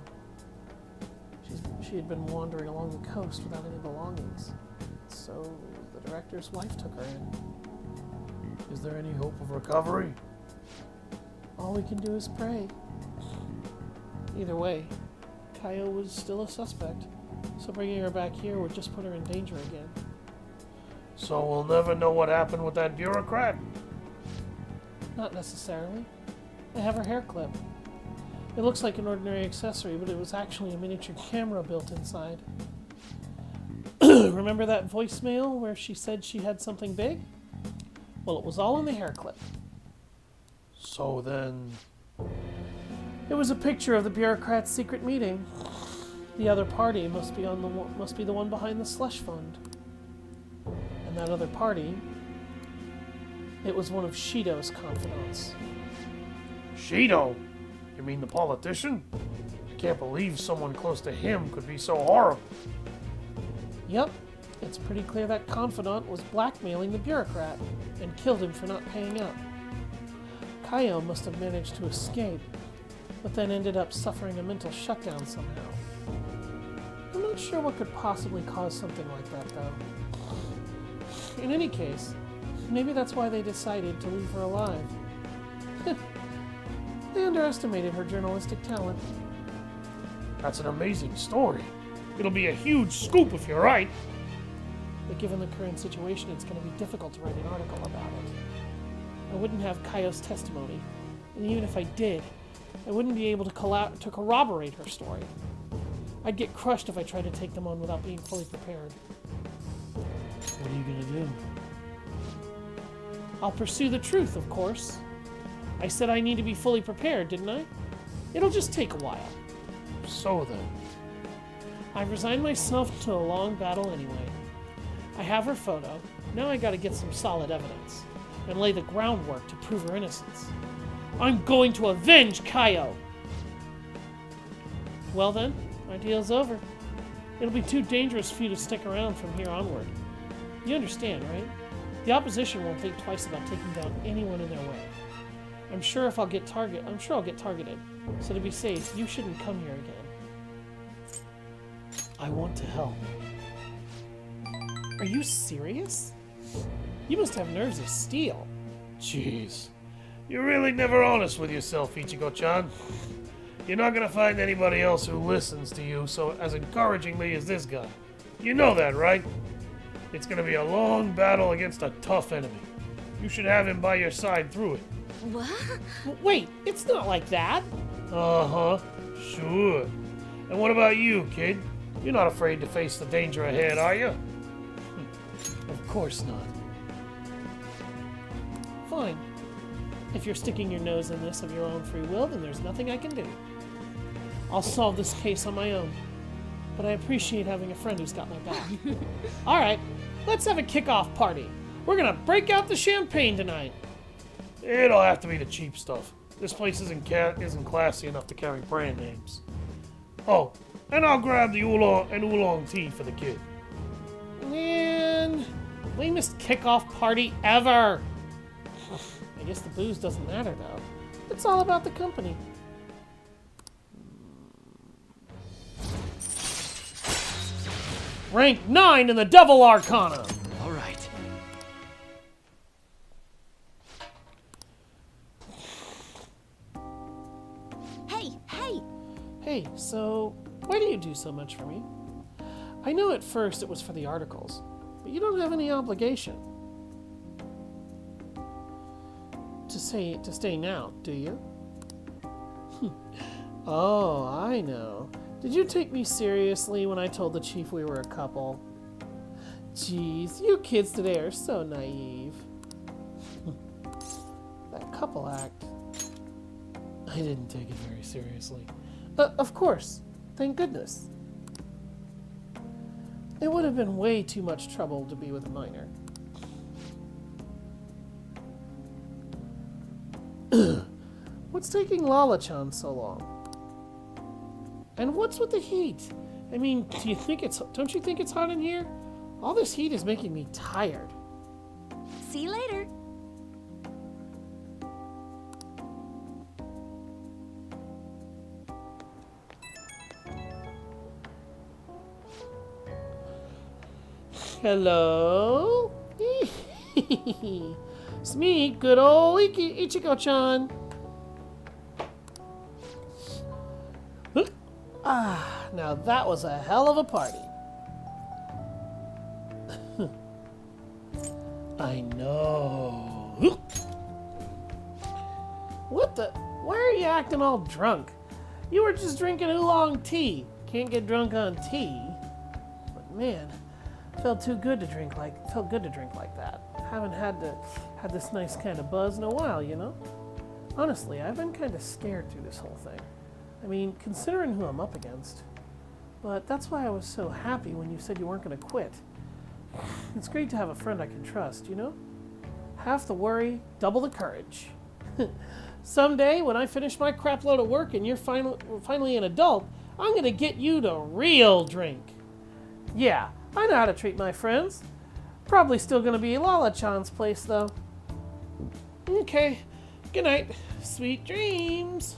She had been wandering along the coast without any belongings. So the director's wife took her in. Is there any hope of recovery? All we can do is pray. Either way, Kaio was still a suspect, so bringing her back here would just put her in danger again. So we'll never know what happened with that bureaucrat? Not necessarily. I have her hair clip. It looks like an ordinary accessory, but it was actually a miniature camera built inside. Remember that voicemail where she said she had something big? Well, it was all in the hair clip. So then... It was a picture of the bureaucrat's secret meeting. The other party must be the one behind the slush fund. And that other party, it was one of Shido's confidants. Shido? You mean the politician? I can't believe someone close to him could be so horrible. Yep, it's pretty clear that confidant was blackmailing the bureaucrat and killed him for not paying up. Kaio must have managed to escape, but then ended up suffering a mental shutdown somehow. I'm not sure what could possibly cause something like that, though. In any case, maybe that's why they decided to leave her alive. They underestimated her journalistic talent. That's an amazing story. It'll be a huge scoop if you're right. But given the current situation, it's going to be difficult to write an article about it. I wouldn't have Kaio's testimony, and even if I did, I wouldn't be able to corroborate her story. I'd get crushed if I tried to take them on without being fully prepared. What are you going to do? I'll pursue the truth, of course. I said I need to be fully prepared, didn't I? It'll just take a while. So then... I've resigned myself to a long battle anyway. I have her photo. Now I gotta get some solid evidence and lay the groundwork to prove her innocence. I'm going to avenge Kaio! Well then, my deal's over. It'll be too dangerous for you to stick around from here onward. You understand, right? The opposition won't think twice about taking down anyone in their way. I'm sure I'll get targeted. So to be safe, you shouldn't come here again. I want to help. Are you serious? You must have nerves of steel. Jeez. You're really never honest with yourself, Ichigo-chan. You're not gonna find anybody else who listens to you so as encouragingly as this guy. You know that, right? It's gonna be a long battle against a tough enemy. You should have him by your side through it. What? Wait, it's not like that. Uh-huh. Sure. And what about you, kid? You're not afraid to face the danger ahead, are you? Of course not. Fine. If you're sticking your nose in this of your own free will, then there's nothing I can do. I'll solve this case on my own. But I appreciate having a friend who's got my back. Alright, let's have a kickoff party. We're gonna break out the champagne tonight. It'll have to be the cheap stuff. This place isn't classy enough to carry brand names. Oh, and I'll grab the oolong tea for the kid. Man, lamest kickoff party ever. I guess the booze doesn't matter though. It's all about the company. Rank 9 in the Devil Arcana. All right. Hey, so why do you do so much for me? I know at first it was for the articles, but you don't have any obligation to stay now, do you? Oh, I know. Did you take me seriously when I told the chief we were a couple? Jeez, you kids today are so naive. That couple act. I didn't take it very seriously. Of course. Thank goodness. It would have been way too much trouble to be with a minor. What's taking Lala-chan so long? And what's with the heat? I mean, don't you think it's hot in here? All this heat is making me tired. See you later. Hello? It's me, good old Ichigo-chan. Now that was a hell of a party. I know. What the? Why are you acting all drunk? You were just drinking oolong tea. Can't get drunk on tea. But man, felt good to drink like that. Haven't had this nice kind of buzz in a while, you know? Honestly, I've been kind of scared through this whole thing. I mean, considering who I'm up against. But that's why I was so happy when you said you weren't going to quit. It's great to have a friend I can trust, you know? Half the worry, double the courage. Someday, when I finish my crap load of work and you're finally an adult, I'm going to get you to real drink. Yeah, I know how to treat my friends. Probably still going to be Lala-chan's place, though. Okay, good night. Sweet dreams.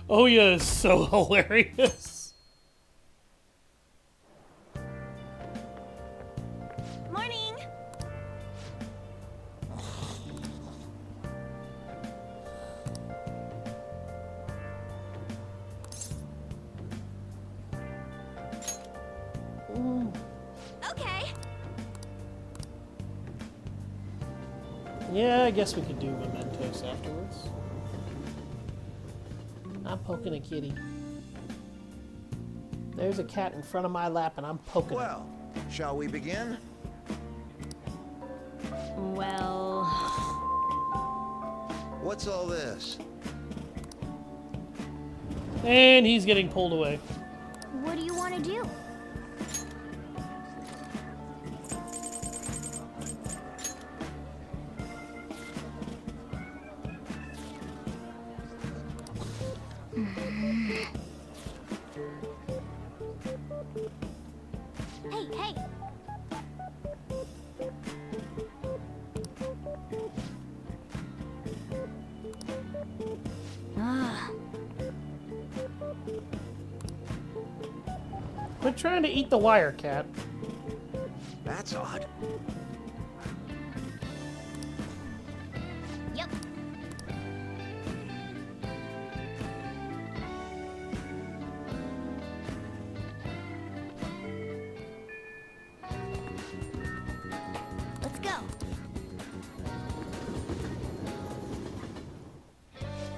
Oh yeah, it's so hilarious. Morning. Okay. Yeah, I guess we could do mementos afterwards. I'm poking a kitty. There's a cat in front of my lap and I'm poking Well, shall we begin? Well... What's all this? And he's getting pulled away. What do you want to do? Hey! Quit trying to eat the wire, cat. That's odd. Yep. Let's go.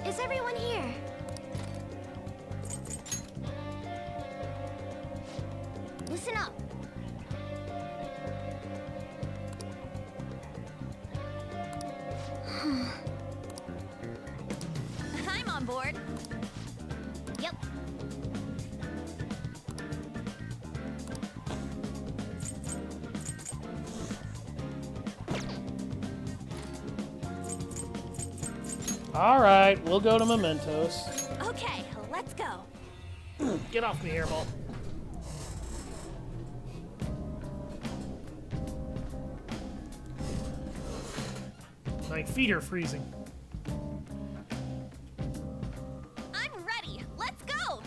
Is everyone here? Listen up. Alright, we'll go to Mementos. Okay, let's go. Get off me, Hairball. My feet are freezing. I'm ready. Let's go.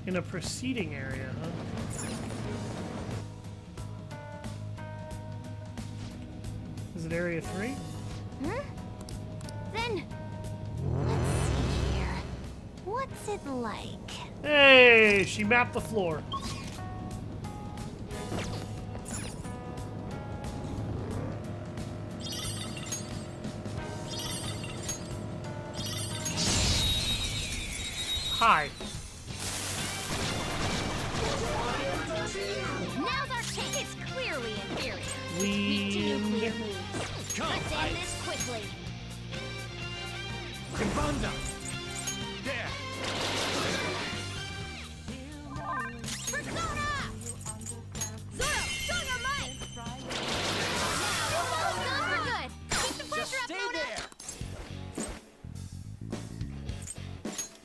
In a preceding area, huh? Is it area 3? Then, let's see here. What's it like? Hey, she mapped the floor. Hi. Now's our chance. It's clearly inferior. We Nuclear moves. Let's end this quickly. Commander! There! Persona! Zoro, show your might! Now, almost gone for good. Keep the pressure up, Stay Mona. there!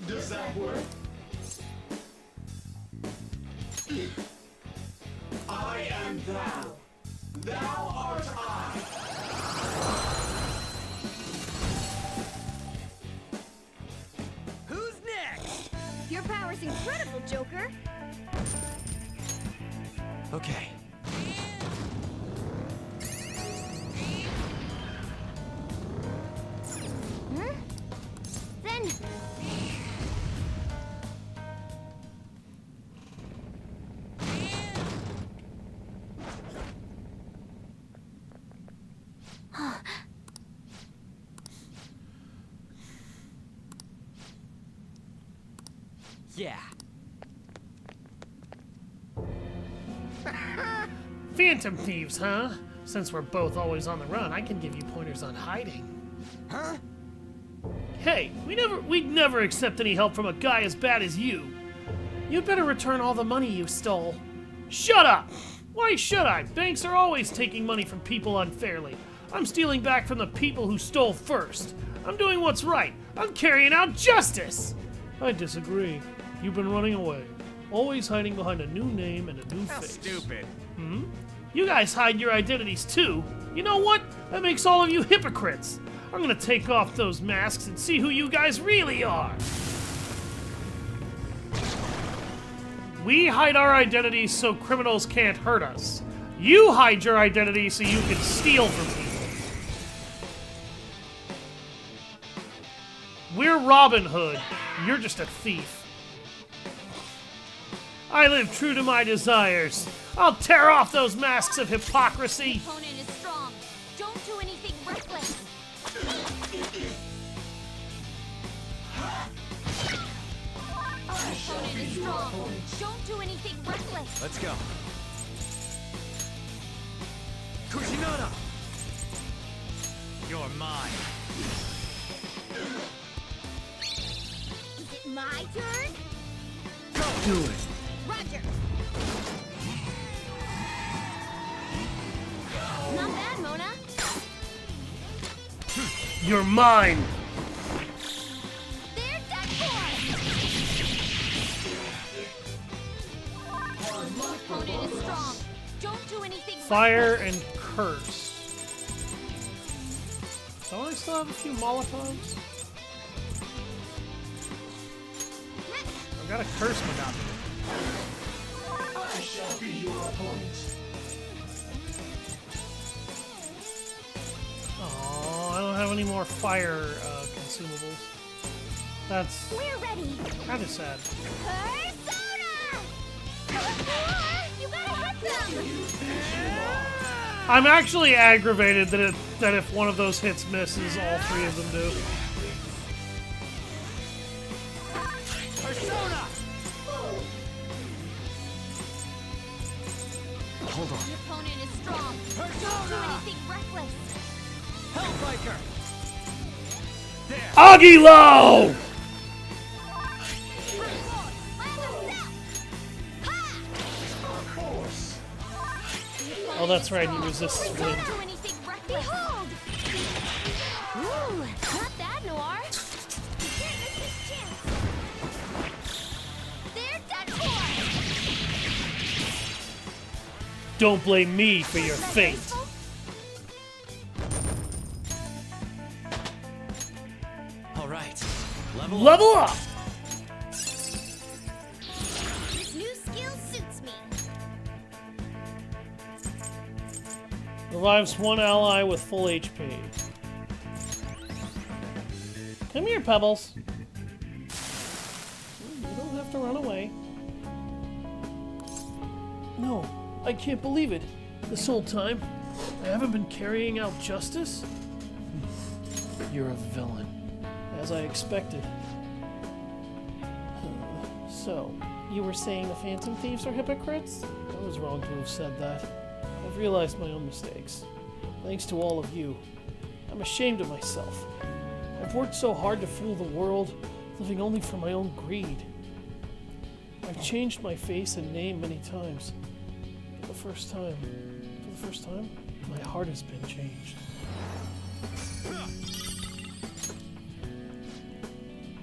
Does that work? I am thou. Thou art I. Who's next? Your power's incredible, Joker. Okay. Then, Yeah. Phantom thieves, huh? Since we're both always on the run, I can give you pointers on hiding. Huh? Hey, we'd never accept any help from a guy as bad as you. You'd better return all the money you stole. Shut up! Why should I? Banks are always taking money from people unfairly. I'm stealing back from the people who stole first. I'm doing what's right. I'm carrying out justice! I disagree. You've been running away. Always hiding behind a new name and a new How face. stupid. You guys hide your identities too. You know what? That makes all of you hypocrites. I'm gonna take off those masks and see who you guys really are. We hide our identities so criminals can't hurt us. You hide your identity so you can steal from people. We're Robin Hood. You're just a thief. I live true to my desires. I'll tear off those masks of hypocrisy. Opponent is strong. Don't do anything reckless. Opponent is strong. Don't do anything reckless. Let's go. Kushinada! You're mine. Is it my turn? Do it. Roger. Not bad, Mona. You're mine. They're dead for. Opponent is strong. Don't do anything Fire and curse. Don't I still have a few Molotovs? I've got a curse Madonna. I shall be your opponent. Oh, I don't have any more fire consumables. That's We're ready. kind of sad. Persona! You gotta hit them! I'm actually aggravated that if one of those hits misses, all three of them do. Persona! hold on. The opponent is strong. Don't do anything reckless. Hellbiker! There! Agilo! Oh, that's right, he resists wind. Don't do anything reckless. Behold! Ooh, not that, Noir. You can't miss this chance. They're done for! Don't blame me for your fate. All right. Level up! This new skill suits me. Revives one ally with full HP. Come here, Pebbles. You don't have to run away. No, I can't believe it. This whole time, I haven't been carrying out justice? You're a villain, as I expected. So, you were saying the Phantom Thieves are hypocrites? I was wrong to have said that. I've realized my own mistakes. Thanks to all of you. I'm ashamed of myself. I've worked so hard to fool the world, living only for my own greed. I've changed my face and name many times. For the first time, my heart has been changed.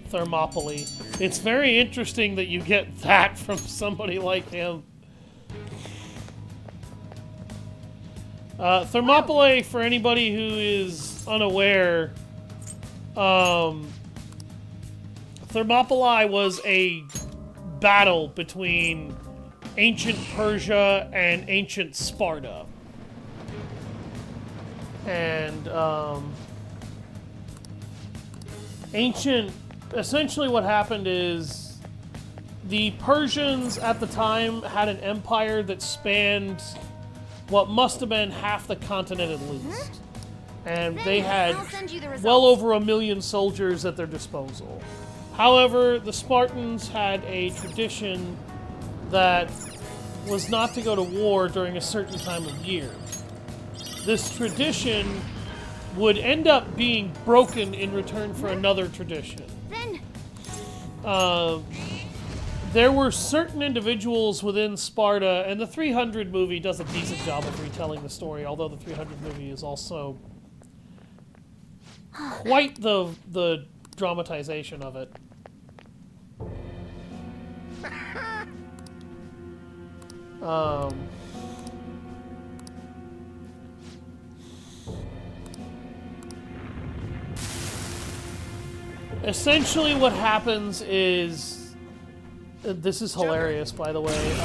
Thermopylae. It's very interesting that you get that from somebody like him. Thermopylae, for anybody who is unaware, Thermopylae was a battle between ancient Persia and ancient Sparta. And, essentially what happened is the Persians at the time had an empire that spanned what must have been half the continent at least. And they had well over 1 million soldiers at their disposal. However, the Spartans had a tradition that was not to go to war during a certain time of year. This tradition would end up being broken in return for another tradition. There were certain individuals within Sparta, and the 300 movie does a decent job of retelling the story, although the 300 movie is also quite the dramatization of it. Essentially what happens is... This is hilarious, by the way.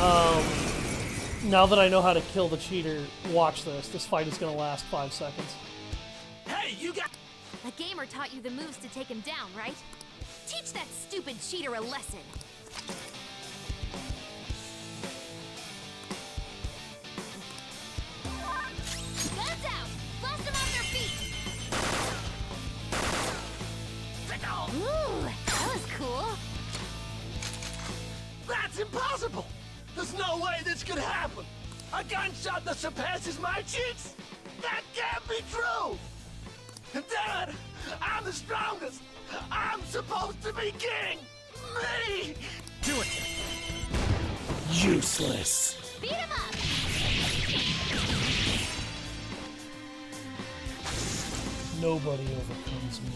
Now that I know how to kill the cheater, watch this. This fight is going to last 5 seconds. Hey, you got... The gamer taught you the moves to take him down, right? Teach that stupid cheater a lesson. Guns out! Blast them off their feet! Ooh, that was cool. That's impossible! There's no way this could happen! A gunshot that surpasses my cheeks? That can't be true! Dad, I'm the strongest! I'm supposed to be king! Me! Do it! Useless! Beat him up! Nobody overcomes me.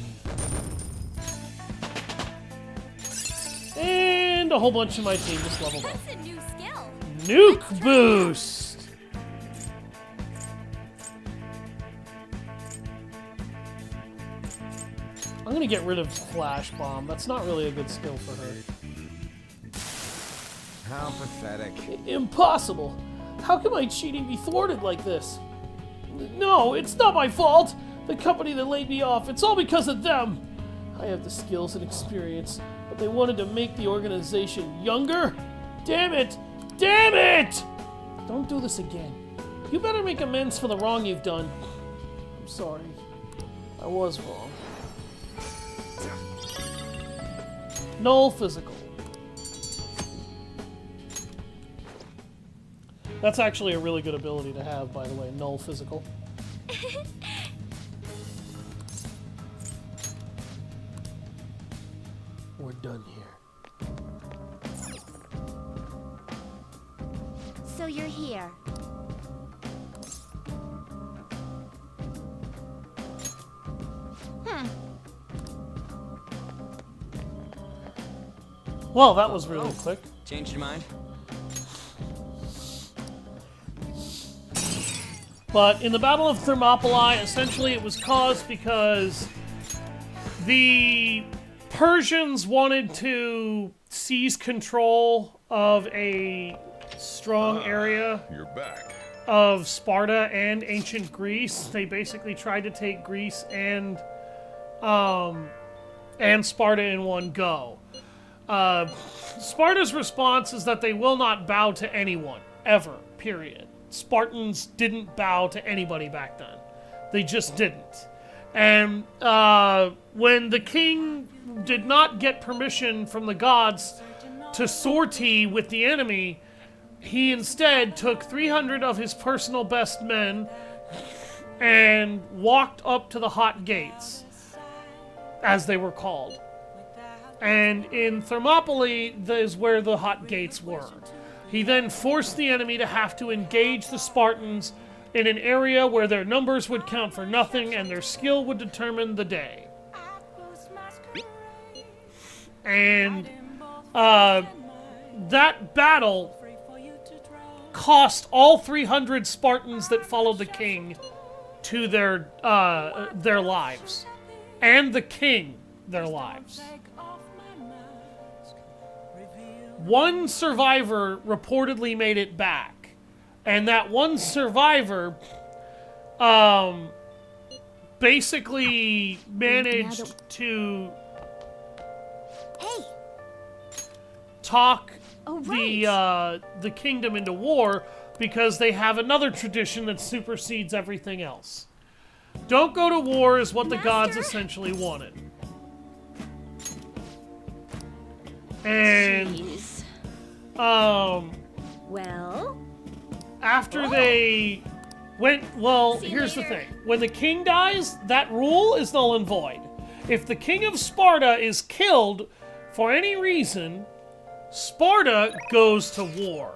And a whole bunch of my team just leveled up. That's a new skill. Nuke boost! I'm gonna get rid of Flash Bomb. That's not really a good skill for her. How pathetic. Impossible! How can my cheating be thwarted like this? No, it's not my fault! The company that laid me off, it's all because of them! I have the skills and experience, but they wanted to make the organization younger? Damn it! Damn it! Don't do this again. You better make amends for the wrong you've done. I'm sorry. I was wrong. Null physical. That's actually a really good ability to have, by the way, null physical. We're done here. So you're here. Well, that was really quick. Changed your mind? But in the Battle of Thermopylae, essentially it was caused because the Persians wanted to seize control of a strong area You're back. of Sparta and ancient Greece. They basically tried to take Greece and Sparta in one go. Sparta's response is that they will not bow to anyone, ever, period. Spartans didn't bow to anybody back then. They just didn't. And when the king did not get permission from the gods to sortie with the enemy, he instead took 300 of his personal best men and walked up to the Hot Gates, as they were called. And in Thermopylae is where the Hot Gates were. He then forced the enemy to have to engage the Spartans in an area where their numbers would count for nothing and their skill would determine the day. And that battle cost all 300 Spartans that followed the king to their lives, and the king their lives. One survivor reportedly made it back, and that one survivor basically managed to talk the kingdom into war, because they have another tradition that supersedes everything else. Don't go to war is what the gods essentially wanted. And well, after they went, well, here's the thing. When the king dies, that rule is null and void. If the king of Sparta is killed for any reason, Sparta goes to war.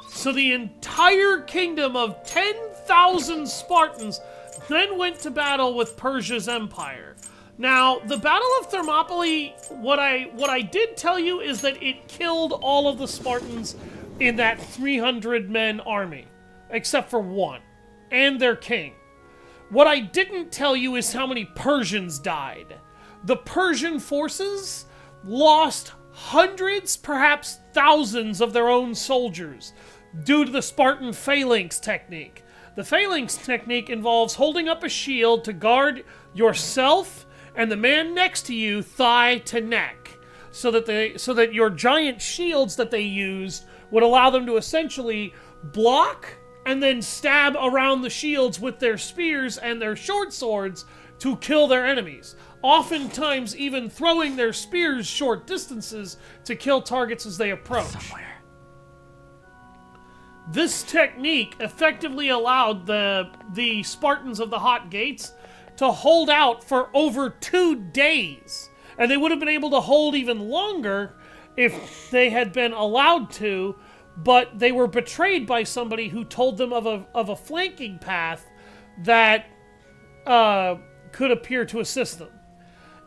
So the entire kingdom of 10,000 Spartans then went to battle with Persia's empire. Now, the Battle of Thermopylae, what I did tell you is that it killed all of the Spartans in that 300-men army, except for one, and their king. What I didn't tell you is how many Persians died. The Persian forces lost hundreds, perhaps thousands of their own soldiers due to the Spartan phalanx technique. The phalanx technique involves holding up a shield to guard yourself and the man next to you thigh to neck, so that your giant shields that they used would allow them to essentially block and then stab around the shields with their spears and their short swords to kill their enemies. Oftentimes even throwing their spears short distances to kill targets as they approach. This technique effectively allowed the Spartans of the Hot Gates to hold out for over 2 days. And they would have been able to hold even longer if they had been allowed to, but they were betrayed by somebody who told them of a flanking path that could appear to assist them.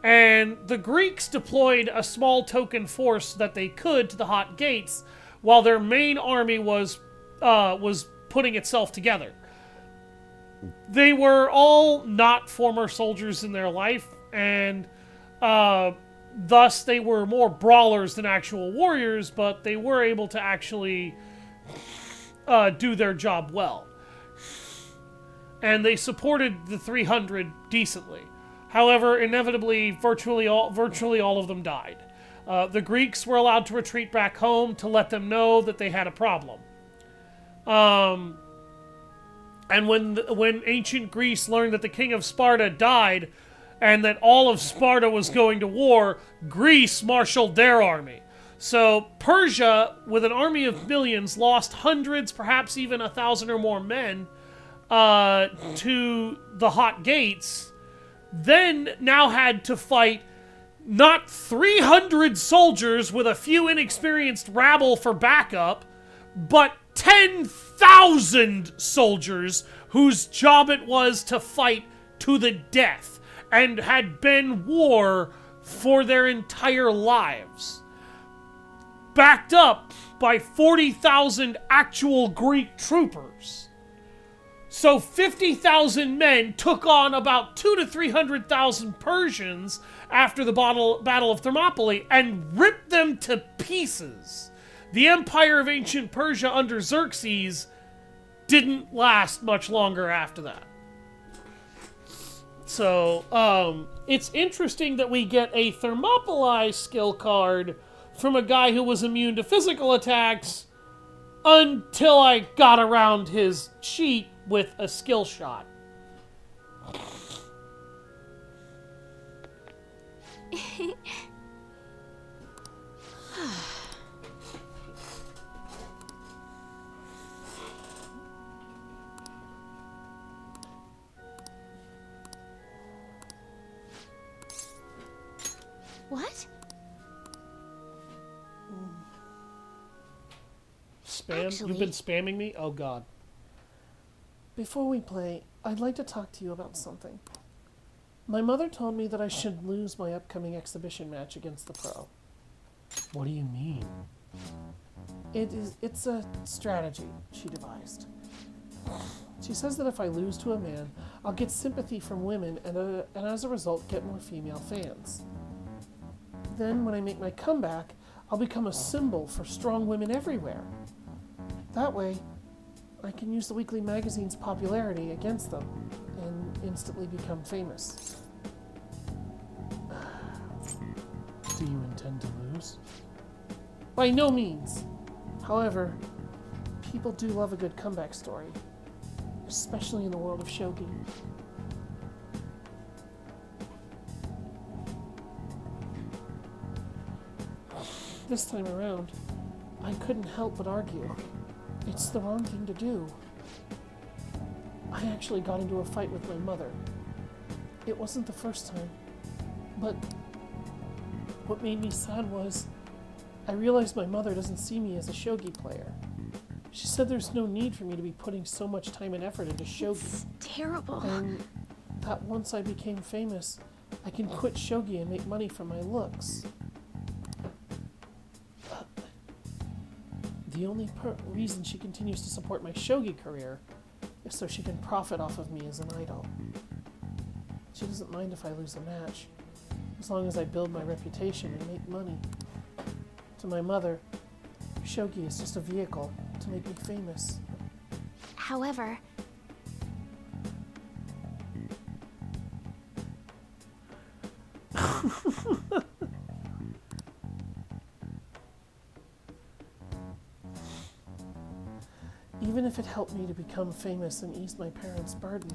And the Greeks deployed a small token force that they could to the Hot Gates, while their main army was putting itself together. They were all not former soldiers in their life, and thus they were more brawlers than actual warriors, but they were able to actually do their job well. And they supported the 300 decently. However, inevitably, virtually all of them died. The Greeks were allowed to retreat back home to let them know that they had a problem. And when ancient Greece learned that the king of Sparta died and that all of Sparta was going to war, Greece marshaled their army. So Persia, with an army of millions, lost hundreds, perhaps even 1,000 or more men to the Hot Gates, then now had to fight not 300 soldiers with a few inexperienced rabble for backup, but 10,000 soldiers whose job it was to fight to the death and had been war for their entire lives. Backed up by 40,000 actual Greek troopers. So 50,000 men took on about 200,000 to 300,000 Persians after the Battle of Thermopylae and ripped them to pieces. The empire of ancient Persia under Xerxes didn't last much longer after that. So, it's interesting that we get a Thermopylae skill card from a guy who was immune to physical attacks until I got around his cheat with a skill shot. What? Spam? Actually- You've been spamming me? Oh god. Before we play, I'd like to talk to you about something. My mother told me that I should lose my upcoming exhibition match against the pro. What do you mean? It's a strategy she devised. She says that if I lose to a man, I'll get sympathy from women and as a result get more female fans. Then when I make my comeback, I'll become a symbol for strong women everywhere. That way, I can use the weekly magazine's popularity against them and instantly become famous. Do you intend to lose? By no means. However, people do love a good comeback story, especially in the world of shogi. This time around, I couldn't help but argue. It's the wrong thing to do. I actually got into a fight with my mother. It wasn't the first time, but what made me sad was I realized my mother doesn't see me as a shogi player. She said there's no need for me to be putting so much time and effort into shogi. It's terrible. And that once I became famous, I can quit shogi and make money from my looks. The only reason she continues to support my shogi career is so she can profit off of me as an idol. She doesn't mind if I lose a match, as long as I build my reputation and make money. To my mother, shogi is just a vehicle to make me famous. However, even if it helped me to become famous and ease my parents' burden,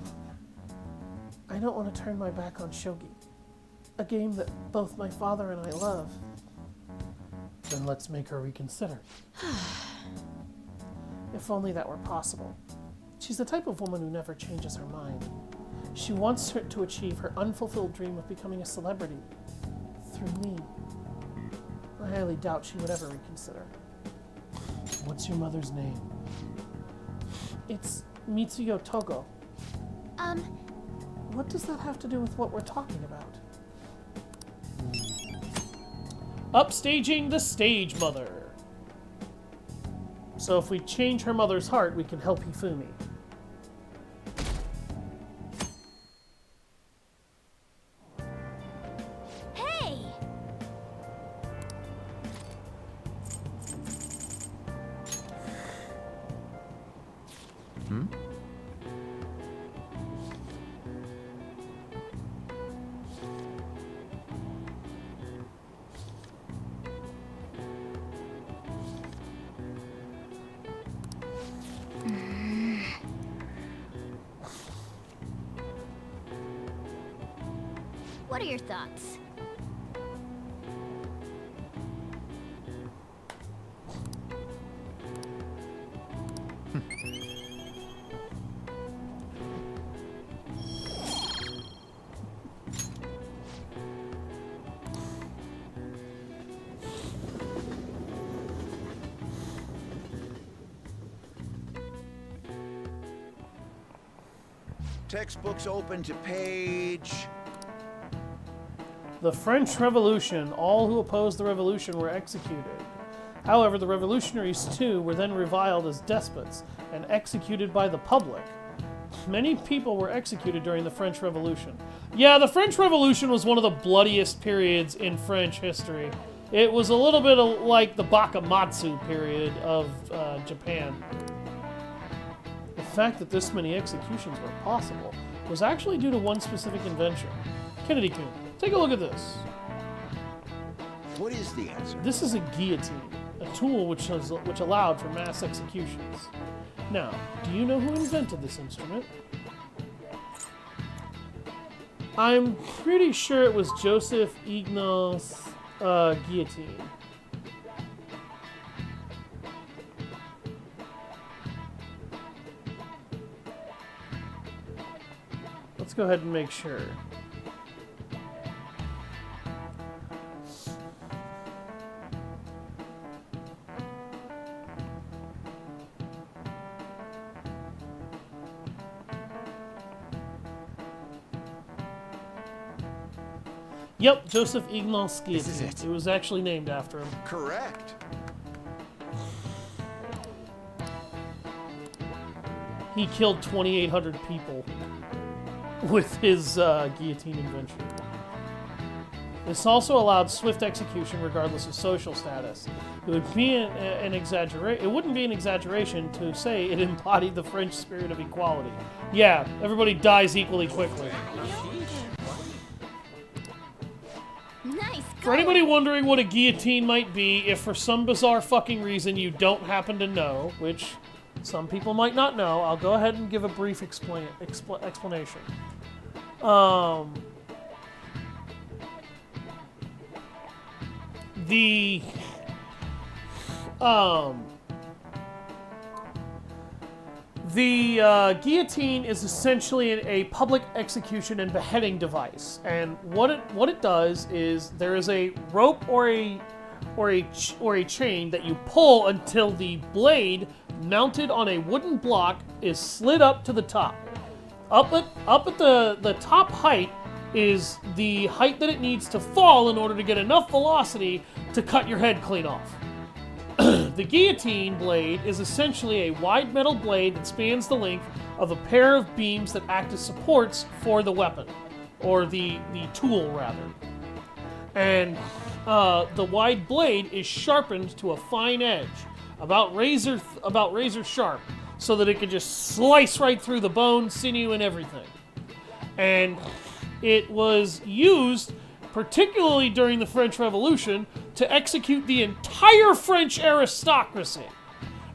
I don't want to turn my back on shogi, a game that both my father and I love. Then let's make her reconsider. If only that were possible. She's the type of woman who never changes her mind. She wants her to achieve her unfulfilled dream of becoming a celebrity through me. I highly doubt she would ever reconsider. What's your mother's name? It's Mitsuyo Togo. What does that have to do with what we're talking about? Upstaging the stage mother. So if we change her mother's heart, we can help Hifumi. Hey! What are your thoughts? Textbooks open to page... The French Revolution. All who opposed the revolution were executed. However, the revolutionaries too were then reviled as despots and executed by the public. Many people were executed during the French Revolution. Yeah, the French Revolution was one of the bloodiest periods in French history. It was a little bit like the Bakumatsu period of Japan. The fact that this many executions were possible was actually due to one specific invention. Kennedy-kun, take a look at this. What is the answer? This is a guillotine, a tool which allowed for mass executions. Now, do you know who invented this instrument? I'm pretty sure it was Joseph Ignace guillotine. Let's go ahead and make sure. Yep, Joseph Ignace guillotine. This is it. It was actually named after him. Correct. He killed 2,800 people with his guillotine invention. This also allowed swift execution regardless of social status. It would be an exaggeration. It wouldn't be an exaggeration to say it embodied the French spirit of equality. Yeah, everybody dies equally quickly. Nice. For anybody wondering what a guillotine might be, if for some bizarre fucking reason you don't happen to know, which some people might not know, I'll go ahead and give a brief explanation. The guillotine is essentially a public execution and beheading device, and what it does is there is a rope or a chain that you pull until the blade mounted on a wooden block is slid up to the top. Up at the top height is the height that it needs to fall in order to get enough velocity to cut your head clean off. The guillotine blade is essentially a wide metal blade that spans the length of a pair of beams that act as supports for the weapon, or the tool rather. And the wide blade is sharpened to a fine edge, about razor sharp, so that it can just slice right through the bone, sinew, and everything. And it was used, particularly during the French Revolution, to execute the entire French aristocracy.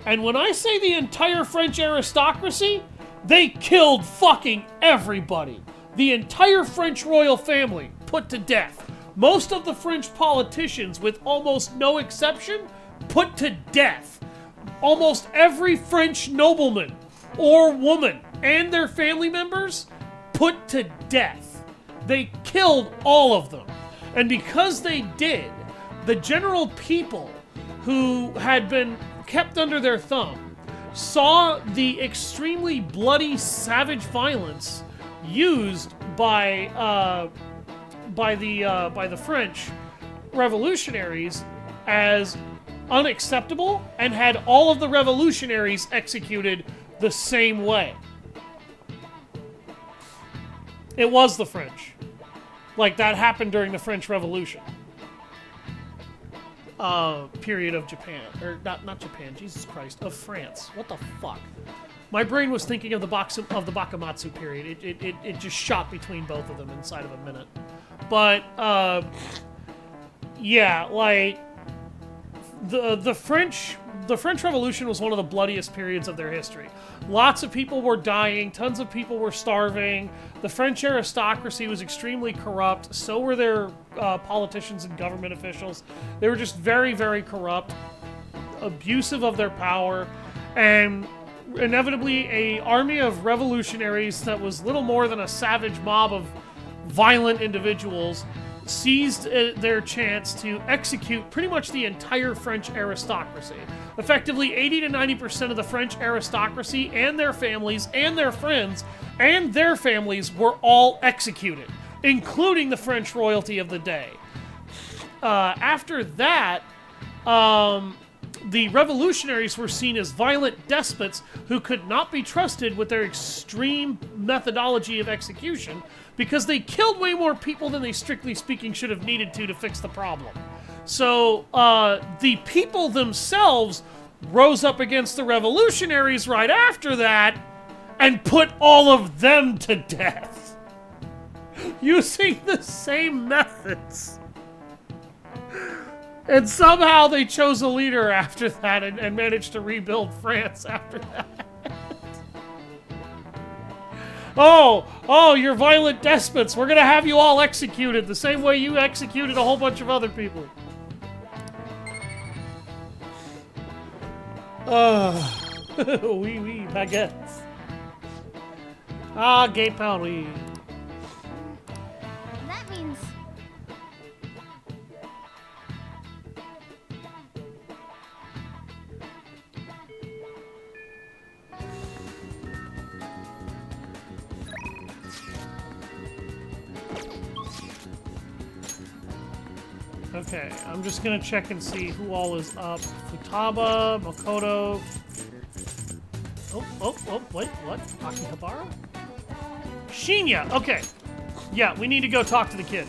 And when I say the entire French aristocracy, they killed fucking everybody. The entire French royal family put to death. Most of the French politicians, with almost no exception, put to death. Almost every French nobleman or woman and their family members put to death. They killed all of them. And because they did, the general people who had been kept under their thumb saw the extremely bloody, savage violence used by the French revolutionaries as unacceptable, and had all of the revolutionaries executed the same way. It was the French. Like, that happened during the French Revolution. Period of Japan. Or, not Japan, Jesus Christ, of France. What the fuck? My brain was thinking of the Bakumatsu period. It just shot between both of them inside of a minute. But, yeah, like, the French Revolution was one of the bloodiest periods of their history. Lots of people were dying, tons of people were starving. The French aristocracy was extremely corrupt. So were their politicians and government officials. They were just very, very corrupt, abusive of their power, and inevitably an army of revolutionaries that was little more than a savage mob of violent individuals seized their chance to execute pretty much the entire French aristocracy. Effectively, 80 to 90% of the French aristocracy and their families and their friends and their families were all executed, including the French royalty of the day. After that, the revolutionaries were seen as violent despots who could not be trusted with their extreme methodology of execution because they killed way more people than they, strictly speaking, should have needed to fix the problem. So the people themselves rose up against the revolutionaries right after that and put all of them to death using the same methods. And somehow they chose a leader after that and managed to rebuild France after that. Oh, you're violent despots. We're gonna have you all executed the same way you executed a whole bunch of other people. Oui, baguettes. Ah, gay pound, oui. That means... Okay, I'm just gonna check and see who all is up. Futaba, Makoto. Wait, what? Akihabara? Shinya! Okay. Yeah, we need to go talk to the kid.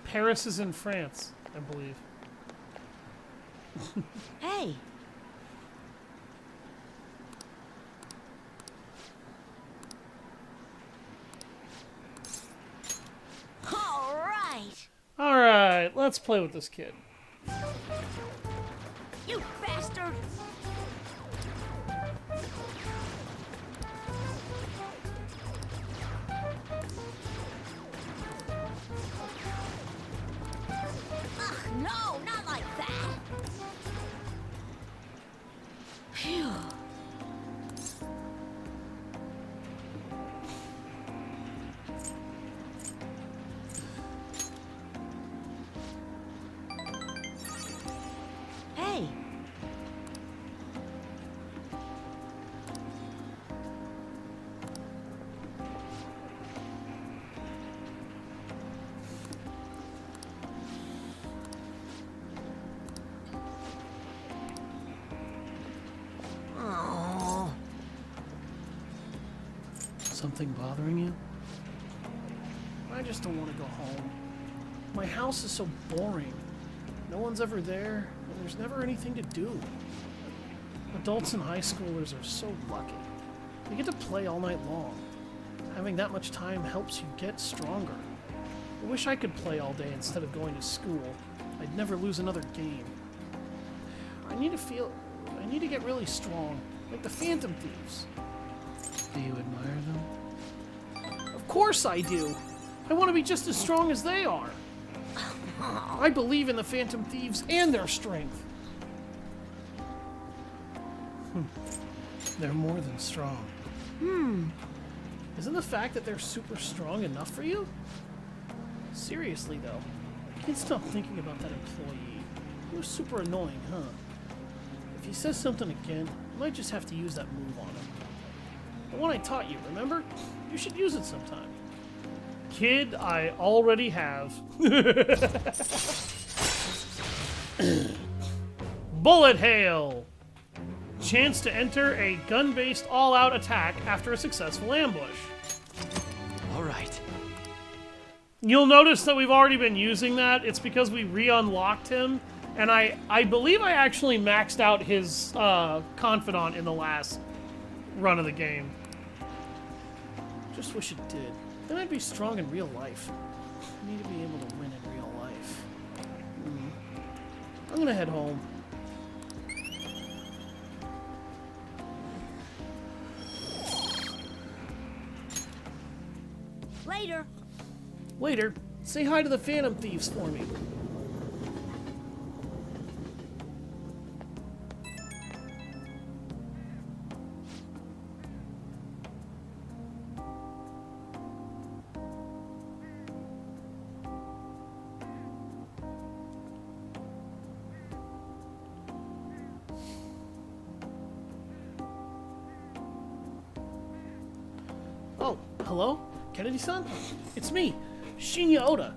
Paris is in France, I believe. Hey! Alright, let's play with this kid. You bastard! Ugh, no, not like that! Phew. Hey! Oh. Something bothering you? I just don't want to go home. My house is so boring. No one's ever there, and there's never anything to do. Adults and high schoolers are so lucky. They get to play all night long. Having that much time helps you get stronger. I wish I could play all day instead of going to school. I'd never lose another game. I need to get really strong, like the Phantom Thieves. Do you admire them? Of course I do! I want to be just as strong as they are! I believe in the Phantom Thieves and their strength. They're more than strong. Isn't the fact that they're super strong enough for you? Seriously though, I can't stop thinking about that employee. He was super annoying, huh? If he says something again, I might just have to use that move on him. The one I taught you, remember? You should use it sometime. Kid, I already have. Bullet Hail! Chance to enter a gun-based all-out attack after a successful ambush. Alright. You'll notice that we've already been using that. It's because we re-unlocked him, and I believe I actually maxed out his confidant in the last run of the game. Just wish it did. Then I'd be strong in real life. I need to be able to win in real life. I'm gonna head home. Later. Later, say hi to the Phantom Thieves for me. Hello? Kennedy-san? It's me, Shinya Oda.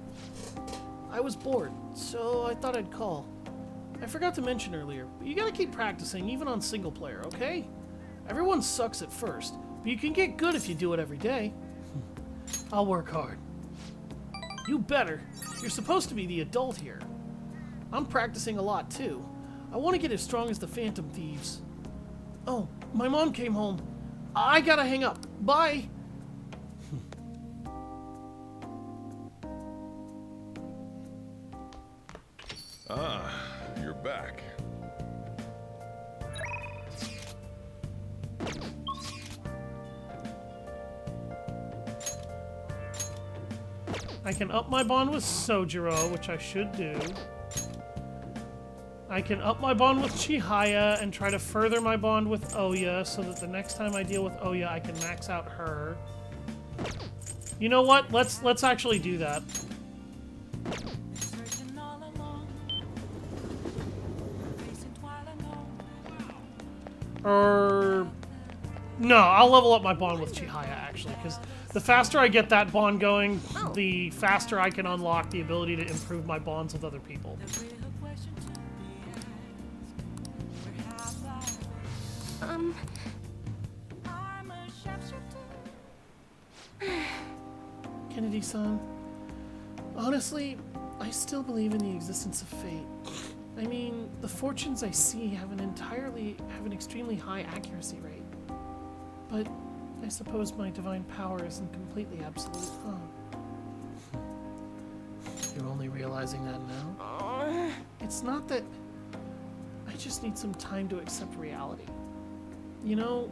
I was bored, so I thought I'd call. I forgot to mention earlier, but you gotta keep practicing, even on single player, okay? Everyone sucks at first, but you can get good if you do it every day. I'll work hard. You better. You're supposed to be the adult here. I'm practicing a lot, too. I want to get as strong as the Phantom Thieves. Oh, my mom came home. I gotta hang up. Bye! Ah, you're back. I can up my bond with Sojiro, which I should do. I can up my bond with Chihaya and try to further my bond with Oya so that the next time I deal with Oya, I can max out her. You know what? Let's actually do that. No, I'll level up my bond with Chihaya, actually, because the faster I get that bond going, the faster I can unlock the ability to improve my bonds with other people. Kennedy-san, honestly, I still believe in the existence of fate. I mean, the fortunes I see have an extremely high accuracy rate. But I suppose my divine power isn't completely absolute, huh? You're only realizing that now? It's not that... I just need some time to accept reality. You know,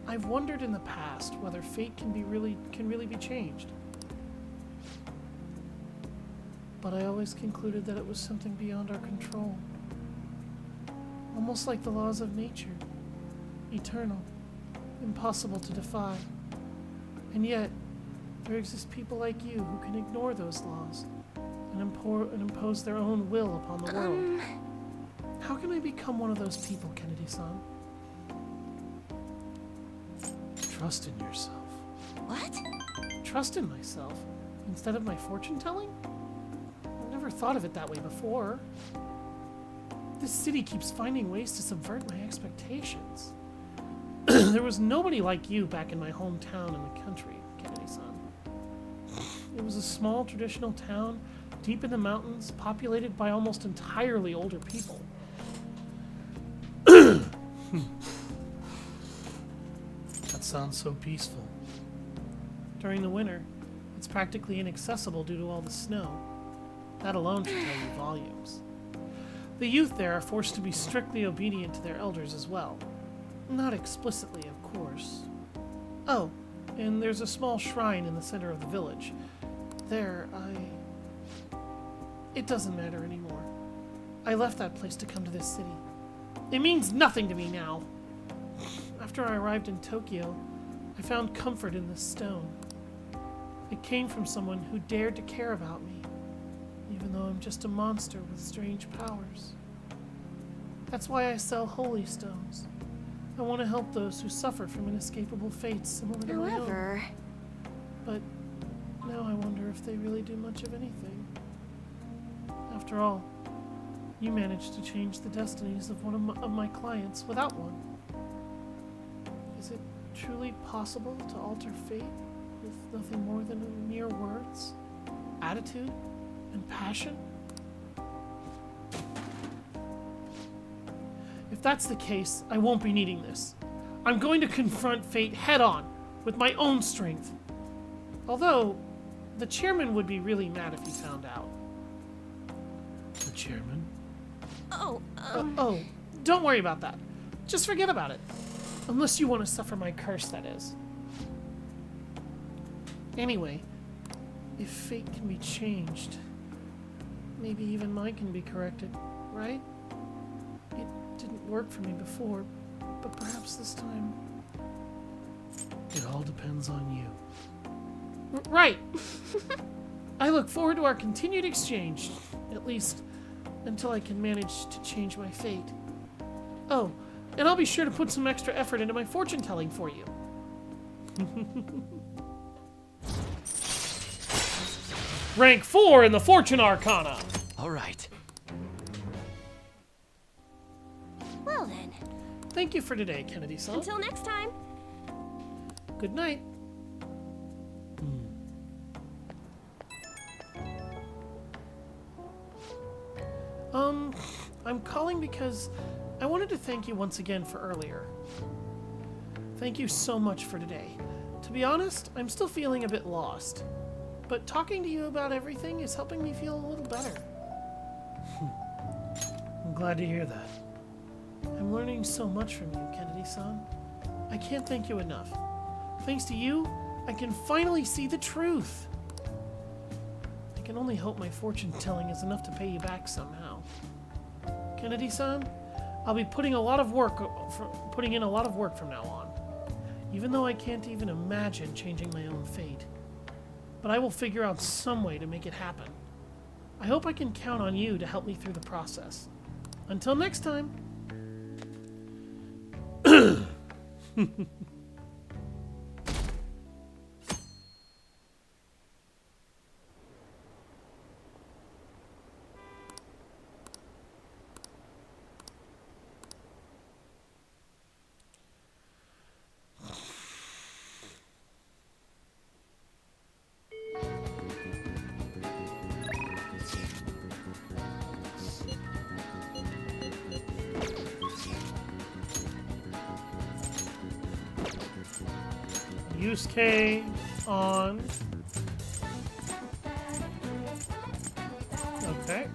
I've wondered in the past whether fate can really be changed. But I always concluded that it was something beyond our control. Almost like the laws of nature. Eternal. Impossible to defy. And yet, there exist people like you who can ignore those laws and impose their own will upon the world. How can I become one of those people, Kennedy-san? Trust in yourself. What? Trust in myself, instead of my fortune-telling? I've never thought of it that way before. This city keeps finding ways to subvert my expectations. There was nobody like you back in my hometown in the country, Kennedy-san. It was a small traditional town, deep in the mountains, populated by almost entirely older people. That sounds so peaceful. During the winter, it's practically inaccessible due to all the snow. That alone should tell you volumes. The youth there are forced to be strictly obedient to their elders as well. Not explicitly, of course. Oh, and there's a small shrine in the center of the village. There, It doesn't matter anymore. I left that place to come to this city. It means nothing to me now. After I arrived in Tokyo, I found comfort in this stone. It came from someone who dared to care about me, even though I'm just a monster with strange powers. That's why I sell holy stones. I want to help those who suffer from inescapable fates similar to my own. But now I wonder if they really do much of anything. After all, you managed to change the destinies of one of my clients without one. Is it truly possible to alter fate with nothing more than mere words, attitude, and passion? If that's the case, I won't be needing this. I'm going to confront fate head-on, with my own strength. Although, the chairman would be really mad if he found out. The chairman? Oh, oh, don't worry about that. Just forget about it. Unless you want to suffer my curse, that is. Anyway, if fate can be changed, maybe even mine can be corrected, right? It didn't work for me before, but perhaps this time... It all depends on you. Right! I look forward to our continued exchange, at least until I can manage to change my fate. Oh, and I'll be sure to put some extra effort into my fortune-telling for you. Rank 4 in the Fortune Arcana. All right. Well then. Thank you for today, Kennedy-san. Until next time. Good night. I'm calling because I wanted to thank you once again for earlier. Thank you so much for today. To be honest, I'm still feeling a bit lost. But talking to you about everything is helping me feel a little better. I'm glad to hear that. I'm learning so much from you, Kennedy-san. I can't thank you enough. Thanks to you, I can finally see the truth. I can only hope my fortune telling is enough to pay you back somehow. Kennedy-san, I'll be putting in a lot of work from now on. Even though I can't even imagine changing my own fate. But I will figure out some way to make it happen. I hope I can count on you to help me through the process. Until next time. Use K on. Okay.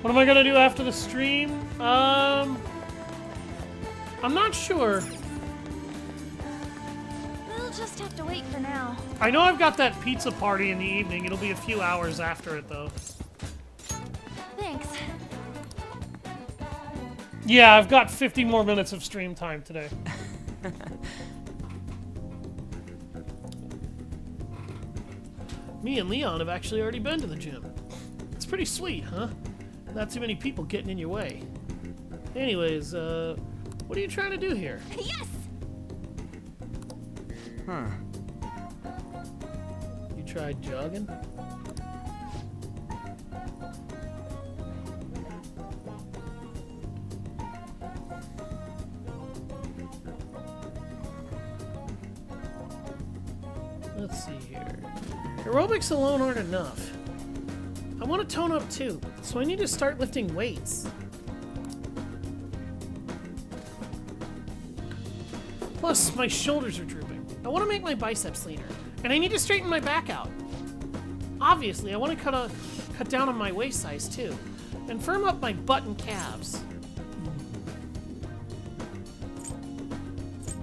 What am I gonna do after the stream? I'm not sure. We'll just have to wait for now. I know I've got that pizza party in the evening. It'll be a few hours after it, though. Thanks. Yeah, I've got 50 more minutes of stream time today. Me and Leon have actually already been to the gym. It's pretty sweet, huh? Not too many people getting in your way. Anyways, what are you trying to do here? Yes! Huh. You tried jogging? Let's see here. Aerobics alone aren't enough. I want to tone up too, so I need to start lifting weights. Plus, my shoulders are drooping. I want to make my biceps leaner, and I need to straighten my back out. Obviously, I want to cut down on my waist size too, and firm up my butt and calves.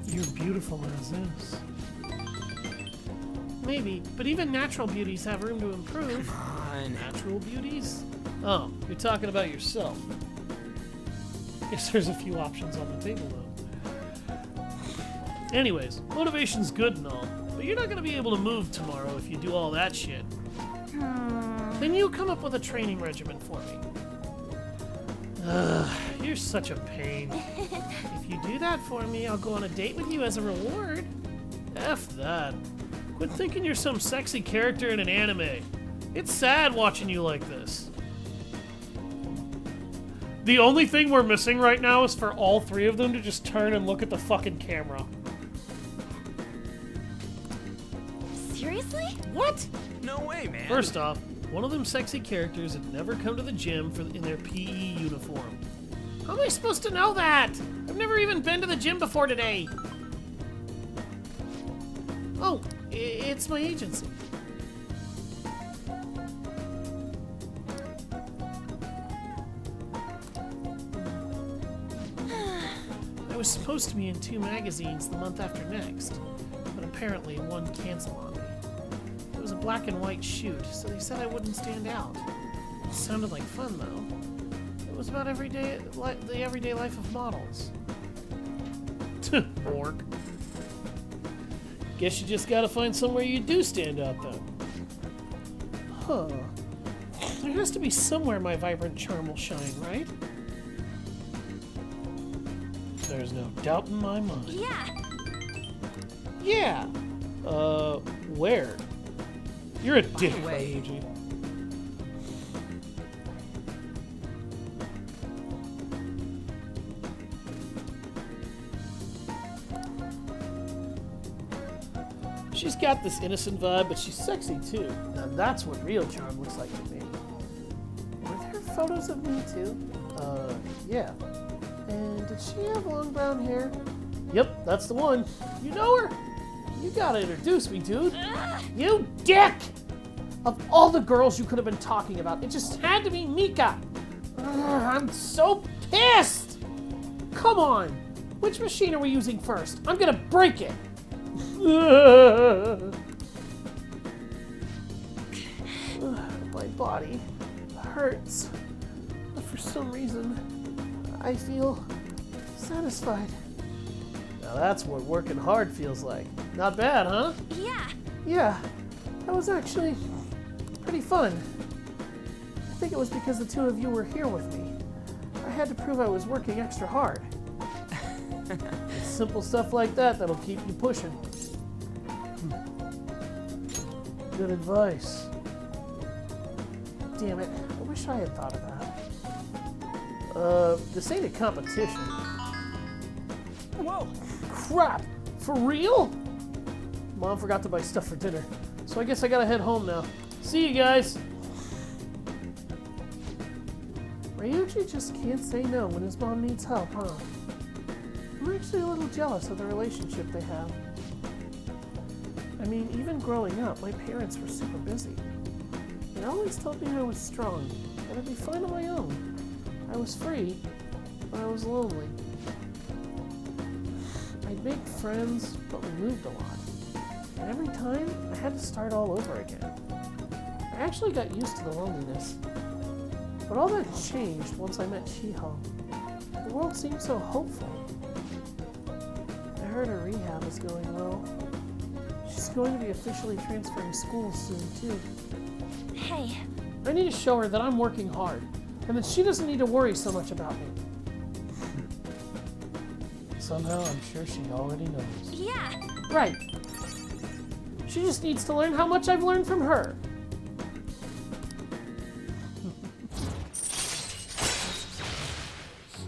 You're beautiful as is. Maybe, but even natural beauties have room to improve. Natural beauties? Oh, you're talking about yourself. Guess there's a few options on the table, though. Anyways, motivation's good and all, but you're not gonna be able to move tomorrow if you do all that shit. Then you come up with a training regimen for me. Ugh, you're such a pain. If you do that for me, I'll go on a date with you as a reward. F that. Quit thinking you're some sexy character in an anime. It's sad watching you like this. The only thing we're missing right now is for all three of them to just turn and look at the fucking camera. Seriously? What? No way, man. First off, one of them sexy characters had never come to the gym in their PE uniform. How am I supposed to know that? I've never even been to the gym before today. Oh, it's my agency. I was supposed to be in 2 magazines the month after next, but apparently one canceled on me. It was a black and white shoot, so they said I wouldn't stand out. It sounded like fun, though. It was about the everyday life of models. Bork. Guess you just gotta find somewhere you do stand out, then. Huh. There has to be somewhere my vibrant charm will shine, right? There's no doubt in my mind. Yeah. Yeah. Where? You're a dick, way. Ryuji. She's got this innocent vibe, but she's sexy too. Now that's what real charm looks like to me. Were there photos of me too? Yeah. And did she have long brown hair? Yep, that's the one. You know her? You gotta introduce me, dude. You dick! Of all the girls you could have been talking about, it just had to be Mika. I'm so pissed! Come on! Which machine are we using first? I'm gonna break it! My body hurts, but for some reason, I feel satisfied. Now that's what working hard feels like. Not bad, huh? Yeah. Yeah, that was actually pretty fun. I think it was because the two of you were here with me. I had to prove I was working extra hard. It's simple stuff like that that'll keep you pushing. Good advice. Damn it, I wish I had thought of that. This ain't a competition. Whoa, crap! For real? Mom forgot to buy stuff for dinner, so I guess I gotta head home now. See you guys! Ryuji just can't say no when his mom needs help, huh? I'm actually a little jealous of the relationship they have. I mean, even growing up, my parents were super busy. They always told me I was strong, that I'd be fine on my own. I was free, but I was lonely. I'd make friends, but we moved a lot. And every time, I had to start all over again. I actually got used to the loneliness. But all that changed once I met Shiho. The world seemed so hopeful. I heard her rehab is going well. She's going to be officially transferring schools soon, too. Hey. I need to show her that I'm working hard, and that she doesn't need to worry so much about me. Somehow, I'm sure she already knows. Yeah. Right. She just needs to learn how much I've learned from her.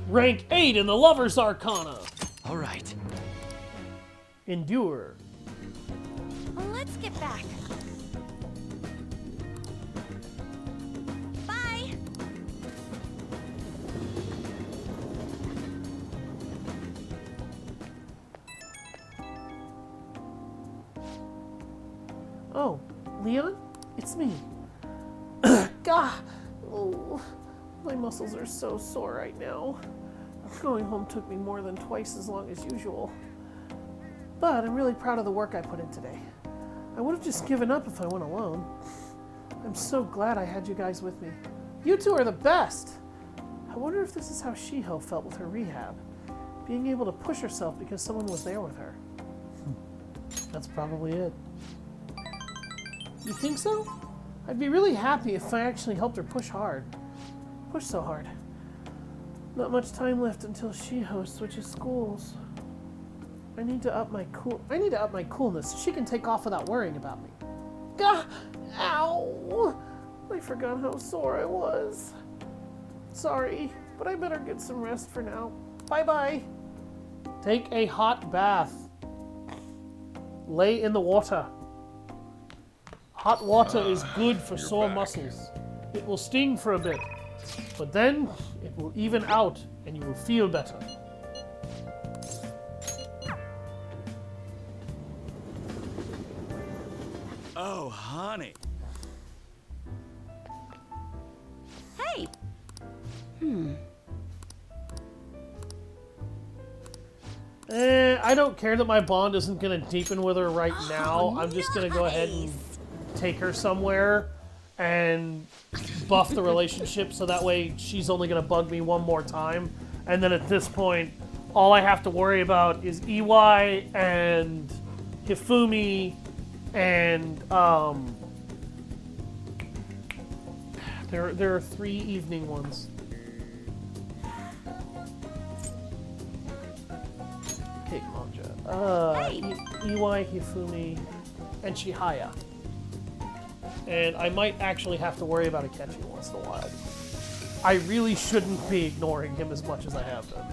Rank 8 in the Lover's Arcana. All right. Endure. Let's get back. Bye. Oh, Leon? It's me. Gah! Oh, my muscles are so sore right now. Going home took me more than twice as long as usual. But I'm really proud of the work I put in today. I would have just given up if I went alone. I'm so glad I had you guys with me. You two are the best! I wonder if this is how Shiho felt with her rehab. Being able to push herself because someone was there with her. That's probably it. You think so? I'd be really happy if I actually helped her push hard. Push so hard. Not much time left until Shiho switches schools. I need to up my coolness so she can take off without worrying about me. Gah! Ow! I forgot how sore I was. Sorry, but I better get some rest for now. Bye-bye. Take a hot bath. Lay in the water. Hot water is good for sore muscles. It will sting for a bit, but then it will even out and you will feel better. Oh, honey. Hey. I don't care that my bond isn't going to deepen with her right now. I'm just going to go ahead and take her somewhere and buff the relationship so that way she's only going to bug me one more time. And then at this point, all I have to worry about is Iwai and Hifumi and There are 3 evening ones. Cake Manja. Hey! Iwai, Hifumi, and Chihaya. And I might actually have to worry about Akechi once in a while. I really shouldn't be ignoring him as much as I have been.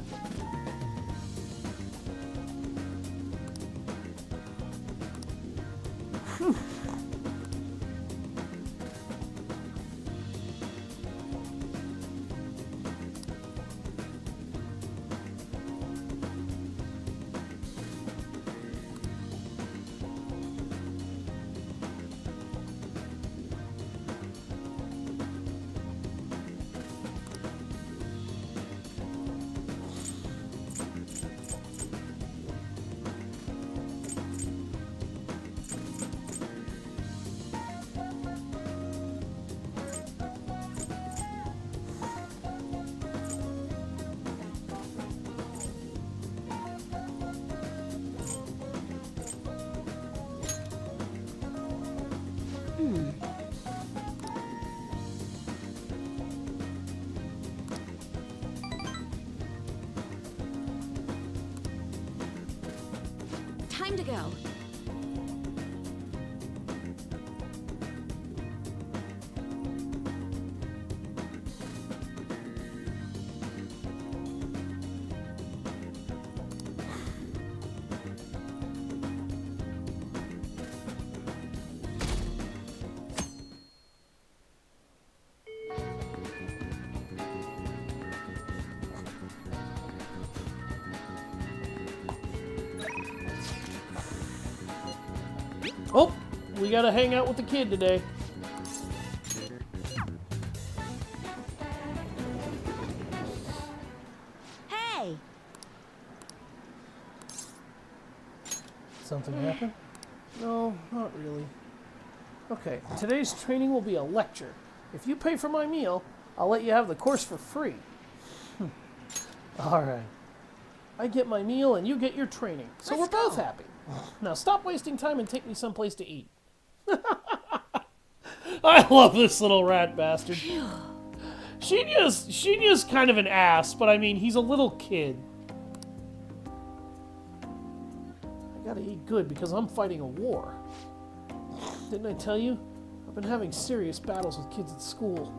Time to go. Oh, we gotta hang out with the kid today. Hey! Something happened? No, not really. Okay, today's training will be a lecture. If you pay for my meal, I'll let you have the course for free. Alright. I get my meal and you get your training, so we're both happy. Now stop wasting time and take me someplace to eat. I love this little rat bastard. Shinya's kind of an ass, but I mean, he's a little kid. I gotta eat good because I'm fighting a war. Didn't I tell you? I've been having serious battles with kids at school.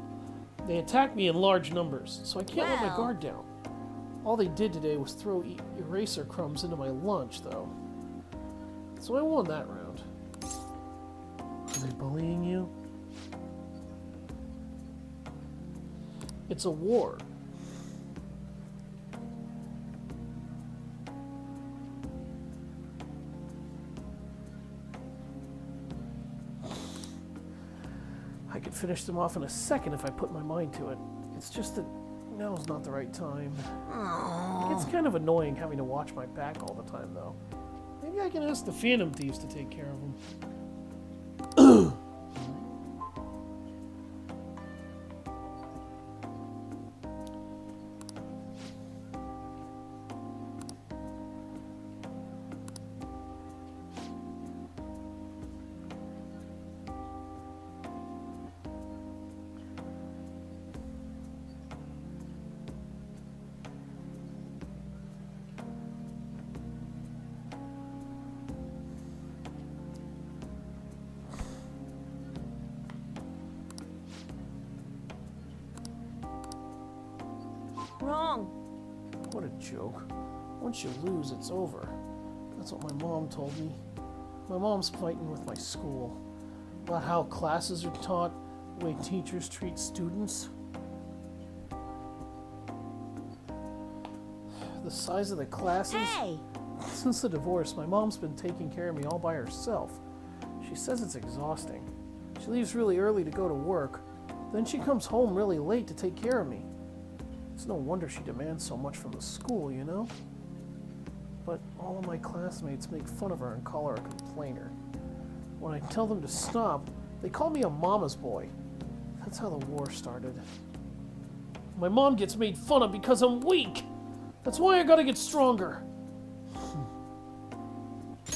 They attack me in large numbers, so I can't let my guard down. All they did today was throw eraser crumbs into my lunch, though. So I won that round. Are they bullying you? It's a war. I could finish them off in a second if I put my mind to it. It's just that now's not the right time. It's kind of annoying having to watch my back all the time, though. Maybe I can ask the Phantom Thieves to take care of them. Wrong. What a joke. Once you lose, it's over. That's what my mom told me. My mom's fighting with my school about how classes are taught, the way teachers treat students. The size of the classes. Hey! Since the divorce, my mom's been taking care of me all by herself. She says it's exhausting. She leaves really early to go to work. Then she comes home really late to take care of me. It's no wonder she demands so much from the school, you know? But all of my classmates make fun of her and call her a complainer. When I tell them to stop, they call me a mama's boy. That's how the war started. My mom gets made fun of because I'm weak. That's why I gotta get stronger.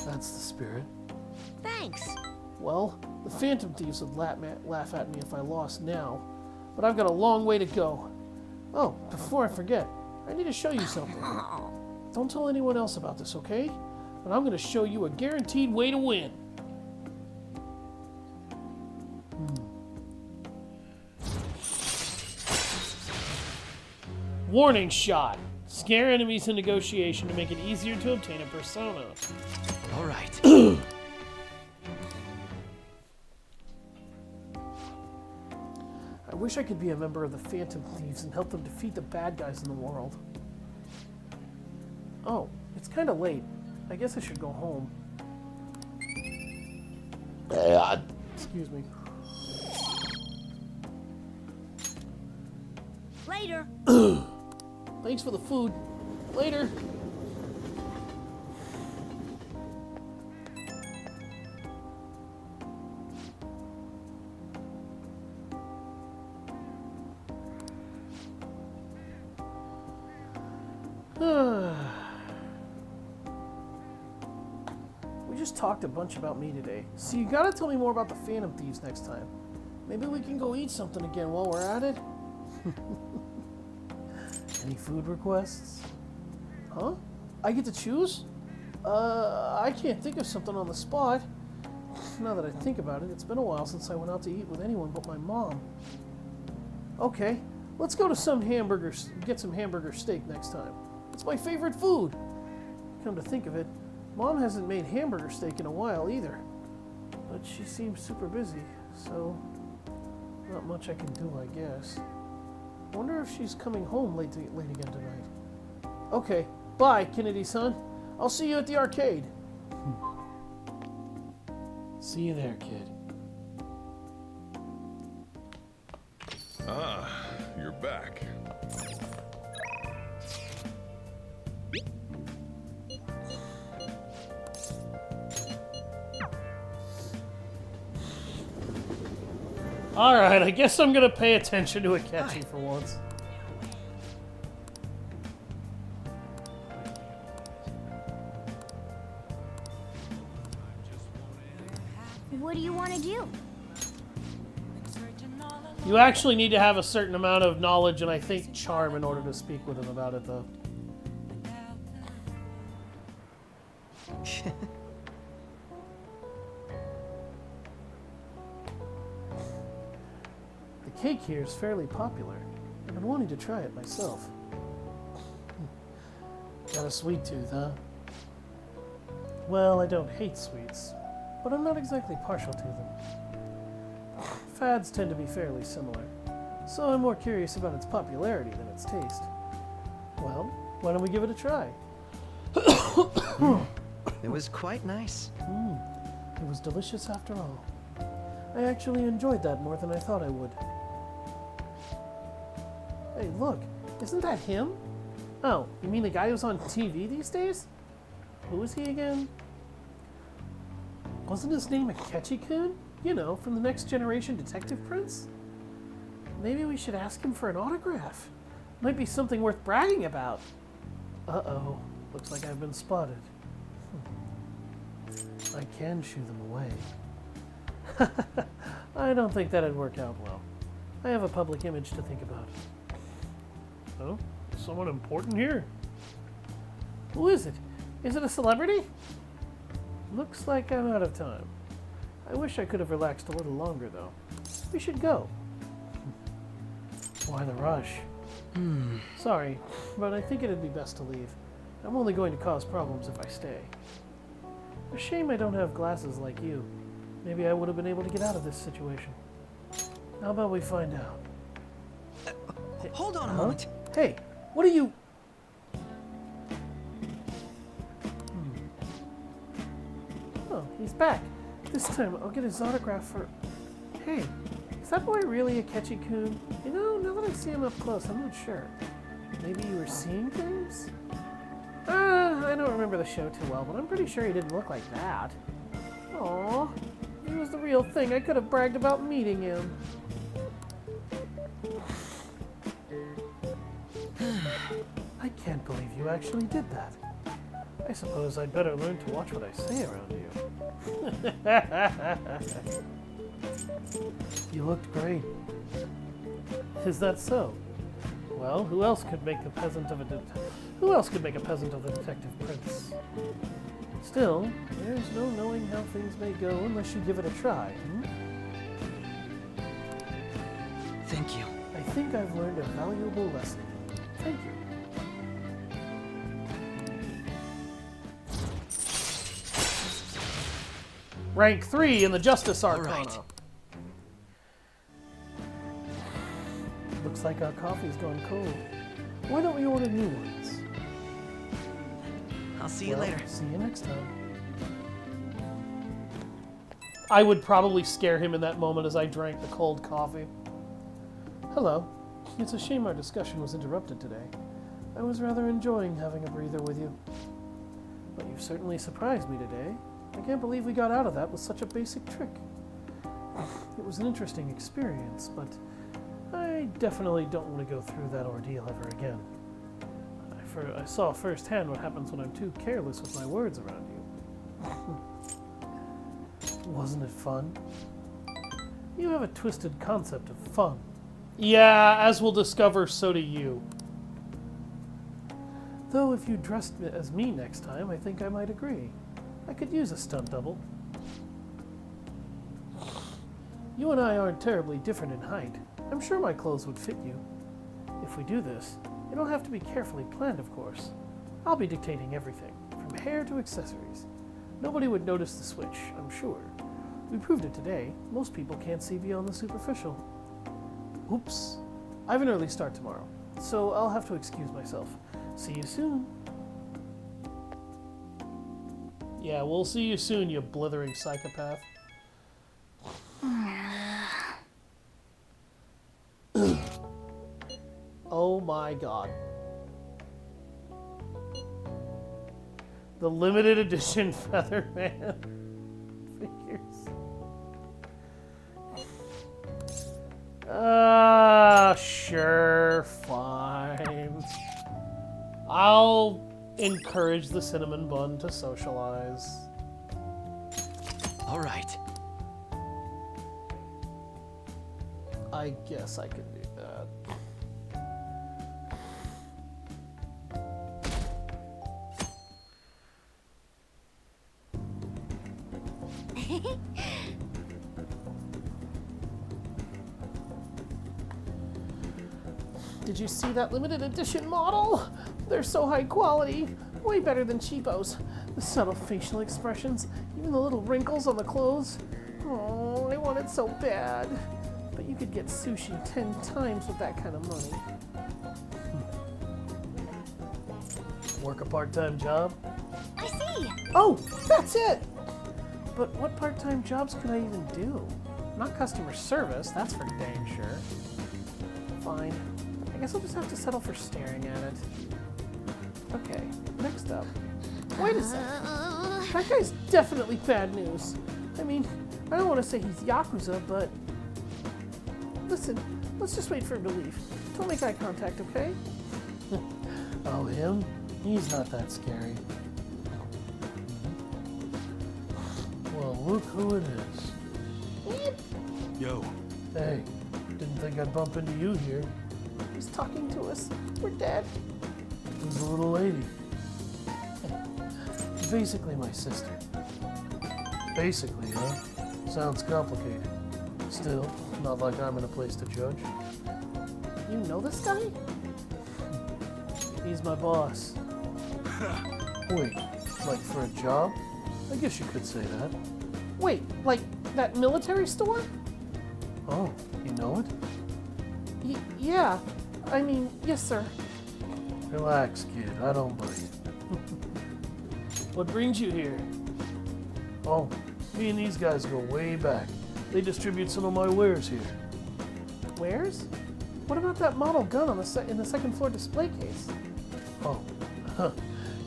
That's the spirit. Thanks. Well, the Phantom Thieves would laugh at me if I lost now. but I've got a long way to go. Oh, before I forget, I need to show you something. Don't tell anyone else about this, okay? But I'm going to show you a guaranteed way to win. Warning shot. Scare enemies in negotiation to make it easier to obtain a persona. All right. I wish I could be a member of the Phantom Thieves and help them defeat the bad guys in the world. Oh, it's kind of late. I guess I should go home. Excuse me. Later. Thanks for the food. Later. We just talked a bunch about me today, so you gotta tell me more about the Phantom Thieves next time. Maybe we can go eat something again while we're at it. Any food requests? Huh? I get to choose? I can't think of something on the spot. Now that I think about it, it's been a while since I went out to eat with anyone but my mom. Okay, let's go to some hamburgers, get some hamburger steak next time. It's my favorite food. Come to think of it, Mom hasn't made hamburger steak in a while either. But she seems super busy, so not much I can do, I guess. Wonder if she's coming home late again tonight. Okay, bye, Kennedy-san. I'll see you at the arcade. See you there, kid. Ah, you're back. Alright, I guess I'm gonna pay attention to Akechi for once. What do you want to do? You actually need to have a certain amount of knowledge and I think charm in order to speak with him about it, though. The cake here is fairly popular. I've been wanting to try it myself. Got a sweet tooth, huh? Well, I don't hate sweets, but I'm not exactly partial to them. Fads tend to be fairly similar, so I'm more curious about its popularity than its taste. Well, why don't we give it a try? It was quite nice. It was delicious after all. I actually enjoyed that more than I thought I would. Hey, look, isn't that him? Oh, you mean the guy who's on TV these days? Who is he again? Wasn't his name Akechi-kun? You know, from the Next Generation Detective Prince? Maybe we should ask him for an autograph. Might be something worth bragging about. Uh-oh, looks like I've been spotted. I can shoo them away. I don't think that'd work out well. I have a public image to think about. Oh, someone important here. Who is it? Is it a celebrity? Looks like I'm out of time. I wish I could have relaxed a little longer, though. We should go. Why the rush? Sorry, but I think it'd be best to leave. I'm only going to cause problems if I stay. A shame I don't have glasses like you. Maybe I would have been able to get out of this situation. How about we find out? Hold on a moment. Hey, what are you... Oh, he's back. This time I'll get his autograph for... Hey, is that boy really Akechi-kun? You know, now that I see him up close, I'm not sure. Maybe you were seeing things? I don't remember the show too well, but I'm pretty sure he didn't look like that. Aw, he was the real thing. I could have bragged about meeting him. I can't believe you actually did that. I suppose I'd better learn to watch what I say around you. You looked great. Is that so? Well, who else could make a peasant of a detective prince? Still, there's no knowing how things may go unless you give it a try. Thank you. I think I've learned a valuable lesson. Thank you. Rank 3 in the Justice Arcana. Right. Looks like our coffee's gone cold. Why don't we order new ones? I'll see you later. See you next time. I would probably scare him in that moment as I drank the cold coffee. Hello. It's a shame our discussion was interrupted today. I was rather enjoying having a breather with you. But you've certainly surprised me today. I can't believe we got out of that with such a basic trick. It was an interesting experience, but I definitely don't want to go through that ordeal ever again. I saw firsthand what happens when I'm too careless with my words around you. Wasn't it fun? You have a twisted concept of fun. Yeah, as we'll discover, so do you. Though if you dressed as me next time, I think I might agree. I could use a stunt double. You and I aren't terribly different in height. I'm sure my clothes would fit you. If we do this, it'll have to be carefully planned, of course. I'll be dictating everything, from hair to accessories. Nobody would notice the switch, I'm sure. We proved it today. Most people can't see beyond the superficial. Oops. I have an early start tomorrow, so I'll have to excuse myself. See you soon. Yeah, we'll see you soon, you blithering psychopath. Oh my god. The limited edition Featherman figures. Sure, fine. I'll encourage the cinnamon bun to socialize. All right. I guess I can do that. Did you see that limited edition model? They're so high quality, way better than cheapos. The subtle facial expressions, even the little wrinkles on the clothes. Oh, I want it so bad. But you could get sushi 10 times with that kind of money. Work a part-time job? I see! Oh, that's it! But what part-time jobs can I even do? Not customer service, that's for dang sure. Fine. I guess I'll just have to settle for staring at it. Okay, next up. Wait a second. That guy's definitely bad news. I mean, I don't want to say he's Yakuza, but... Listen, let's just wait for him to leave. Don't make eye contact, okay? Oh, him? He's not that scary. Well, look who it is. Yo. Hey, didn't think I'd bump into you here. He's talking to us. We're dead. Who's the little lady? Basically my sister. Basically, huh? Sounds complicated. Still, not like I'm in a place to judge. You know this guy? He's my boss. Wait, like for a job? I guess you could say that. Wait, like that military store? Oh, you know it? Yeah. I mean, yes, sir. Relax, kid. I don't bite. What brings you here? Oh, me and these guys go way back. They distribute some of my wares here. Wares? What about that model gun on in the second floor display case? Oh,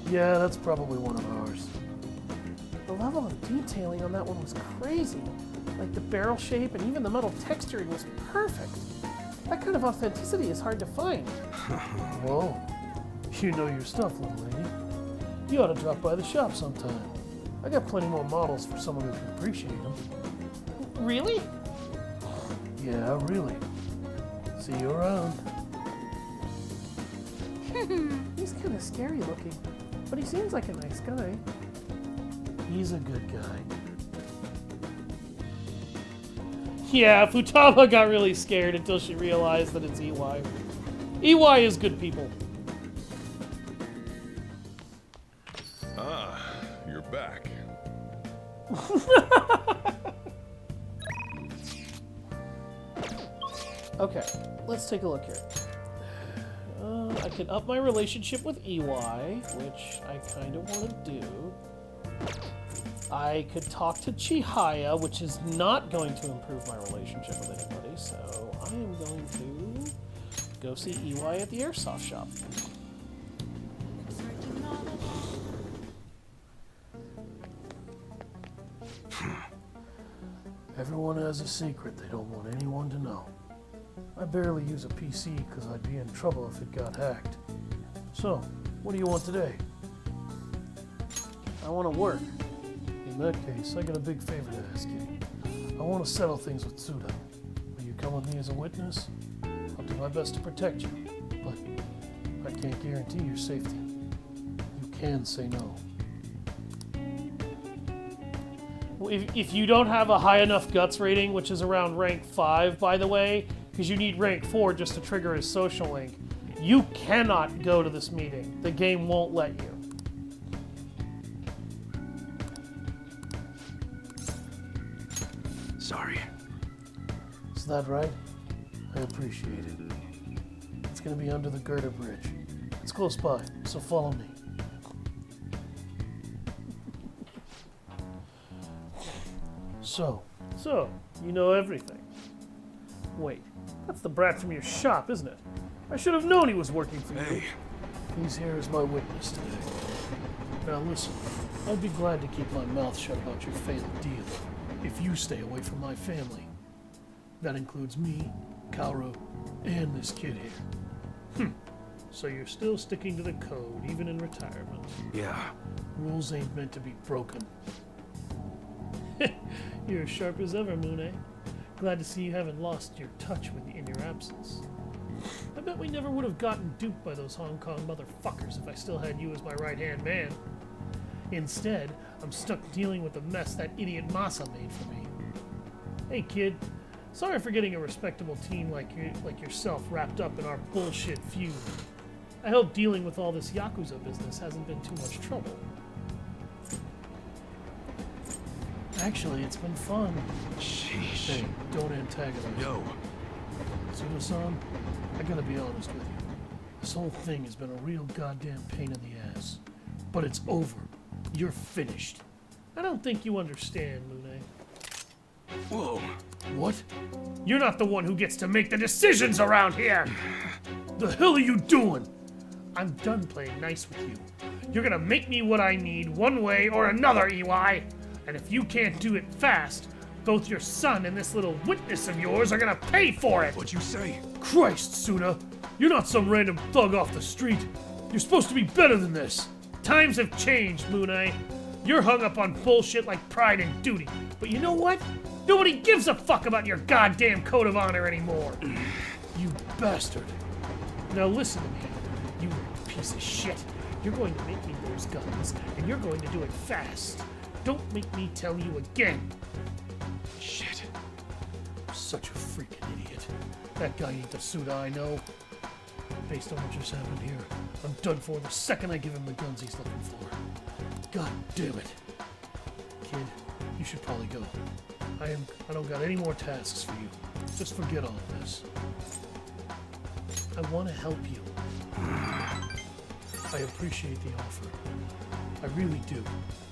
yeah, that's probably one of ours. The level of detailing on that one was crazy. Like the barrel shape and even the metal texturing was perfect. That kind of authenticity is hard to find. Whoa, you know your stuff, little lady. You ought to drop by the shop sometime. I got plenty more models for someone who can appreciate them. Really? Yeah, really. See you around. He's kind of scary looking, but he seems like a nice guy. He's a good guy. Yeah, Futaba got really scared until she realized that it's EY. EY is good people. Ah, you're back. Okay, let's take a look here. I can up my relationship with EY, which I kind of want to do. I could talk to Chihaya, which is not going to improve my relationship with anybody, so I am going to go see EY at the airsoft shop. Everyone has a secret they don't want anyone to know. I barely use a PC because I'd be in trouble if it got hacked. So, what do you want today? I want to work. In that case, I got a big favor to ask you. I want to settle things with Suda. Will you come with me as a witness? I'll do my best to protect you, but I can't guarantee your safety. You can say no. If you don't have a high enough guts rating, which is around rank 5, by the way, because you need rank 4 just to trigger his social link, you cannot go to this meeting. The game won't let you. Sorry. Is that right? I appreciate it. It's going to be under the Girder Bridge. It's close by, so follow me. So, you know everything. Wait, that's the brat from your shop, isn't it? I should have known he was working for you. He's here as my witness today. Now listen, I'd be glad to keep my mouth shut about your failed deal if you stay away from my family. That includes me, Haru, and this kid here. So you're still sticking to the code, even in retirement. Yeah. Rules ain't meant to be broken. You're as sharp as ever, Moon. Glad to see you haven't lost your touch in your absence. I bet we never would have gotten duped by those Hong Kong motherfuckers if I still had you as my right-hand man. Instead, I'm stuck dealing with the mess that idiot Masa made for me. Hey, kid. Sorry for getting a respectable team like yourself wrapped up in our bullshit feud. I hope dealing with all this Yakuza business hasn't been too much trouble. Actually, it's been fun. Sheesh. Hey, don't antagonize. Yo. Suda-san, I gotta be honest with you. This whole thing has been a real goddamn pain in the ass. But it's over. You're finished. I don't think you understand, Moon. Whoa. What? You're not the one who gets to make the decisions around here! The hell are you doing? I'm done playing nice with you. You're gonna make me what I need one way or another, EY! And if you can't do it fast, both your son and this little witness of yours are gonna pay for it! What'd you say? Christ, Suda! You're not some random thug off the street. You're supposed to be better than this. Times have changed, Moon. You're hung up on bullshit like pride and duty. But you know what? Nobody gives a fuck about your goddamn code of honor anymore. You bastard. Now listen to me, you piece of shit. You're going to make me those guns, and you're going to do it fast. Don't make me tell you again. Shit. Such a freaking idiot. That guy ain't the Suda I know. Based on what just happened here, I'm done for the second I give him the guns he's looking for. God damn it. Kid, you should probably go. I don't got any more tasks for you. Just forget all of this. I want to help you. I appreciate the offer. I really do.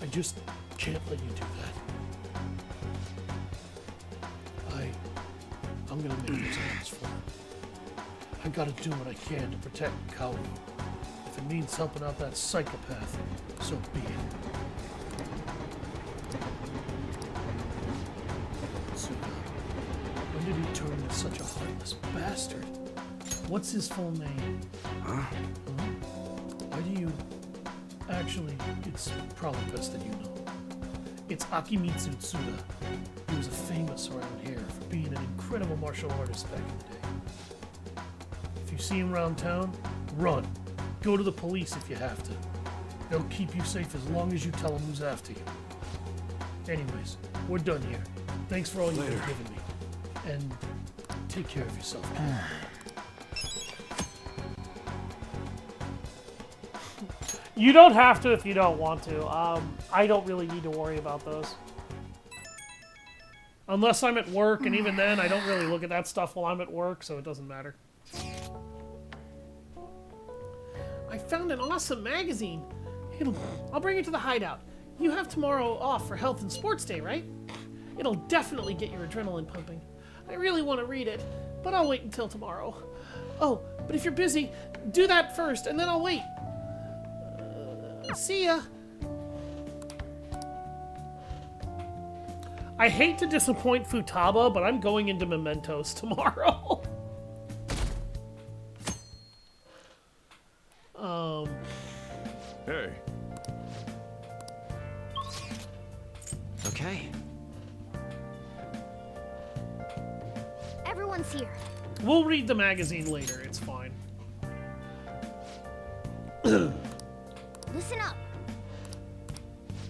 I just can't let you do that. I'm gonna make these hands for him. I gotta do what I can to protect Haru. If it means helping out that psychopath, so be it. Suda, when did he turn into such a heartless bastard? What's his full name? Huh? Why do you... Actually, it's probably best that you know. It's Akimitsu Tsuda. He was famous around here for being an incredible martial artist back in the day. see him around town, run. Go to the police if you have to. They'll keep you safe as long as you tell them who's after you. Anyways, we're done here. Thanks for all you've been giving me. And take care of yourself. You don't have to if you don't want to. I don't really need to worry about those. Unless I'm at work, and even then, I don't really look at that stuff while I'm at work, so it doesn't matter. I found an awesome magazine. I'll bring it to the hideout. You have tomorrow off for Health and Sports Day, right? It'll definitely get your adrenaline pumping. I really want to read it, but I'll wait until tomorrow. Oh, but if you're busy, do that first, and then I'll wait. See ya. I hate to disappoint Futaba, but I'm going into Mementos tomorrow. Hey. Okay. Everyone's here. We'll read the magazine later, it's fine. Listen up.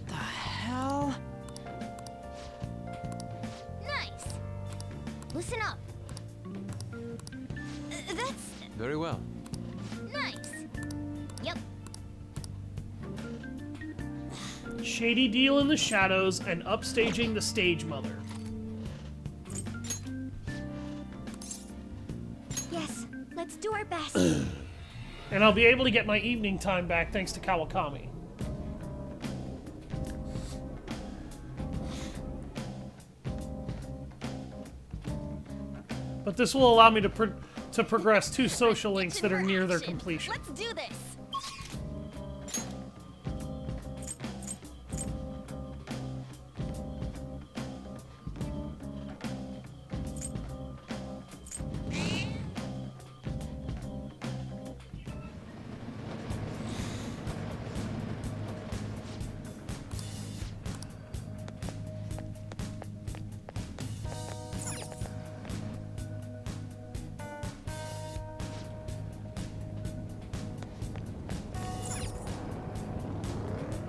The hell? Nice. Listen up. That's Very well. nice. Yep. Shady deal in the shadows and upstaging the stage mother. Yes, let's do our best. And I'll be able to get my evening time back thanks to Kawakami. But this will allow me to progress 2 social links that are near their completion. Let's do this.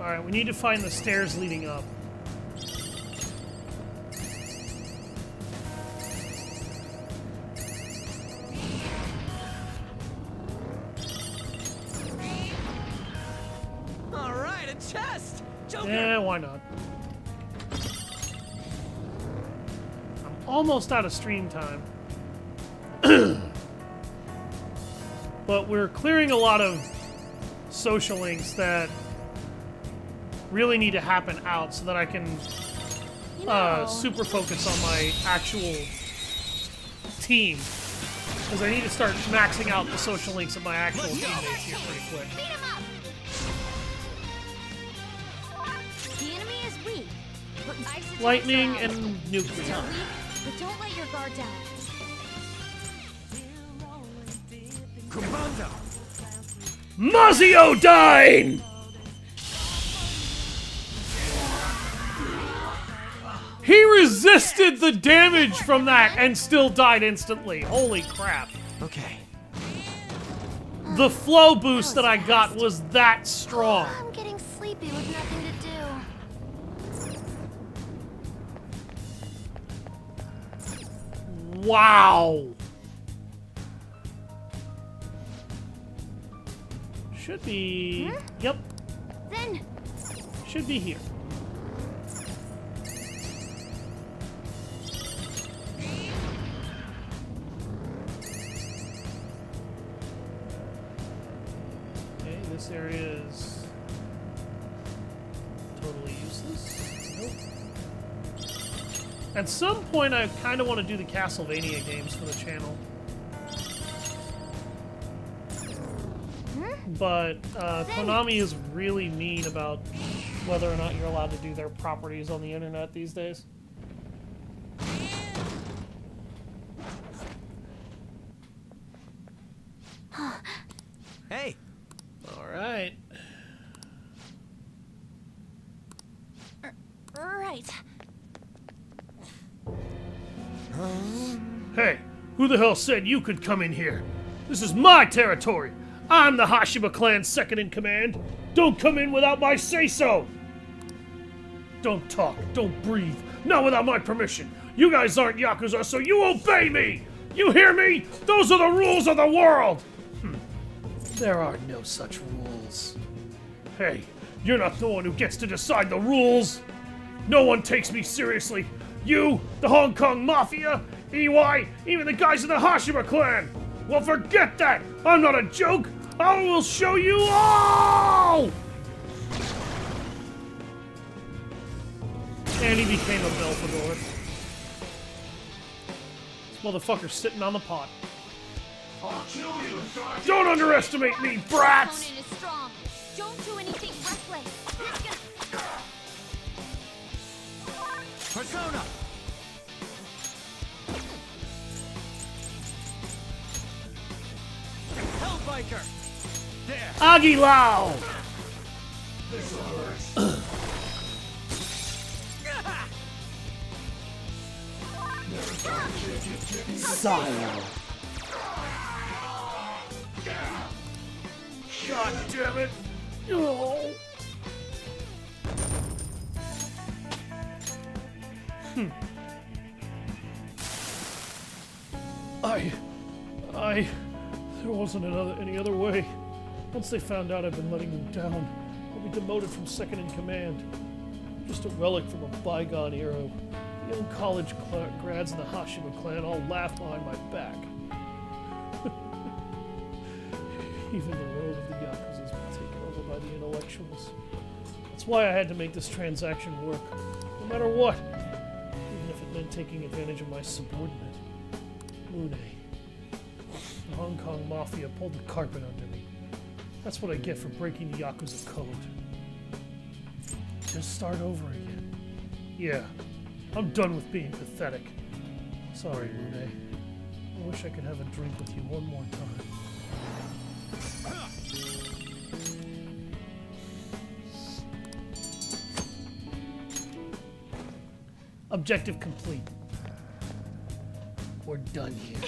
Alright, we need to find the stairs leading up. All right, a chest. Joker. Yeah, why not? I'm almost out of stream time. But we're clearing a lot of social links that really need to happen out so that I can super focus on my actual team. Because I need to start maxing out the social links of my actual teammates here pretty quick. Beat him up. The enemy is weak. But I suggest Lightning and nuclear. They're weak, but don't let your guard down. Commander! Maziodyne! He resisted the damage from that and still died instantly. Holy crap. Okay. The flow boost that I got was that strong. I'm getting sleepy with nothing to do. Wow. Should be... Yep. Then... Should be here. Okay, this area is totally useless. Nope. At some point, I kind of want to do the Castlevania games for the channel. But Konami is really mean about whether or not you're allowed to do their properties on the internet these days. Hey. All right. Right. Hey, who the hell said you could come in here? This is my territory. I'm the Hashima clan's second in command. Don't come in without my say-so. Don't talk, don't breathe, not without my permission. You guys aren't Yakuza, so you obey me! You hear me? Those are the rules of the world! There are no such rules. Hey, you're not the one who gets to decide the rules! No one takes me seriously. You, the Hong Kong Mafia, EY, even the guys in the Hashima clan! Well, forget that! I'm not a joke! I will show you all! And he became a Belfador. This motherfucker's sitting on the pot. Don't underestimate me, brats! Opponent is strong. Don't do anything reckless. Persona! Hellbiker! There! Agilao! Sire. God damn it! Oh. There wasn't any other way. Once they found out I've been letting them down, I'll be demoted from second in command. I'm just a relic from a bygone era. The young college grads in the Hashima clan all laugh behind my back. Even the world of the Yakuza has been taken over by the intellectuals. That's why I had to make this transaction work, no matter what. Even if it meant taking advantage of my subordinate, Mune. The Hong Kong Mafia pulled the carpet under me. That's what I get for breaking the Yakuza code. Just start over again. Yeah, I'm done with being pathetic. Sorry, Mune. I wish I could have a drink with you one more time. Objective complete. We're done here.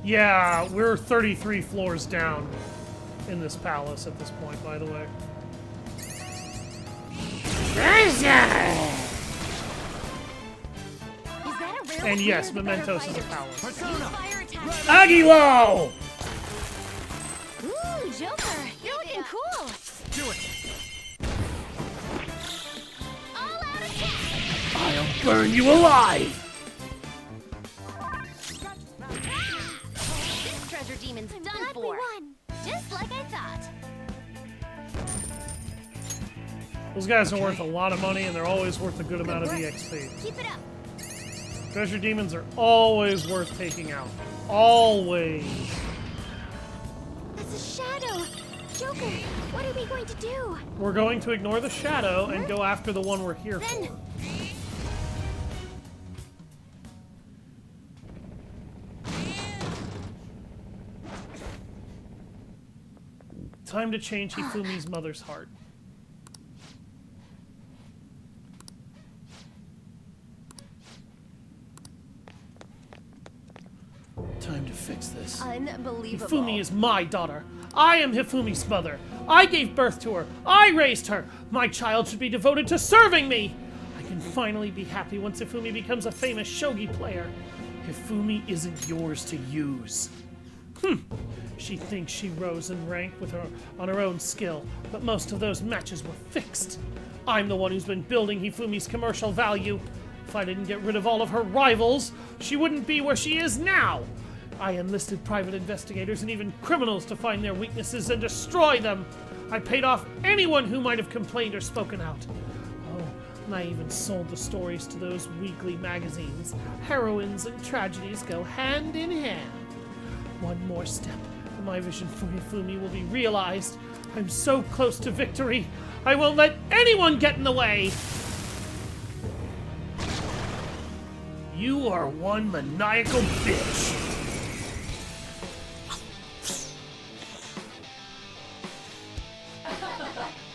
Yeah, we're 33 floors down in this palace at this point, by the way. And yes, Mementos is a palace. Aguilo! Ooh, Joker, you're looking cool. Do it! All out attack! I'll burn you alive! This treasure demon's done for. Just like I thought. Those guys are worth a lot of money, and they're always worth a good amount of EXP. Keep it up. Treasure demons are always worth taking out. Always. That's a shadow. Joker, what are we going to do? We're going to ignore the shadow and go after the one we're here for. Time to change Hifumi's mother's heart. Time to fix this. Unbelievable. Hifumi is my daughter. I am Hifumi's mother. I gave birth to her. I raised her. My child should be devoted to serving me. I can finally be happy once Hifumi becomes a famous shogi player. Hifumi isn't yours to use. She thinks she rose in rank with her on her own skill, but most of those matches were fixed. I'm the one who's been building Hifumi's commercial value. If I didn't get rid of all of her rivals, she wouldn't be where she is now. I enlisted private investigators and even criminals to find their weaknesses and destroy them. I paid off anyone who might have complained or spoken out. Oh, and I even sold the stories to those weekly magazines. Heroines and tragedies go hand in hand. One more step, and my vision for Hifumi will be realized. I'm so close to victory. I won't let anyone get in the way. You are one maniacal bitch.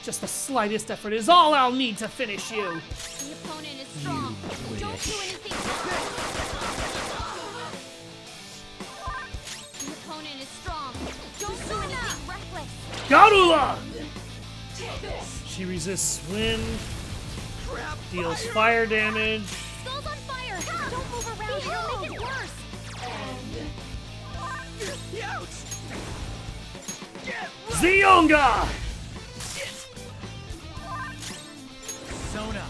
Just the slightest effort is all I'll need to finish you. The opponent is strong. Don't do anything. The opponent is strong. Don't do anything reckless. Garula! She resists wind, deals fire damage. Skull's on fire. Don't move around. It'll make it worse. Zionga! Sona.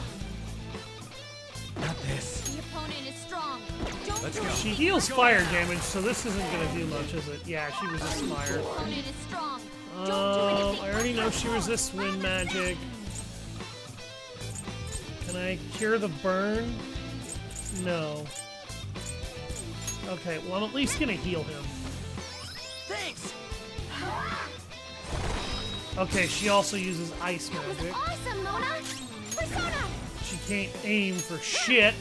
Not this. The opponent is strong. Don't Let's do go. She heals fire damage, so this isn't gonna do much, is it? Yeah, she resists fire. The opponent is strong. Don't do anything. I already know she resists wind magic. Can I cure the burn? No. Okay, well I'm at least gonna heal him. Thanks. Okay, she also uses ice magic. Awesome, Mona. Persona. She can't aim for shit.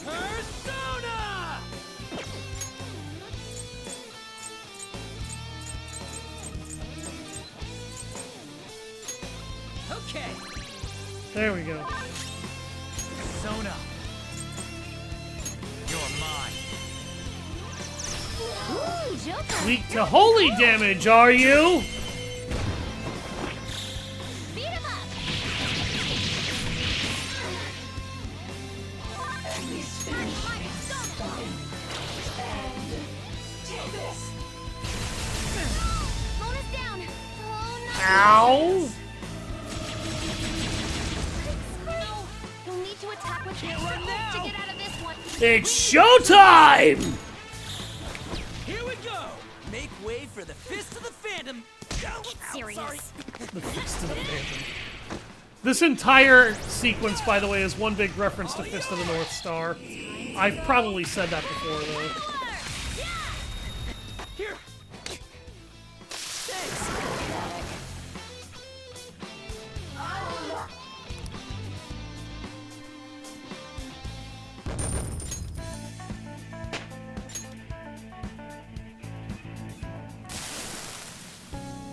Persona. Okay. There we go. Sona. You're mine. Ooh, Joker. Weak to holy damage, are you? Beat him up. Mona's down. Oh no. Ow! No. You'll need to attack with your run now to get out of this one. It's showtime! Here we go. Make way for the fist of the Phantom. Serious. Sorry. The Fist of the Phantom. This entire sequence, by the way, is one big reference to Fist of the North Star. I've probably said that before, though. Here. Thanks.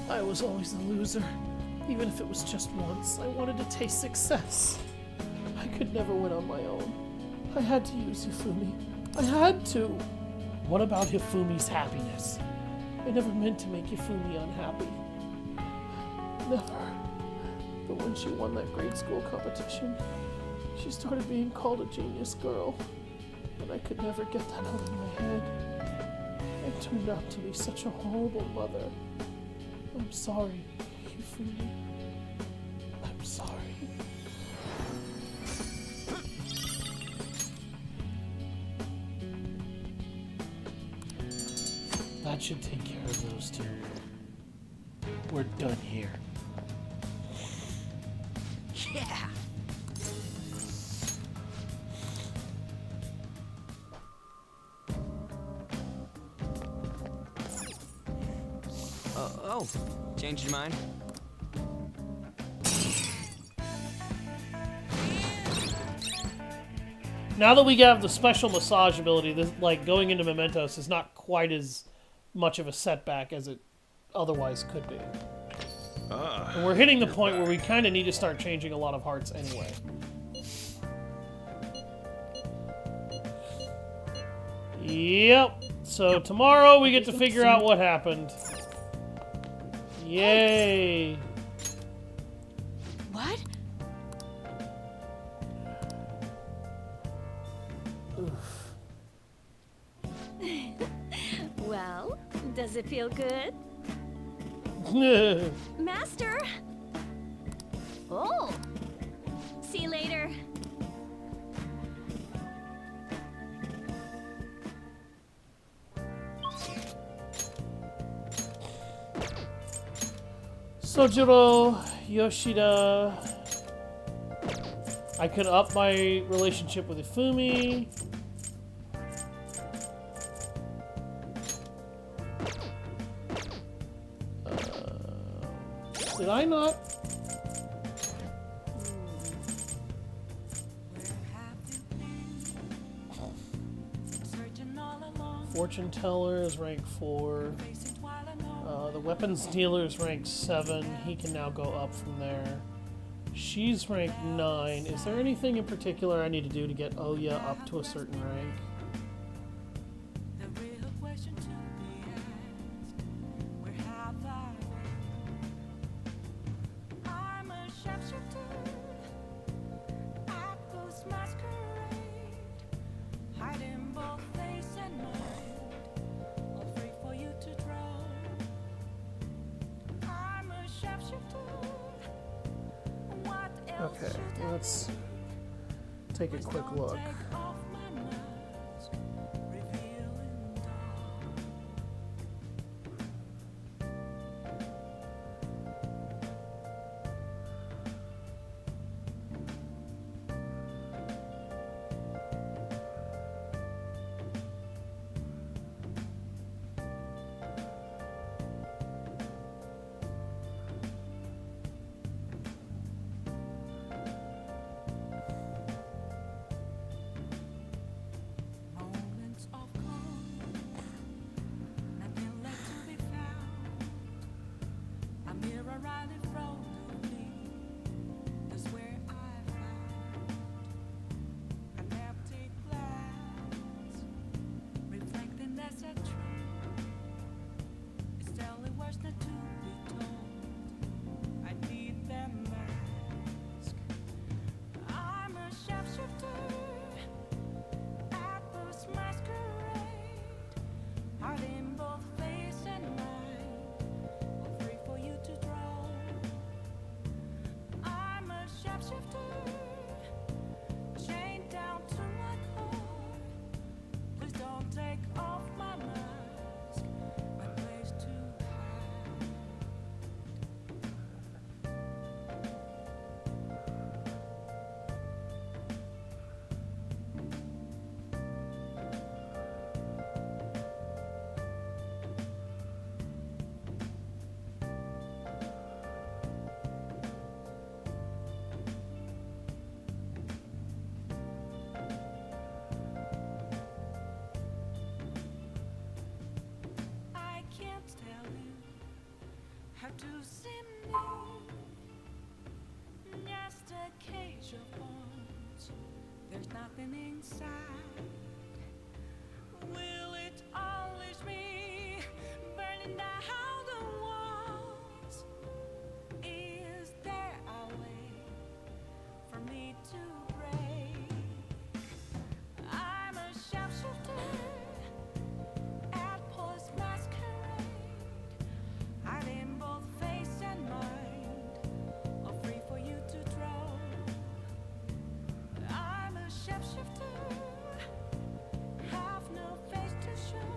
I was always the loser. Even if it was just once, I wanted to taste success. I could never win on my own. I had to use Hifumi. I had to. What about Hifumi's happiness? I never meant to make Hifumi unhappy. Never. But when she won that grade school competition, she started being called a genius girl. And I could never get that out of my head. I turned out to be such a horrible mother. I'm sorry, Hifumi. I'm sorry. That should take care of those two. We're done here. Yeah. Oh, changed your mind? Now that we have the special massage ability, this, like going into Mementos is not quite as much of a setback as it otherwise could be. And we're hitting the point where we kind of need to start changing a lot of hearts anyway. Yep. So tomorrow we get to figure out what happened. Yay. What? Well, does it feel good? Master! Oh. Sojiro, Yoshida. I could up my relationship with Ifumi. Did I not? Fortune teller is rank 4. The weapons dealer is rank 7. He can now go up from there. She's rank 9. Is there anything in particular I need to do to get Oya up to a certain rank? Okay, let's take a quick look. To see me, just a cage of bones. There's nothing inside. Will it always be burning down the walls? Is there a way for me to break? I'm a sharpshooter at Post Masquerade. Hiding both face and mind, all free for you to draw. I'm a shapeshifter, have no face to show.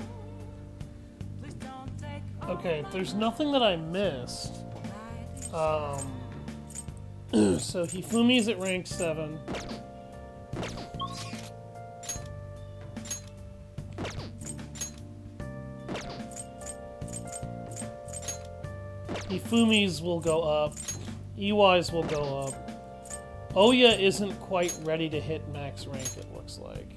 Please don't take Okay, there's nothing that I missed. So Hifumi's at rank 7. Hifumi's will go up. Iwai's will go up. Oya isn't quite ready to hit max rank, it looks like.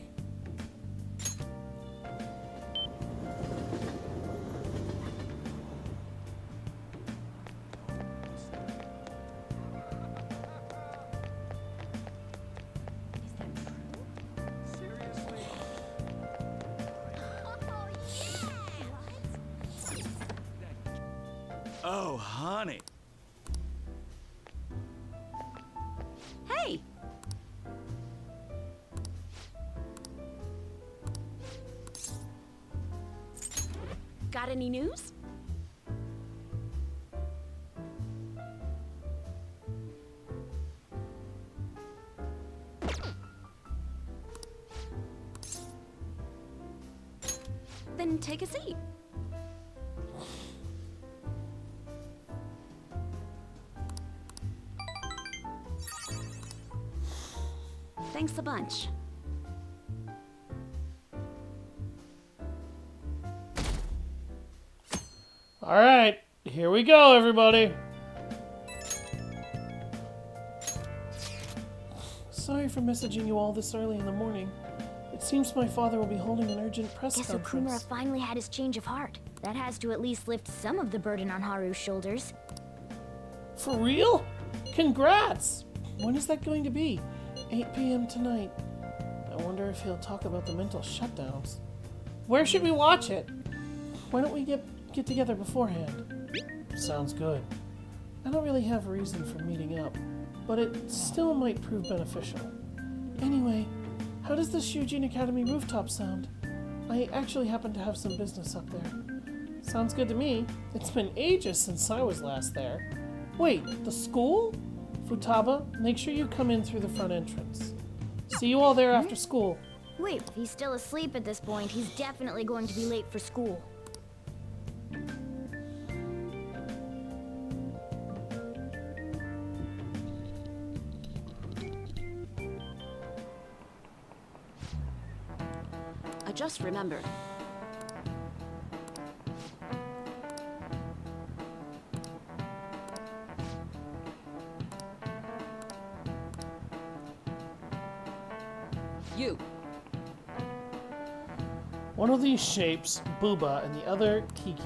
Oh, honey. Hey! Got any news? Then take a seat. Thanks a bunch. Alright, here we go, everybody. Sorry for messaging you all this early in the morning. It seems my father will be holding an urgent press Guess conference. Okumura finally had his change of heart. That has to at least lift some of the burden on Haru's shoulders. For real? Congrats! When is that going to be? 8 p.m. tonight. I wonder if he'll talk about the mental shutdowns. Where should we watch it? Why don't we get together beforehand? Sounds good. I don't really have a reason for meeting up, but it still might prove beneficial. Anyway, how does the Shujin Academy rooftop sound? I actually happen to have some business up there. Sounds good to me. It's been ages since I was last there. Wait, the school? Futaba, make sure you come in through the front entrance. See you all there after school. Wait, if he's still asleep at this point, he's definitely going to be late for school. I just remembered. You. One of these shapes, Booba, and the other, Tiki.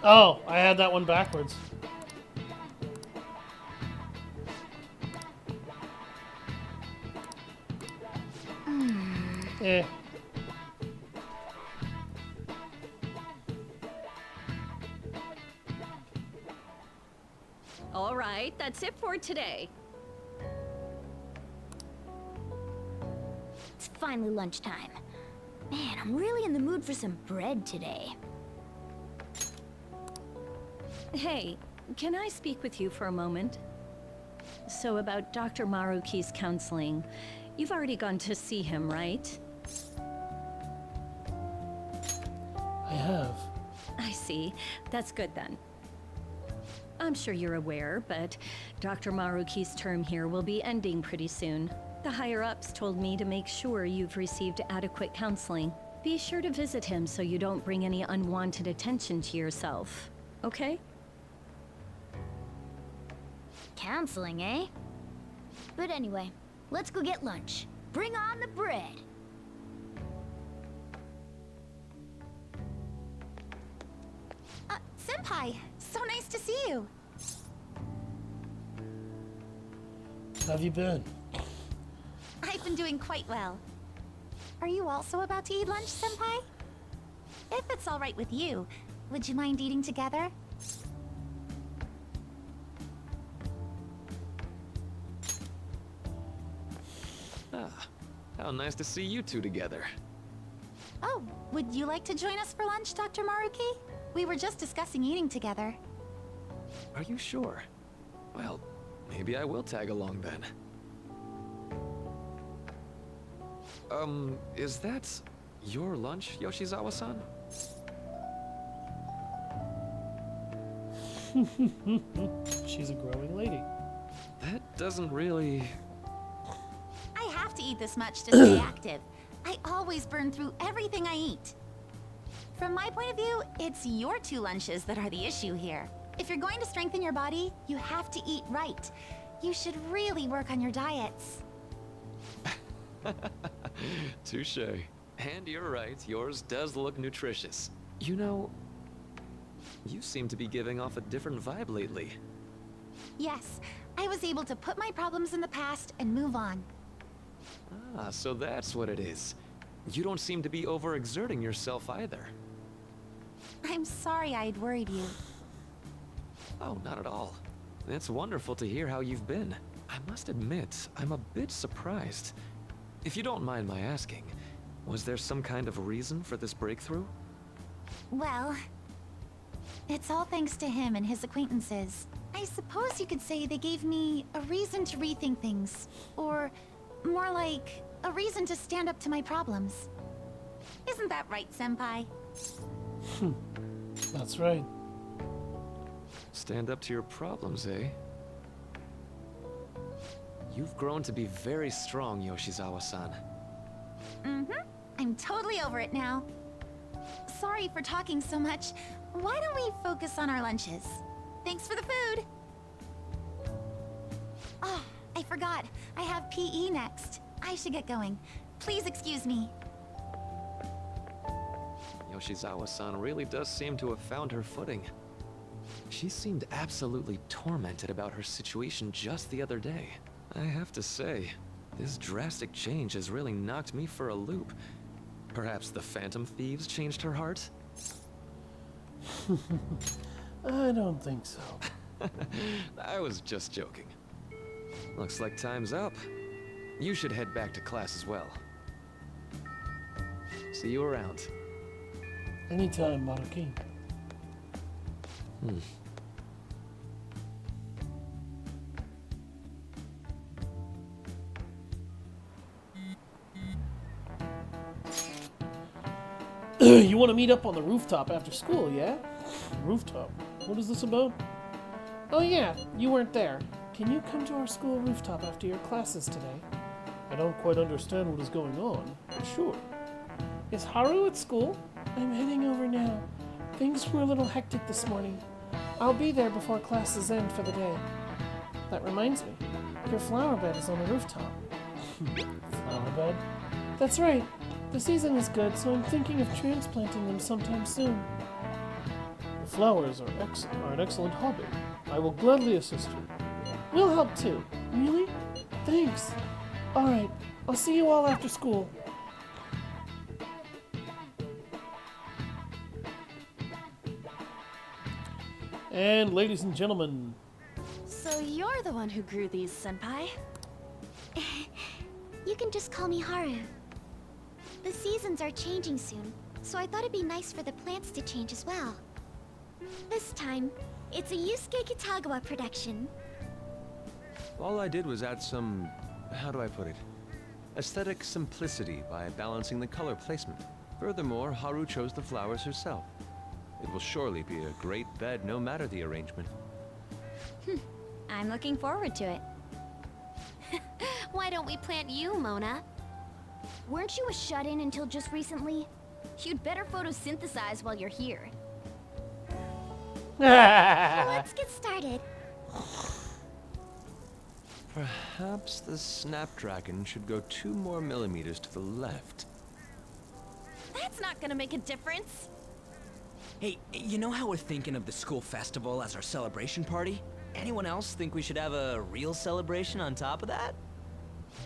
Oh, I had that one backwards. Eh. All right, that's it for today. It's finally lunchtime. Man, I'm really in the mood for some bread today. Hey, can I speak with you for a moment? So about Dr. Maruki's counseling, you've already gone to see him, right? I have. I see. That's good then. I'm sure you're aware, but Dr. Maruki's term here will be ending pretty soon. The higher-ups told me to make sure you've received adequate counseling. Be sure to visit him so you don't bring any unwanted attention to yourself, okay? Counseling, eh? But anyway, let's go get lunch. Bring on the bread! Senpai, so nice to see you. How have you been? I've been doing quite well. Are you also about to eat lunch, Senpai? If it's all right with you, would you mind eating together? Ah, how nice to see you two together. Oh, would you like to join us for lunch, Dr. Maruki? We were just discussing eating together. Are you sure? Well, maybe I will tag along then. Is that your lunch, Yoshizawa-san? She's a growing lady. That doesn't really... I have to eat this much to stay active. I always burn through everything I eat. From my point of view, it's your two lunches that are the issue here. If you're going to strengthen your body, you have to eat right. You should really work on your diets. Touche. And you're right, yours does look nutritious. You know, you seem to be giving off a different vibe lately. Yes, I was able to put my problems in the past and move on. Ah, so that's what it is. You don't seem to be overexerting yourself either. I'm sorry I'd worried you. Oh, not at all. It's wonderful to hear how you've been. I must admit, I'm a bit surprised. If you don't mind my asking, was there some kind of reason for this breakthrough? Well, it's all thanks to him and his acquaintances. I suppose you could say they gave me a reason to rethink things. Or, more like, a reason to stand up to my problems. Isn't that right, Senpai? That's right. Stand up to your problems, eh? You've grown to be very strong, Yoshizawa-san. Mm-hmm. I'm totally over it now. Sorry for talking so much. Why don't we focus on our lunches? Thanks for the food! Oh, I forgot. I have PE next. I should get going. Please excuse me. Yoshizawa-san really does seem to have found her footing. She seemed absolutely tormented about her situation just the other day. I have to say, this drastic change has really knocked me for a loop. Perhaps the Phantom Thieves changed her heart? I don't think so. I was just joking. Looks like time's up. You should head back to class as well. See you around. Anytime, Maruki. You want to meet up on the rooftop after school, yeah? Rooftop? What is this about? Oh yeah, you weren't there. Can you come to our school rooftop after your classes today? I don't quite understand what is going on, but sure. Is Haru at school? I'm heading over now. Things were a little hectic this morning. I'll be there before classes end for the day. That reminds me, your flower bed is on the rooftop. Flower bed? That's right. The season is good, so I'm thinking of transplanting them sometime soon. The flowers are an excellent hobby. I will gladly assist you. We'll help too. Really? Thanks. Alright, I'll see you all after school. And ladies and gentlemen. So you're the one who grew these, Senpai? You can just call me Haru. The seasons are changing soon, so I thought it'd be nice for the plants to change as well. This time, it's a Yusuke Kitagawa production. All I did was add some, how do I put it? Aesthetic simplicity by balancing the color placement. Furthermore, Haru chose the flowers herself. It will surely be a great bed no matter the arrangement. I'm looking forward to it. Why don't we plant you, Mona? Weren't you a shut-in until just recently? You'd better photosynthesize while you're here. Let's get started. Perhaps the Snapdragon should go 2 more millimeters to the left. That's not gonna make a difference. Hey, you know how we're thinking of the school festival as our celebration party? Anyone else think we should have a real celebration on top of that?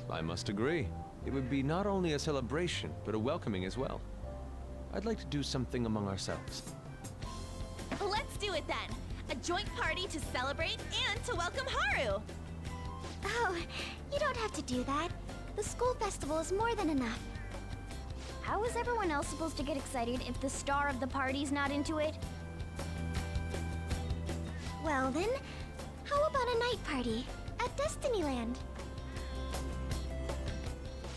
I must agree. It would be not only a celebration, but a welcoming as well. I'd like to do something among ourselves. Let's do it then. A joint party to celebrate and to welcome Haru. Oh, you don't have to do that. The school festival is more than enough. How is everyone else supposed to get excited if the star of the party's not into it? Well then, how about a night party at Destinyland?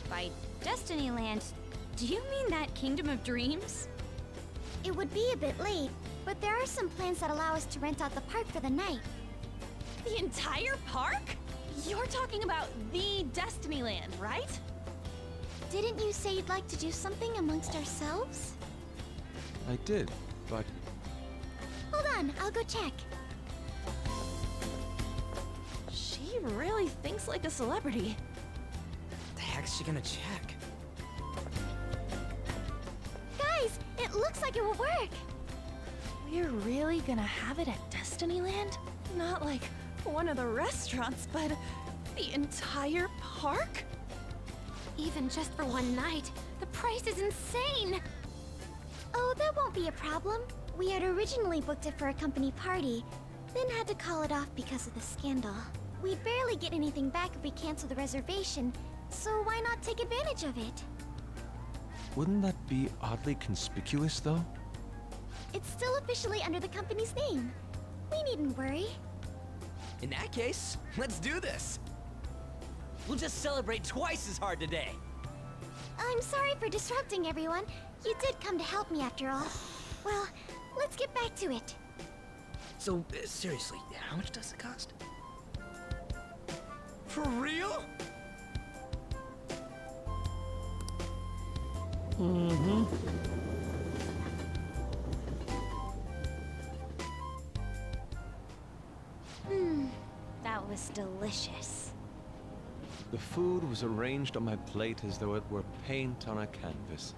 By Destinyland, do you mean that Kingdom of Dreams? It would be a bit late, but there are some plans that allow us to rent out the park for the night. The entire park? You're talking about the Destinyland, right? Didn't you say you'd like to do something amongst ourselves? I did, but... Hold on, I'll go check. She really thinks like a celebrity. The heck's she gonna check? Guys, it looks like it will work. We're really gonna have it at Destinyland? Not like one of the restaurants, but the entire park? Even just for one night, the price is insane! Oh, that won't be a problem. We had originally booked it for a company party, then had to call it off because of the scandal. We'd barely get anything back if we cancel the reservation, so why not take advantage of it? Wouldn't that be oddly conspicuous, though? It's still officially under the company's name. We needn't worry. In that case, let's do this. We'll just celebrate twice as hard today. I'm sorry for disrupting everyone. You did come to help me after all. Well, let's get back to it. So, seriously, how much does it cost? For real? Mm-hmm. That was delicious. The food was arranged on my plate as though it were paint on a canvas.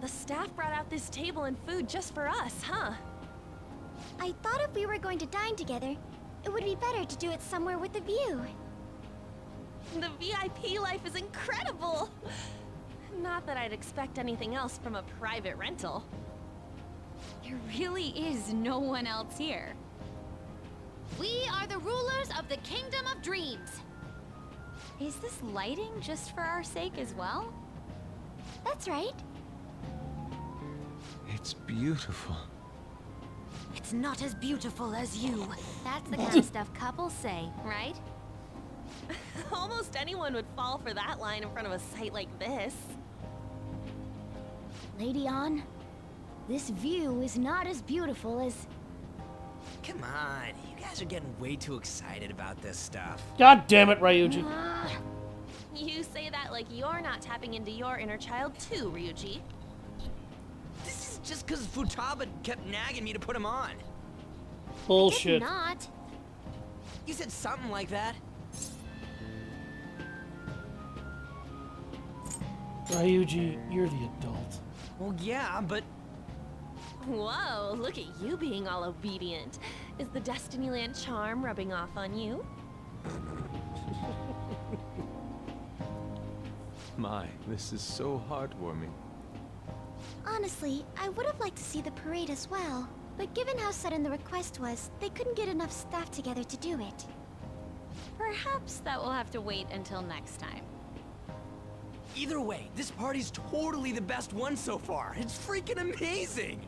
The staff brought out this table and food just for us, huh? I thought if we were going to dine together, it would be better to do it somewhere with a view. The VIP life is incredible! Not that I'd expect anything else from a private rental. There really is no one else here. We are the rulers of the Kingdom of Dreams. Is this lighting just for our sake as well? That's right. It's beautiful. It's not as beautiful as you. That's the kind of stuff couples say, right? Almost anyone would fall for that line in front of a site like this. Lady On, this view is not as beautiful as... Come on, you guys are getting way too excited about this stuff. God damn it, Ryuji. You say that like you're not tapping into your inner child too, Ryuji. This is just because Futaba kept nagging me to put him on. Bullshit. Not. You said something like that. Ryuji, you're the adult. Well, yeah, but... Whoa, look at you being all obedient. Is the Destinyland charm rubbing off on you? My, this is so heartwarming. Honestly, I would have liked to see the parade as well. But given how sudden the request was, they couldn't get enough staff together to do it. Perhaps that will have to wait until next time. Either way, this party's totally the best one so far. It's freaking amazing!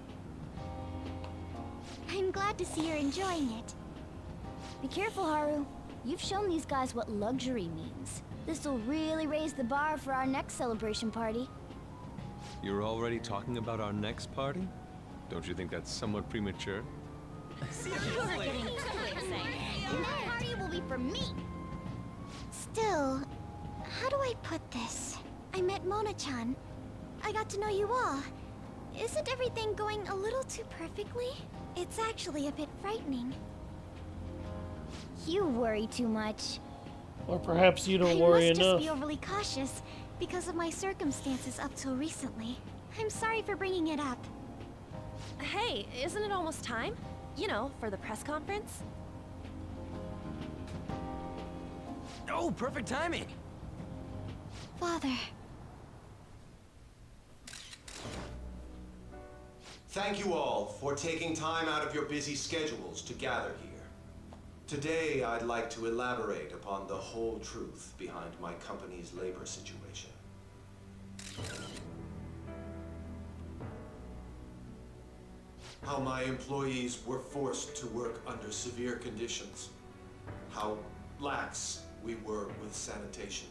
I'm glad to see you're enjoying it. Be careful, Haru. You've shown these guys what luxury means. This'll really raise the bar for our next celebration party. You're already talking about our next party? Don't you think that's somewhat premature? You're getting too excited. And that party will be for me. Still, how do I put this? I met Mona-chan. I got to know you all. Isn't everything going a little too perfectly? It's actually a bit frightening. You worry too much. Or perhaps you don't worry enough. I must just be overly cautious because of my circumstances up till recently. I'm sorry for bringing it up. Hey, isn't it almost time? You know, for the press conference? Oh, perfect timing! Father. Thank you all for taking time out of your busy schedules to gather here. Today, I'd like to elaborate upon the whole truth behind my company's labor situation. How my employees were forced to work under severe conditions. How lax we were with sanitation.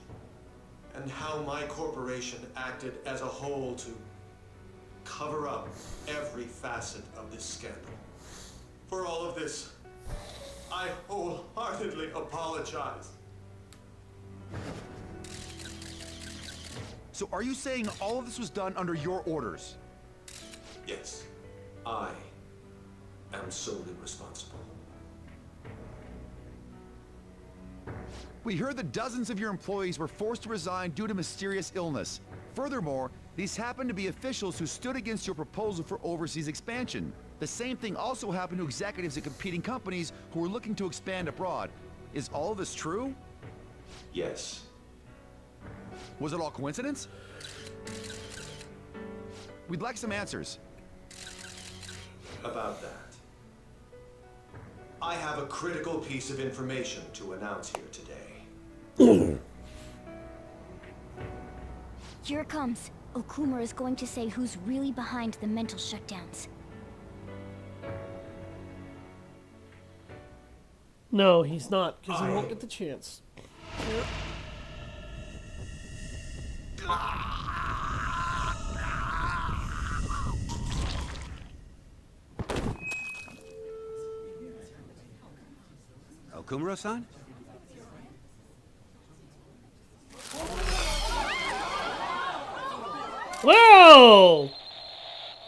And how my corporation acted as a whole to cover up every facet of this scandal. For all of this, I wholeheartedly apologize. So are you saying all of this was done under your orders? Yes, I am solely responsible. We heard that dozens of your employees were forced to resign due to mysterious illness. Furthermore, these happened to be officials who stood against your proposal for overseas expansion. The same thing also happened to executives at competing companies who were looking to expand abroad. Is all of this true? Yes. Was it all coincidence? We'd like some answers. About that. I have a critical piece of information to announce here today. Here it comes. Okumura is going to say who's really behind the mental shutdowns. No, he's not, because he won't get the chance. Yep. Okumura-san? Whoa!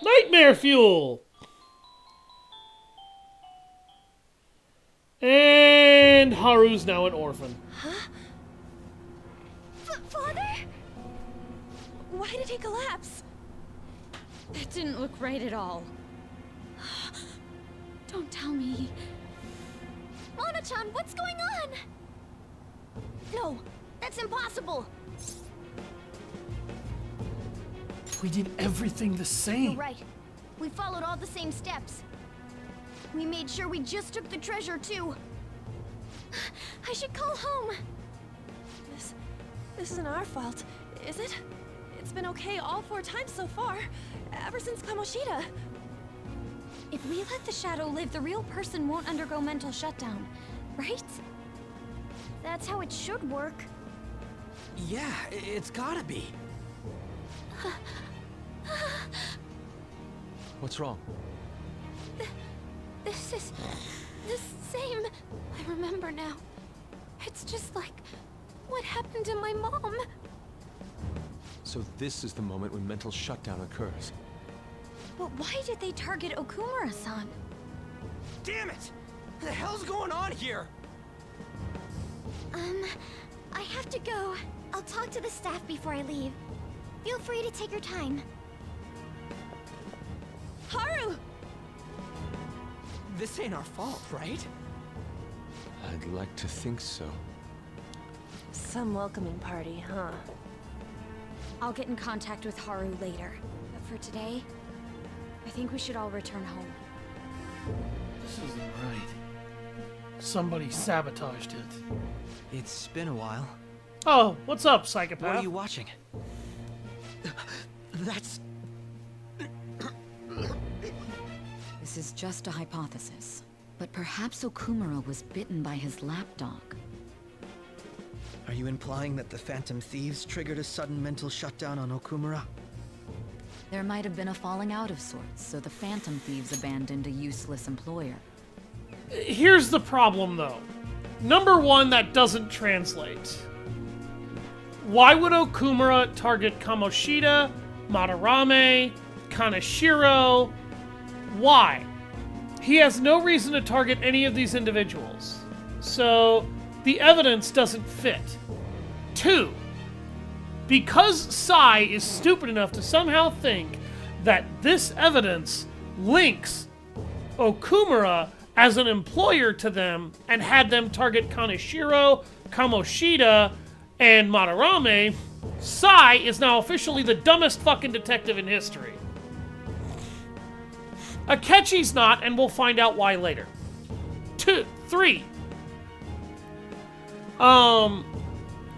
Nightmare fuel! And Haru's now an orphan. Huh? Father? Why did he collapse? That didn't look right at all. Don't tell me. Mona-chan, what's going on? No, that's impossible. We did everything the same. You're right. We followed all the same steps. We made sure we just took the treasure, too. I should call home. This isn't our fault, is it? It's been okay all 4 times so far, ever since Kamoshida. If we let the shadow live, the real person won't undergo mental shutdown, right? That's how it should work. Yeah, it's gotta be. What's wrong? This is the same. I remember now. It's just like what happened to my mom. So this is the moment when mental shutdown occurs. But why did they target Okumura-san? Damn it! What the hell's going on here? I have to go. I'll talk to the staff before I leave. Feel free to take your time. Haru! This ain't our fault, right? I'd like to think so. Some welcoming party, huh? I'll get in contact with Haru later. But for today, I think we should all return home. This isn't right. Somebody sabotaged it. It's been a while. Oh, what's up, psychopath? What are you watching? That's... This is just a hypothesis, but perhaps Okumura was bitten by his lapdog. Are you implying that the Phantom Thieves triggered a sudden mental shutdown on Okumura? There might have been a falling out of sorts, so the Phantom Thieves abandoned a useless employer. Here's the problem, though. Number one, that doesn't translate. Why would Okumura target Kamoshida, Madarame, Kaneshiro? Why? He has no reason to target any of these individuals. So, the evidence doesn't fit. 2. Because Sai is stupid enough to somehow think that this evidence links Okumura as an employer to them and had them target Kaneshiro, Kamoshida, and Madarame, Sai is now officially the dumbest fucking detective in history. Akechi's not, and we'll find out why later. 3.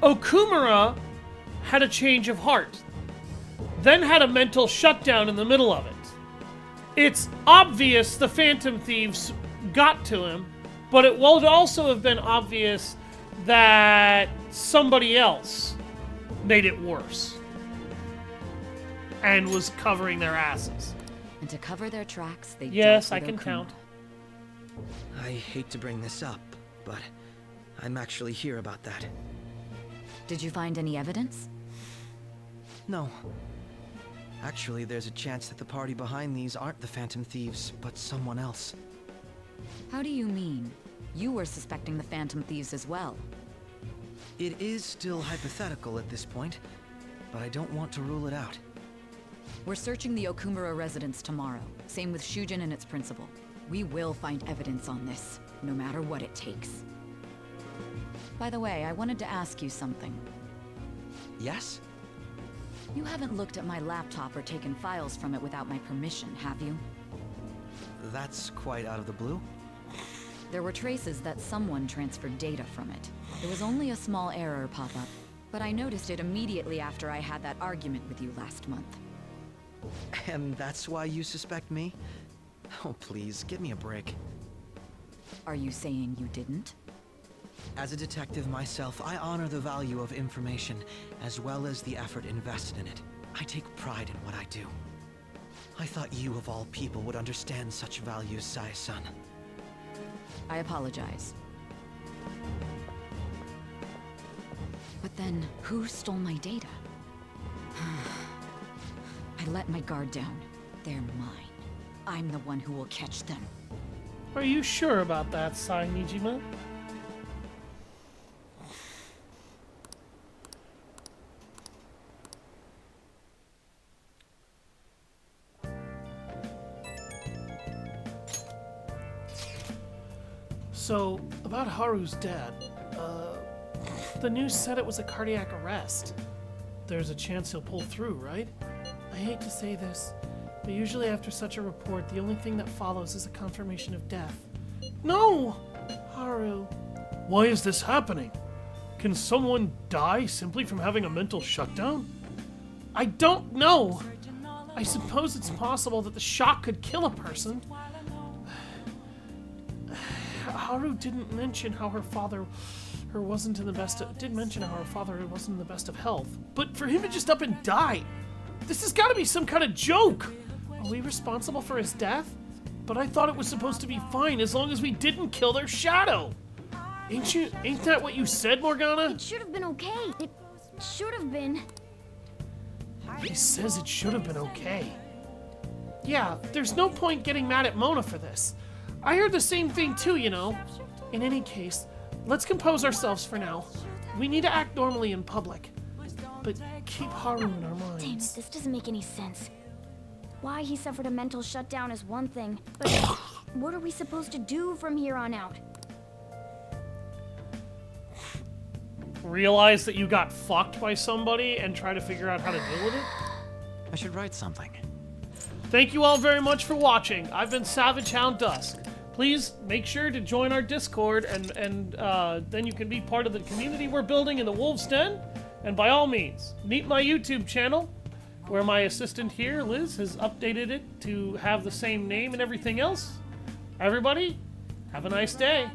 Okumura had a change of heart, then had a mental shutdown in the middle of it. It's obvious the Phantom Thieves got to him, but it would also have been obvious that somebody else made it worse and was covering their asses. And to cover their tracks, they Yes, dealt I with can Okumura. count. I hate to bring this up, but I'm actually here about that. Did you find any evidence? No. Actually, there's a chance that the party behind these aren't the Phantom Thieves, but someone else. How do you mean? You were suspecting the Phantom Thieves as well. It is still hypothetical at this point, but I don't want to rule it out. We're searching the Okumura residence tomorrow. Same with Shujin and its principal. We will find evidence on this, no matter what it takes. By the way, I wanted to ask you something. Yes? You haven't looked at my laptop or taken files from it without my permission, have you? That's quite out of the blue. There were traces that someone transferred data from it. There was only a small error pop up, but I noticed it immediately after I had that argument with you last month. And that's why you suspect me? Oh, please, give me a break. Are you saying you didn't? As a detective myself, I honor the value of information, as well as the effort invested in it. I take pride in what I do. I thought you, of all people, would understand such values, Sai-san. I apologize. But then, who stole my data? I let my guard down. They're mine. I'm the one who will catch them. Are you sure about that, Sai Nijima? So, about Haru's dad, the news said it was a cardiac arrest. There's a chance he'll pull through, right? I hate to say this, but usually after such a report, the only thing that follows is a confirmation of death. No! Haru. Why is this happening? Can someone die simply from having a mental shutdown? I don't know! I suppose it's possible that the shock could kill a person. Haru didn't mention how her father wasn't in the best of, did mention how her father wasn't in the best of health. But for him to just up and die, this has got to be some kind of joke. Are we responsible for his death? But I thought it was supposed to be fine as long as we didn't kill their shadow. Ain't that what you said, Morgana? It should have been okay. It should have been. He says it should have been okay. Yeah, there's no point getting mad at Mona for this. I heard the same thing too, you know. In any case, let's compose ourselves for now. We need to act normally in public. But keep Haru in our minds. Damn it, this doesn't make any sense. Why he suffered a mental shutdown is one thing, but what are we supposed to do from here on out? Realize that you got fucked by somebody and try to figure out how to deal with it? I should write something. Thank you all very much for watching. I've been Savage Hound Dusk. Please make sure to join our Discord and then you can be part of the community we're building in the Wolves Den. And by all means, meet my YouTube channel, where my assistant here, Liz, has updated it to have the same name and everything else. Everybody, have a nice day.